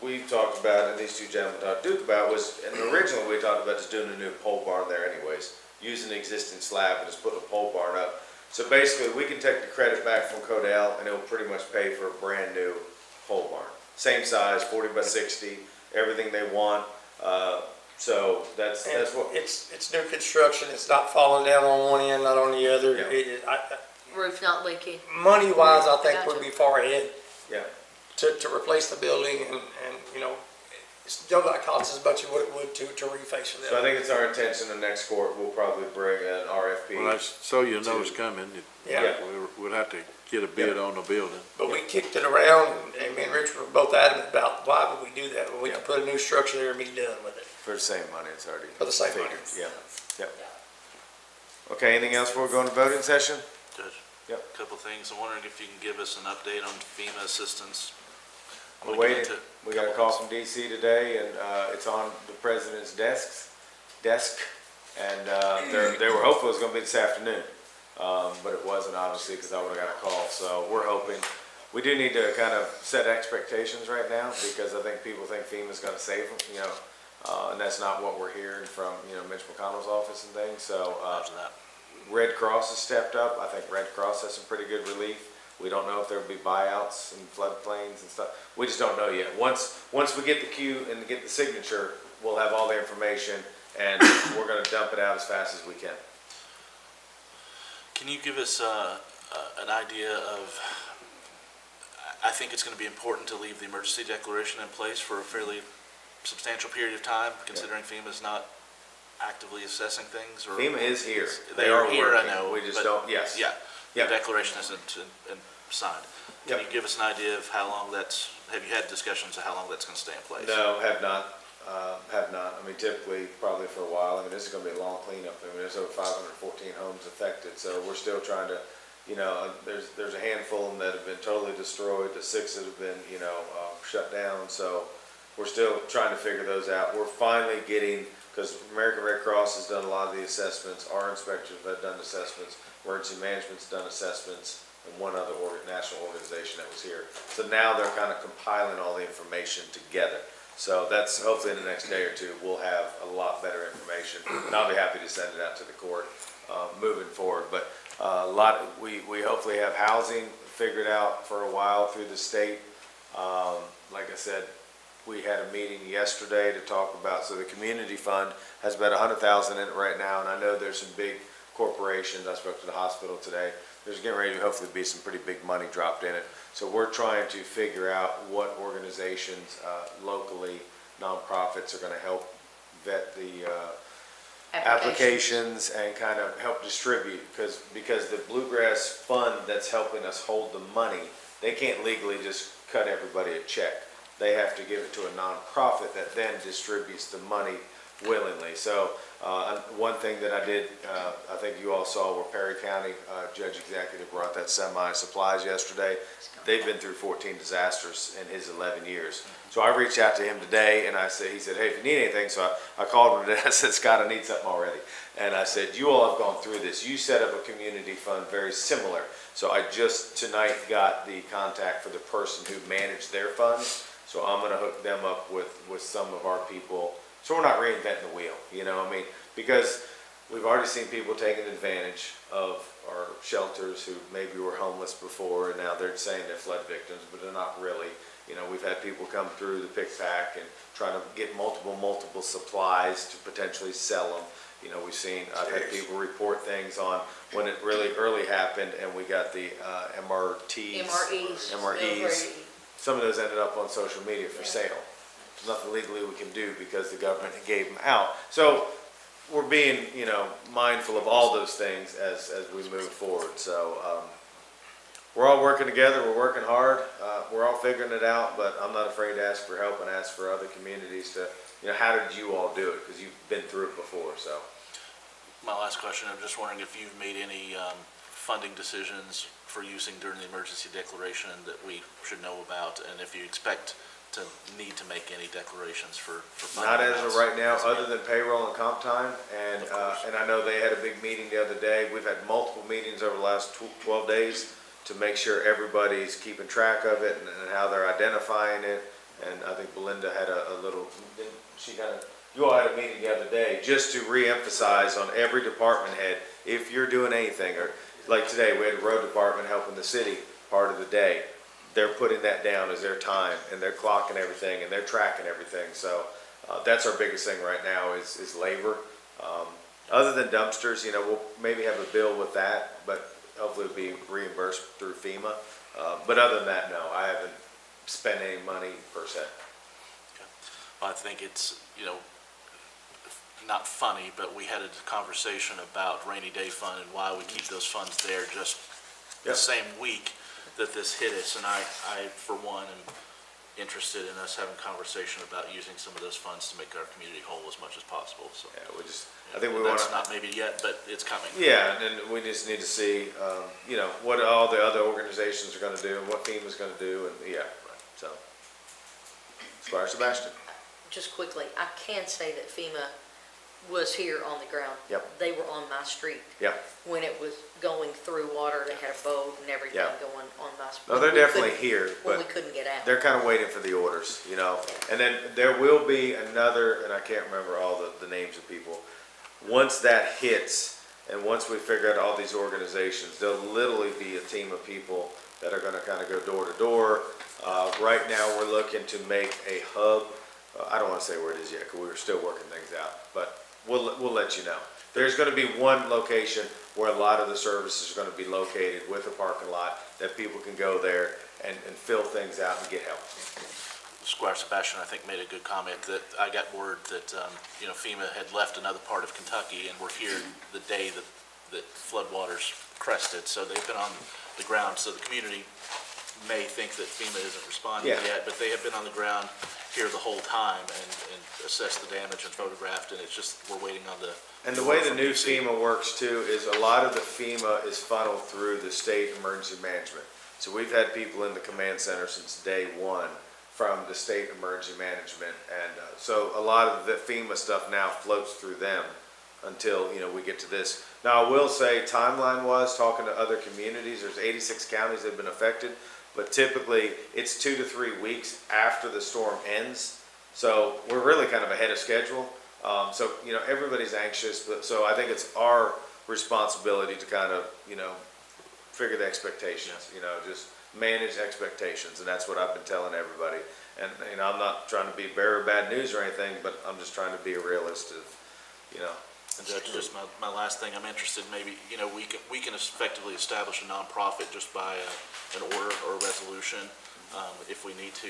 we talked about, and these two gentlemen talked to Duke about, was, and originally we talked about just doing a new pole barn there anyways, using the existing slab and just putting a pole barn up. So basically, we can take the credit back from Codell, and it'll pretty much pay for a brand new pole barn. Same size, 40 by 60, everything they want. So that's what. It's new construction. It's not falling down on one end, not on the other. Yeah. Roof not leaking? Money-wise, I think Gotcha. we'd be far ahead. Yeah. To replace the building and it's still not cost as much as what it would to reface it. So I think it's our intention the next court, we'll probably bring an RFP. Well, so you know it's coming. Yeah. We'll have to get a bid on the building. But we kicked it around, and me and Richard were both adamant about why would we do that, when we could put a new structure there and be done with it. For the same money, it's already. For the same money. figured. Yeah, yeah. Okay, anything else before we go into voting session? Judge? Yep. Couple things. I'm wondering if you can give us an update on FEMA assistance. We're waiting. We got a call from DC today, and it's on the president's desks. desk, and they were hopeful it was going to be this afternoon, but it wasn't, obviously, because I would have got a call. So we're hoping. We do need to kind of set expectations right now, because I think people think FEMA's going to save them, and that's not what we're hearing from, Mitch McConnell's office and things. So Red Cross has stepped up. I think Red Cross has some pretty good relief. We don't know if there'll be buyouts and floodplains and stuff. We just don't know yet. Once we get the queue and get the signature, we'll have all the information, and we're going to dump it out as fast as we can. Can you give us an idea of, I think it's going to be important to leave the emergency declaration in place for a fairly substantial period of time, considering FEMA's not actively assessing things? Or FEMA is here. They are here, working. I know. We just don't, yes. Yeah, Yeah. the declaration isn't signed. Can you give us an idea of how long have you had discussions of how long that's going to stay in place? No, have not. I mean, typically, probably for a while. I mean, this is going to be a long cleanup. I mean, there's over 514 homes affected, so we're still trying to, there's a handful of them that have been totally destroyed, the 6 that have been, shut down, so we're still trying to figure those out. We're finally getting, because American Red Cross has done a lot of the assessments, our inspectors have done assessments, Emergency Management's done assessments, and one other national organization that was here. So now they're kind of compiling all the information together. So that's hopefully in the next day or two, we'll have a lot better information. And I'll be happy to send it out to the court moving forward. But we hopefully have housing figured out for a while through the state. Like I said, we had a meeting yesterday to talk about, so the community fund has about $100,000 in it right now, and I know there's some big corporations. I spoke to the hospital today. There's getting ready to hopefully be some pretty big money dropped in it. So we're trying to figure out what organizations locally, nonprofits, are going to help vet the applications and kind of help distribute, because the Bluegrass Fund that's helping us hold the money, they can't legally just cut everybody a check. They have to give it to a nonprofit that then distributes the money willingly. So one thing that I did, I think you all saw, where Perry County Judge Executive brought that semi supplies yesterday. They've been through 14 disasters in his 11 years. So I reached out to him today, and he said, hey, if you need anything, so I called him today. I said, Scott, I need something already. And I said, you all have gone through this. You set up a community fund very similar. So I just tonight got the contact for the person who managed their funds. So I'm going to hook them up with some of our people. So we're not reinventing the wheel, because we've already seen people taking advantage of our shelters who maybe were homeless before, and now they're saying they're flood victims, but they're not really. We've had people come through the pick pack and trying to get multiple supplies to potentially sell them. I've had people report things on when it really early happened, and we got the MREs. Some of those ended up on social media for sale. There's nothing legally we can do because the government gave them out. So we're being, mindful of all those things as we move forward. So we're all working together. We're working hard. We're all figuring it out, but I'm not afraid to ask for help and ask for other communities to, how did you all do it? Because you've been through it before, so. My last question, I'm just wondering if you've made any funding decisions for using during the emergency declaration that we should know about, and if you expect to need to make any declarations for funding. Not as of right now, other than payroll and comp time, and I know they had a big meeting the other day. We've had multiple meetings over the last 12 days to make sure everybody's keeping track of it and how they're identifying it. And I think Belinda had you all had a meeting the other day just to reemphasize on every department head, if you're doing anything, or like today, we had a road department helping the city part of the day. They're putting that down as their time, and they're clocking everything, and they're tracking everything. So that's our biggest thing right now is labor. Other than dumpsters, we'll maybe have a bill with that, but hopefully it'll be reimbursed through FEMA. But other than that, no, I haven't spent any money per se. Okay. Well, I think it's, not funny, but we had a conversation about rainy day fund and why we keep those funds there just the same week that this hit us. And I, for one, am interested in us having a conversation about using some of those funds to make our community whole as much as possible. So yeah, I think we want to. That's not maybe yet, but it's coming. Yeah, and we just need to see, what all the other organizations are going to do and what FEMA's going to do, and so. Squire Sebastian. Just quickly, I can say that FEMA was here on the ground. Yep. They were on my street. Yep. When it was going through water, they had a boat and everything Yeah. going on my street. No, they're definitely here, When we but couldn't get out. they're kind of waiting for the orders, you know? And then there will be another, and I can't remember all the names of people. Once that hits, and once we figure out all these organizations, there'll literally be a team of people that are gonna kind of go door to door. Right now, we're looking to make a hub. I don't want to say where it is yet, because we're still working things out, but we'll let you know. There's going to be one location where a lot of the services are going to be located with a parking lot that people can go there and fill things out and get help. Squire Sebastian, I think, made a good comment that I got word that, FEMA had left another part of Kentucky and were here the day that floodwaters crested. So they've been on the ground. So the community may think that FEMA isn't responding Yeah. yet, but they have been on the ground here the whole time and assessed the damage and photographed, and it's just, we're waiting on the. And the way the new FEMA works too is a lot of the FEMA is funneled through the state emergency management. So we've had people in the command center since day one from the state emergency management. And so a lot of the FEMA stuff now floats through them until, we get to this. Now, I will say, timeline-wise, talking to other communities, there's 86 counties that have been affected, but typically it's 2 to 3 weeks after the storm ends. So we're really kind of ahead of schedule. Everybody's anxious, but so I think it's our responsibility to kind of, figure the expectations, just manage expectations, and that's what I've been telling everybody. And, I'm not trying to be bearer of bad news or anything, but I'm just trying to be a realist of, And Judge, just my last thing, I'm interested, maybe, we can effectively establish a nonprofit just by an order or a resolution, if we need to.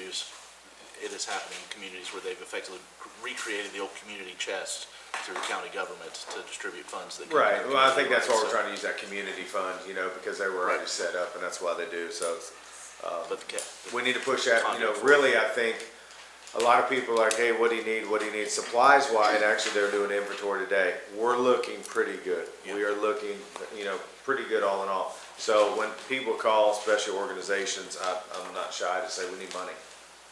It is happening in communities where they've effectively recreated the old community chest through the county government to distribute funds. That right. Well, I think that's why we're trying to use that community fund, because they were already Right. set up, and that's why they do. So But we need to push that. Really, I think a lot of people are like, hey, what do you need? What do you need? Supplies wise, actually, they're doing inventory today. We're looking pretty good. Yeah. We are looking, pretty good all in all. So when people call, especially organizations, I'm not shy to say we need money.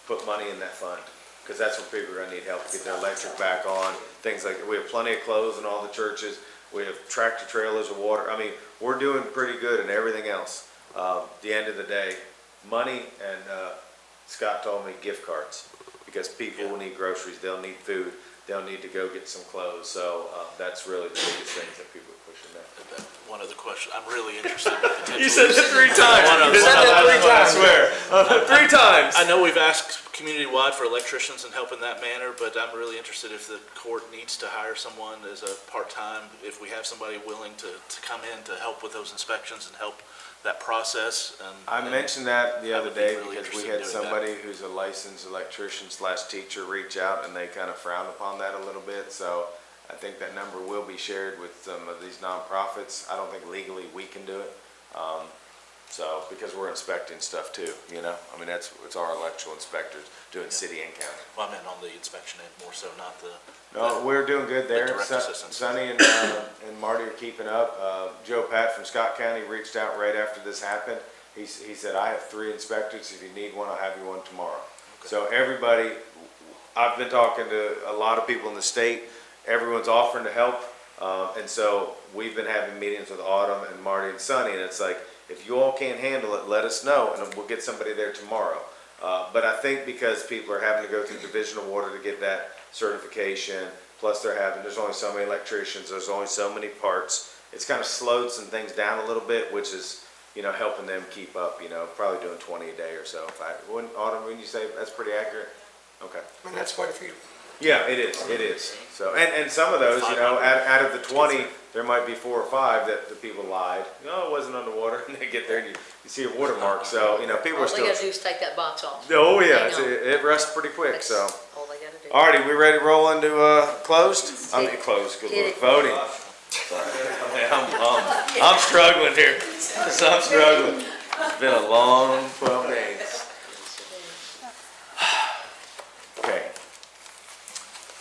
Put money in that fund, because that's where people are gonna need help to get their electric back on, things like that. We have plenty of clothes in all the churches. We have tractor trailers of water. I mean, we're doing pretty good in everything else. The end of the day, money, and Scott told me gift cards, because people will need groceries, they'll need food, they'll need to go get some clothes. So that's really the biggest things that people are pushing now. One other question, I'm really interested in the potential. You said it 3 times. You said that 3 times. I swear. 3 times. I know we've asked community-wide for electricians and help in that manner, but I'm really interested if the court needs to hire someone as a part-time, if we have somebody willing to come in to help with those inspections and help that process. I mentioned that the I other would be day really because we interested in had doing somebody who's a licensed electrician/teacher reach out, and they kind of frowned upon that a little bit. So I think that number will be shared with some of these nonprofits. I don't think legally we can do it. Because we're inspecting stuff too, I mean, it's our electrical inspectors doing city and county. Well, I meant on the inspection end more so, not the. No, we're doing good there. direct assistance. Sonny and Marty are keeping up. Joe Pat from Scott County reached out right after this happened. He said, I have 3 inspectors. If you need one, I'll have you one tomorrow. Okay. So everybody, I've been talking to a lot of people in the state. Everyone's offering to help. And so we've been having meetings with Autumn and Marty and Sonny, and it's like, if you all can't handle it, let us know, and we'll get somebody there tomorrow. But I think because people are having to go through Division of Water to get that certification, plus there's only so many electricians, there's only so many parts, it's kind of slowed some things down a little bit, which is, helping them keep up, probably doing 20 a day or so. Autumn, when you say that's pretty accurate? Okay. And that's quite a few. Yeah, it is. So, and some of those, out of the 20, there might be 4 or 5 that the people lied. No, it wasn't underwater, and they get there and you see a watermark. So, people are still. All they gotta do is take that box off. Oh yeah, Hang on. it rusts pretty quick. That's So, all they gotta do. alrighty, we ready to roll into closed? I mean closed. Good Hit Lord, it. voting. Sorry, I'm struggling here. I'm struggling. It's been a long 12 days. Okay.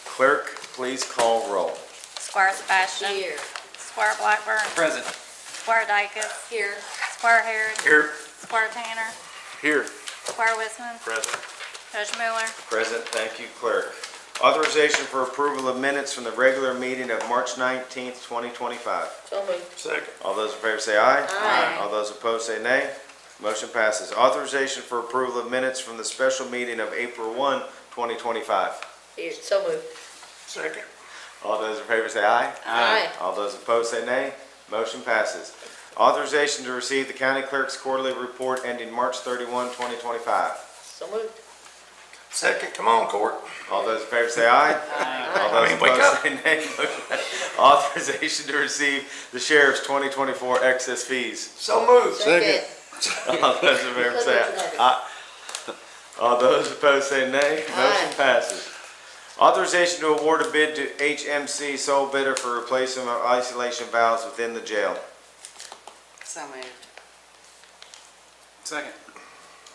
Clerk, please call roll. Squire Sebastian. Here. Squire Blackburn. Present. Squire Dykus. Here. Squire Harrod. Here. Squire Tanner. Here. Squire Wisman. Present. Judge Miller. Present, thank you, clerk. Authorization for approval of minutes from the regular meeting of March 19th, 2025. So moved. Second. All those in favor say aye. Aye. All those opposed say nay. Motion passes. Authorization for approval of minutes from the special meeting of April 1, 2025. Here, so moved. Second. All those in favor say aye. Aye. All those opposed say nay. Motion passes. Authorization to receive the county clerk's quarterly report ending March 31, 2025. So moved. Second, come on, court. All those in favor say aye. All those wake opposed say nay. Motion passes. Authorization to receive the sheriff's 2024 excess fees. So moved. Second. All those in favor say aye. All those opposed say nay. Motion passes. Authorization to award a bid to HMC sole bidder for replacement of isolation valves within the jail. So moved. Second.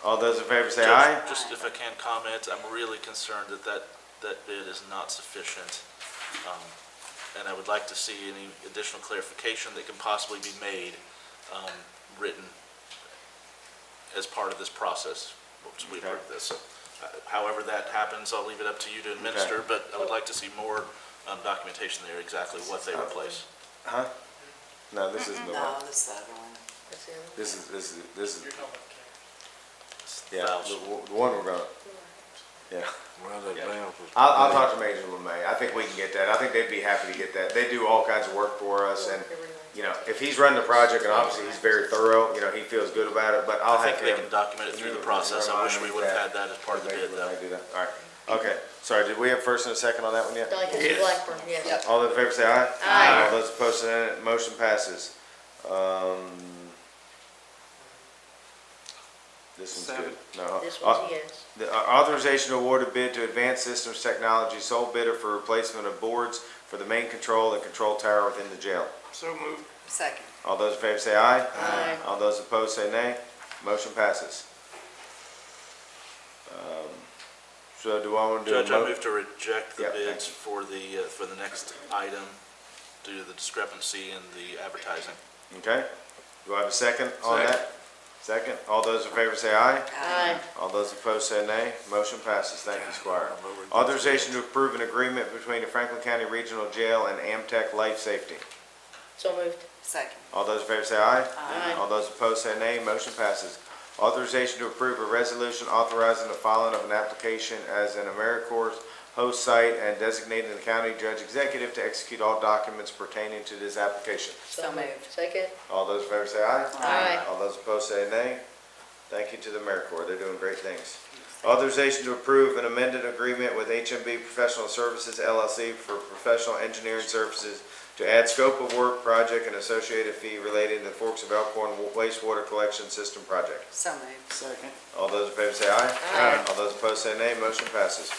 All those in favor say Judge, aye. Just if I can comment, I'm really concerned that bid is not sufficient. And I would like to see any additional clarification that can possibly be made, written as part of this process, once we approve this. So, however that happens, I'll leave it up to you to administer, but I would like to see more documentation there, exactly what they replace. Huh? No, this isn't the one. this is the other one. That's the other one. This is. Yeah, the one we're gonna, yeah. Well, that valve was. I'll talk to Major LeMay. I think we can get that. I think they'd be happy to get that. They do all kinds of work for us and, you know, if he's running the project and obviously he's very thorough, you know, he feels good about it, but I'll I have think they him. can document it through the process. I wish we would have had that as part of the bid, though. All right. Okay. Sorry, did we have first and a second on that one yet? Delegate Blackburn, yes. All those in favor say aye. Aye. All those opposed say nay. Motion passes. This one's good. No. This one's yes. The authorization to award a bid to Advanced Systems Technology, sole bidder for replacement of boards for the main control and control tower within the jail. So moved. Second. All those in favor say aye. Aye. All those opposed say nay. Motion passes. So do I want to do a Judge, I mo- move to reject the Yeah, thank bids for the next item due to the discrepancy in the advertising. Okay. Do I have a second on that? Second. All those in favor say aye. Aye. All those opposed say nay. Motion passes. Thank you, Squire. Authorization to approve an agreement between the Franklin County Regional Jail and Amtech Life Safety. So moved. Second. All those in favor say aye. Aye. All those opposed say nay. Motion passes. Authorization to approve a resolution authorizing the filing of an application as an AmeriCorps host site and designating the county judge executive to execute all documents pertaining to this application. So moved. Second. All those in favor say aye. Aye. All those opposed say nay. Thank you to the AmeriCorps. They're doing great things. Authorization to approve an amended agreement with HMB Professional Services LLC for professional engineering services to add scope of work, project, and associated fee relating to the Forks of Elkhorn wastewater collection system project. So moved. Second. All those in favor say aye. Aye. All those opposed say nay. Motion passes.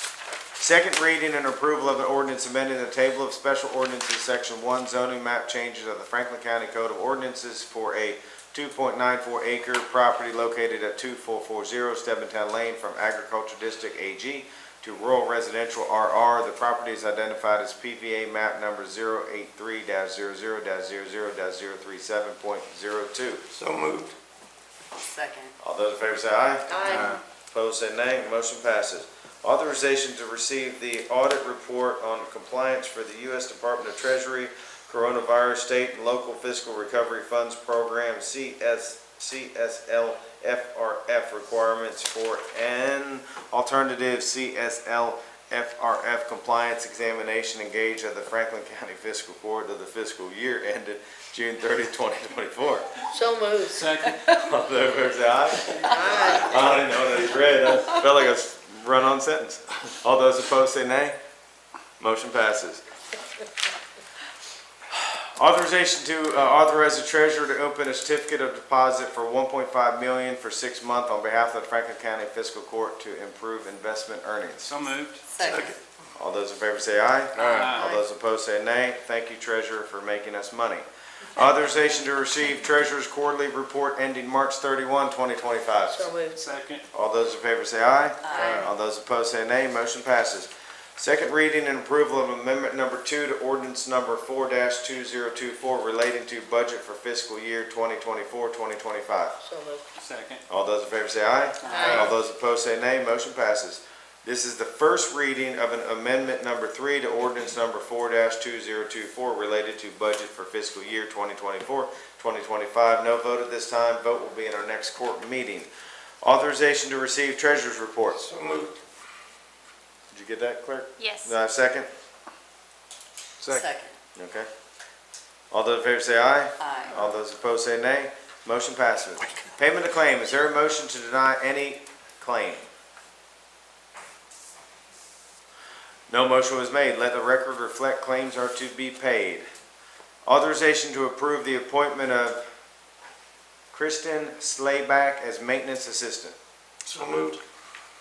Second reading and approval of an ordinance amending the table of special ordinances, section 1, zoning map changes of the Franklin County Code of Ordinances for a 2.94 acre property located at 2440 Stebbintown Lane from Agriculture District AG to Rural Residential RR. The property is identified as PVA map number 083-00-037.02. So moved. Second. All those in favor say aye. Aye. Opposed say nay. Motion passes. Authorization to receive the audit report on compliance for the U.S. Department of Treasury Coronavirus State and Local Fiscal Recovery Funds Program CSLFRF requirements for an alternative CSLFRF compliance examination engaged at the Franklin County Fiscal Court of the fiscal year ended June 30, 2024. So moved. Second. All those in favor say aye. Aye. I didn't know that he's read. I felt like a run-on sentence. All those opposed say nay. Motion passes. Authorization to authorize the treasurer to open a certificate of deposit for $1.5 million for 6 months on behalf of the Franklin County Fiscal Court to improve investment earnings. So moved. Second. All those in favor say aye. Aye. All those opposed say nay. Thank you, treasurer, for making us money. Authorization to receive treasurer's quarterly report ending March 31, 2025. So moved. Second. All those in favor say aye. Aye. All those opposed say nay. Motion passes. Second reading and approval of amendment number 2 to ordinance number 4-2024 relating to budget for fiscal year 2024-2025. So moved. Second. All those in favor say aye. Aye. All those opposed say nay. Motion passes. This is the first reading of an amendment number 3 to ordinance number 4-2024 related to budget for fiscal year 2024-2025. No vote at this time. Vote will be in our next court meeting. Authorization to receive treasurer's reports. So moved. Did you get that, clerk? Yes. Do I have a second? Second. Okay. All those in favor say aye. Aye. All those opposed say nay. Motion passes. Payment of claim. Is there a motion to deny any claim? No motion was made. Let the record reflect claims are to be paid. Authorization to approve the appointment of Kristen Slayback as maintenance assistant. So moved.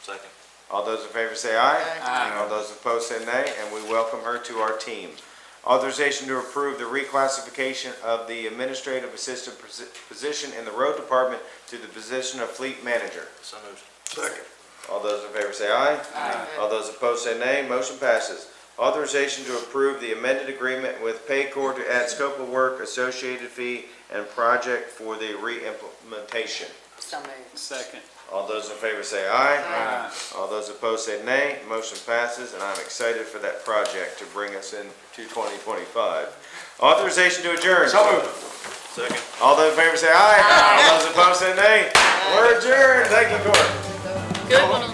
Second. All those in favor say aye. Aye. All those opposed say nay, and we welcome her to our team. Authorization to approve the reclassification of the administrative assistant position in the road department to the position of fleet manager. So moved. Second. All those in favor say aye. Aye. All those opposed say nay. Motion passes. Authorization to approve the amended agreement with Paycor to add scope of work, associated fee, and project for the re-implementation. So moved. Second. All those in favor say aye. Aye. All those opposed say nay. Motion passes, and I'm excited for that project to bring us into 2025. Authorization to adjourn. So moved. Second. All those in favor say aye. All those opposed say nay. We're adjourned. Thank you, Court. Good one.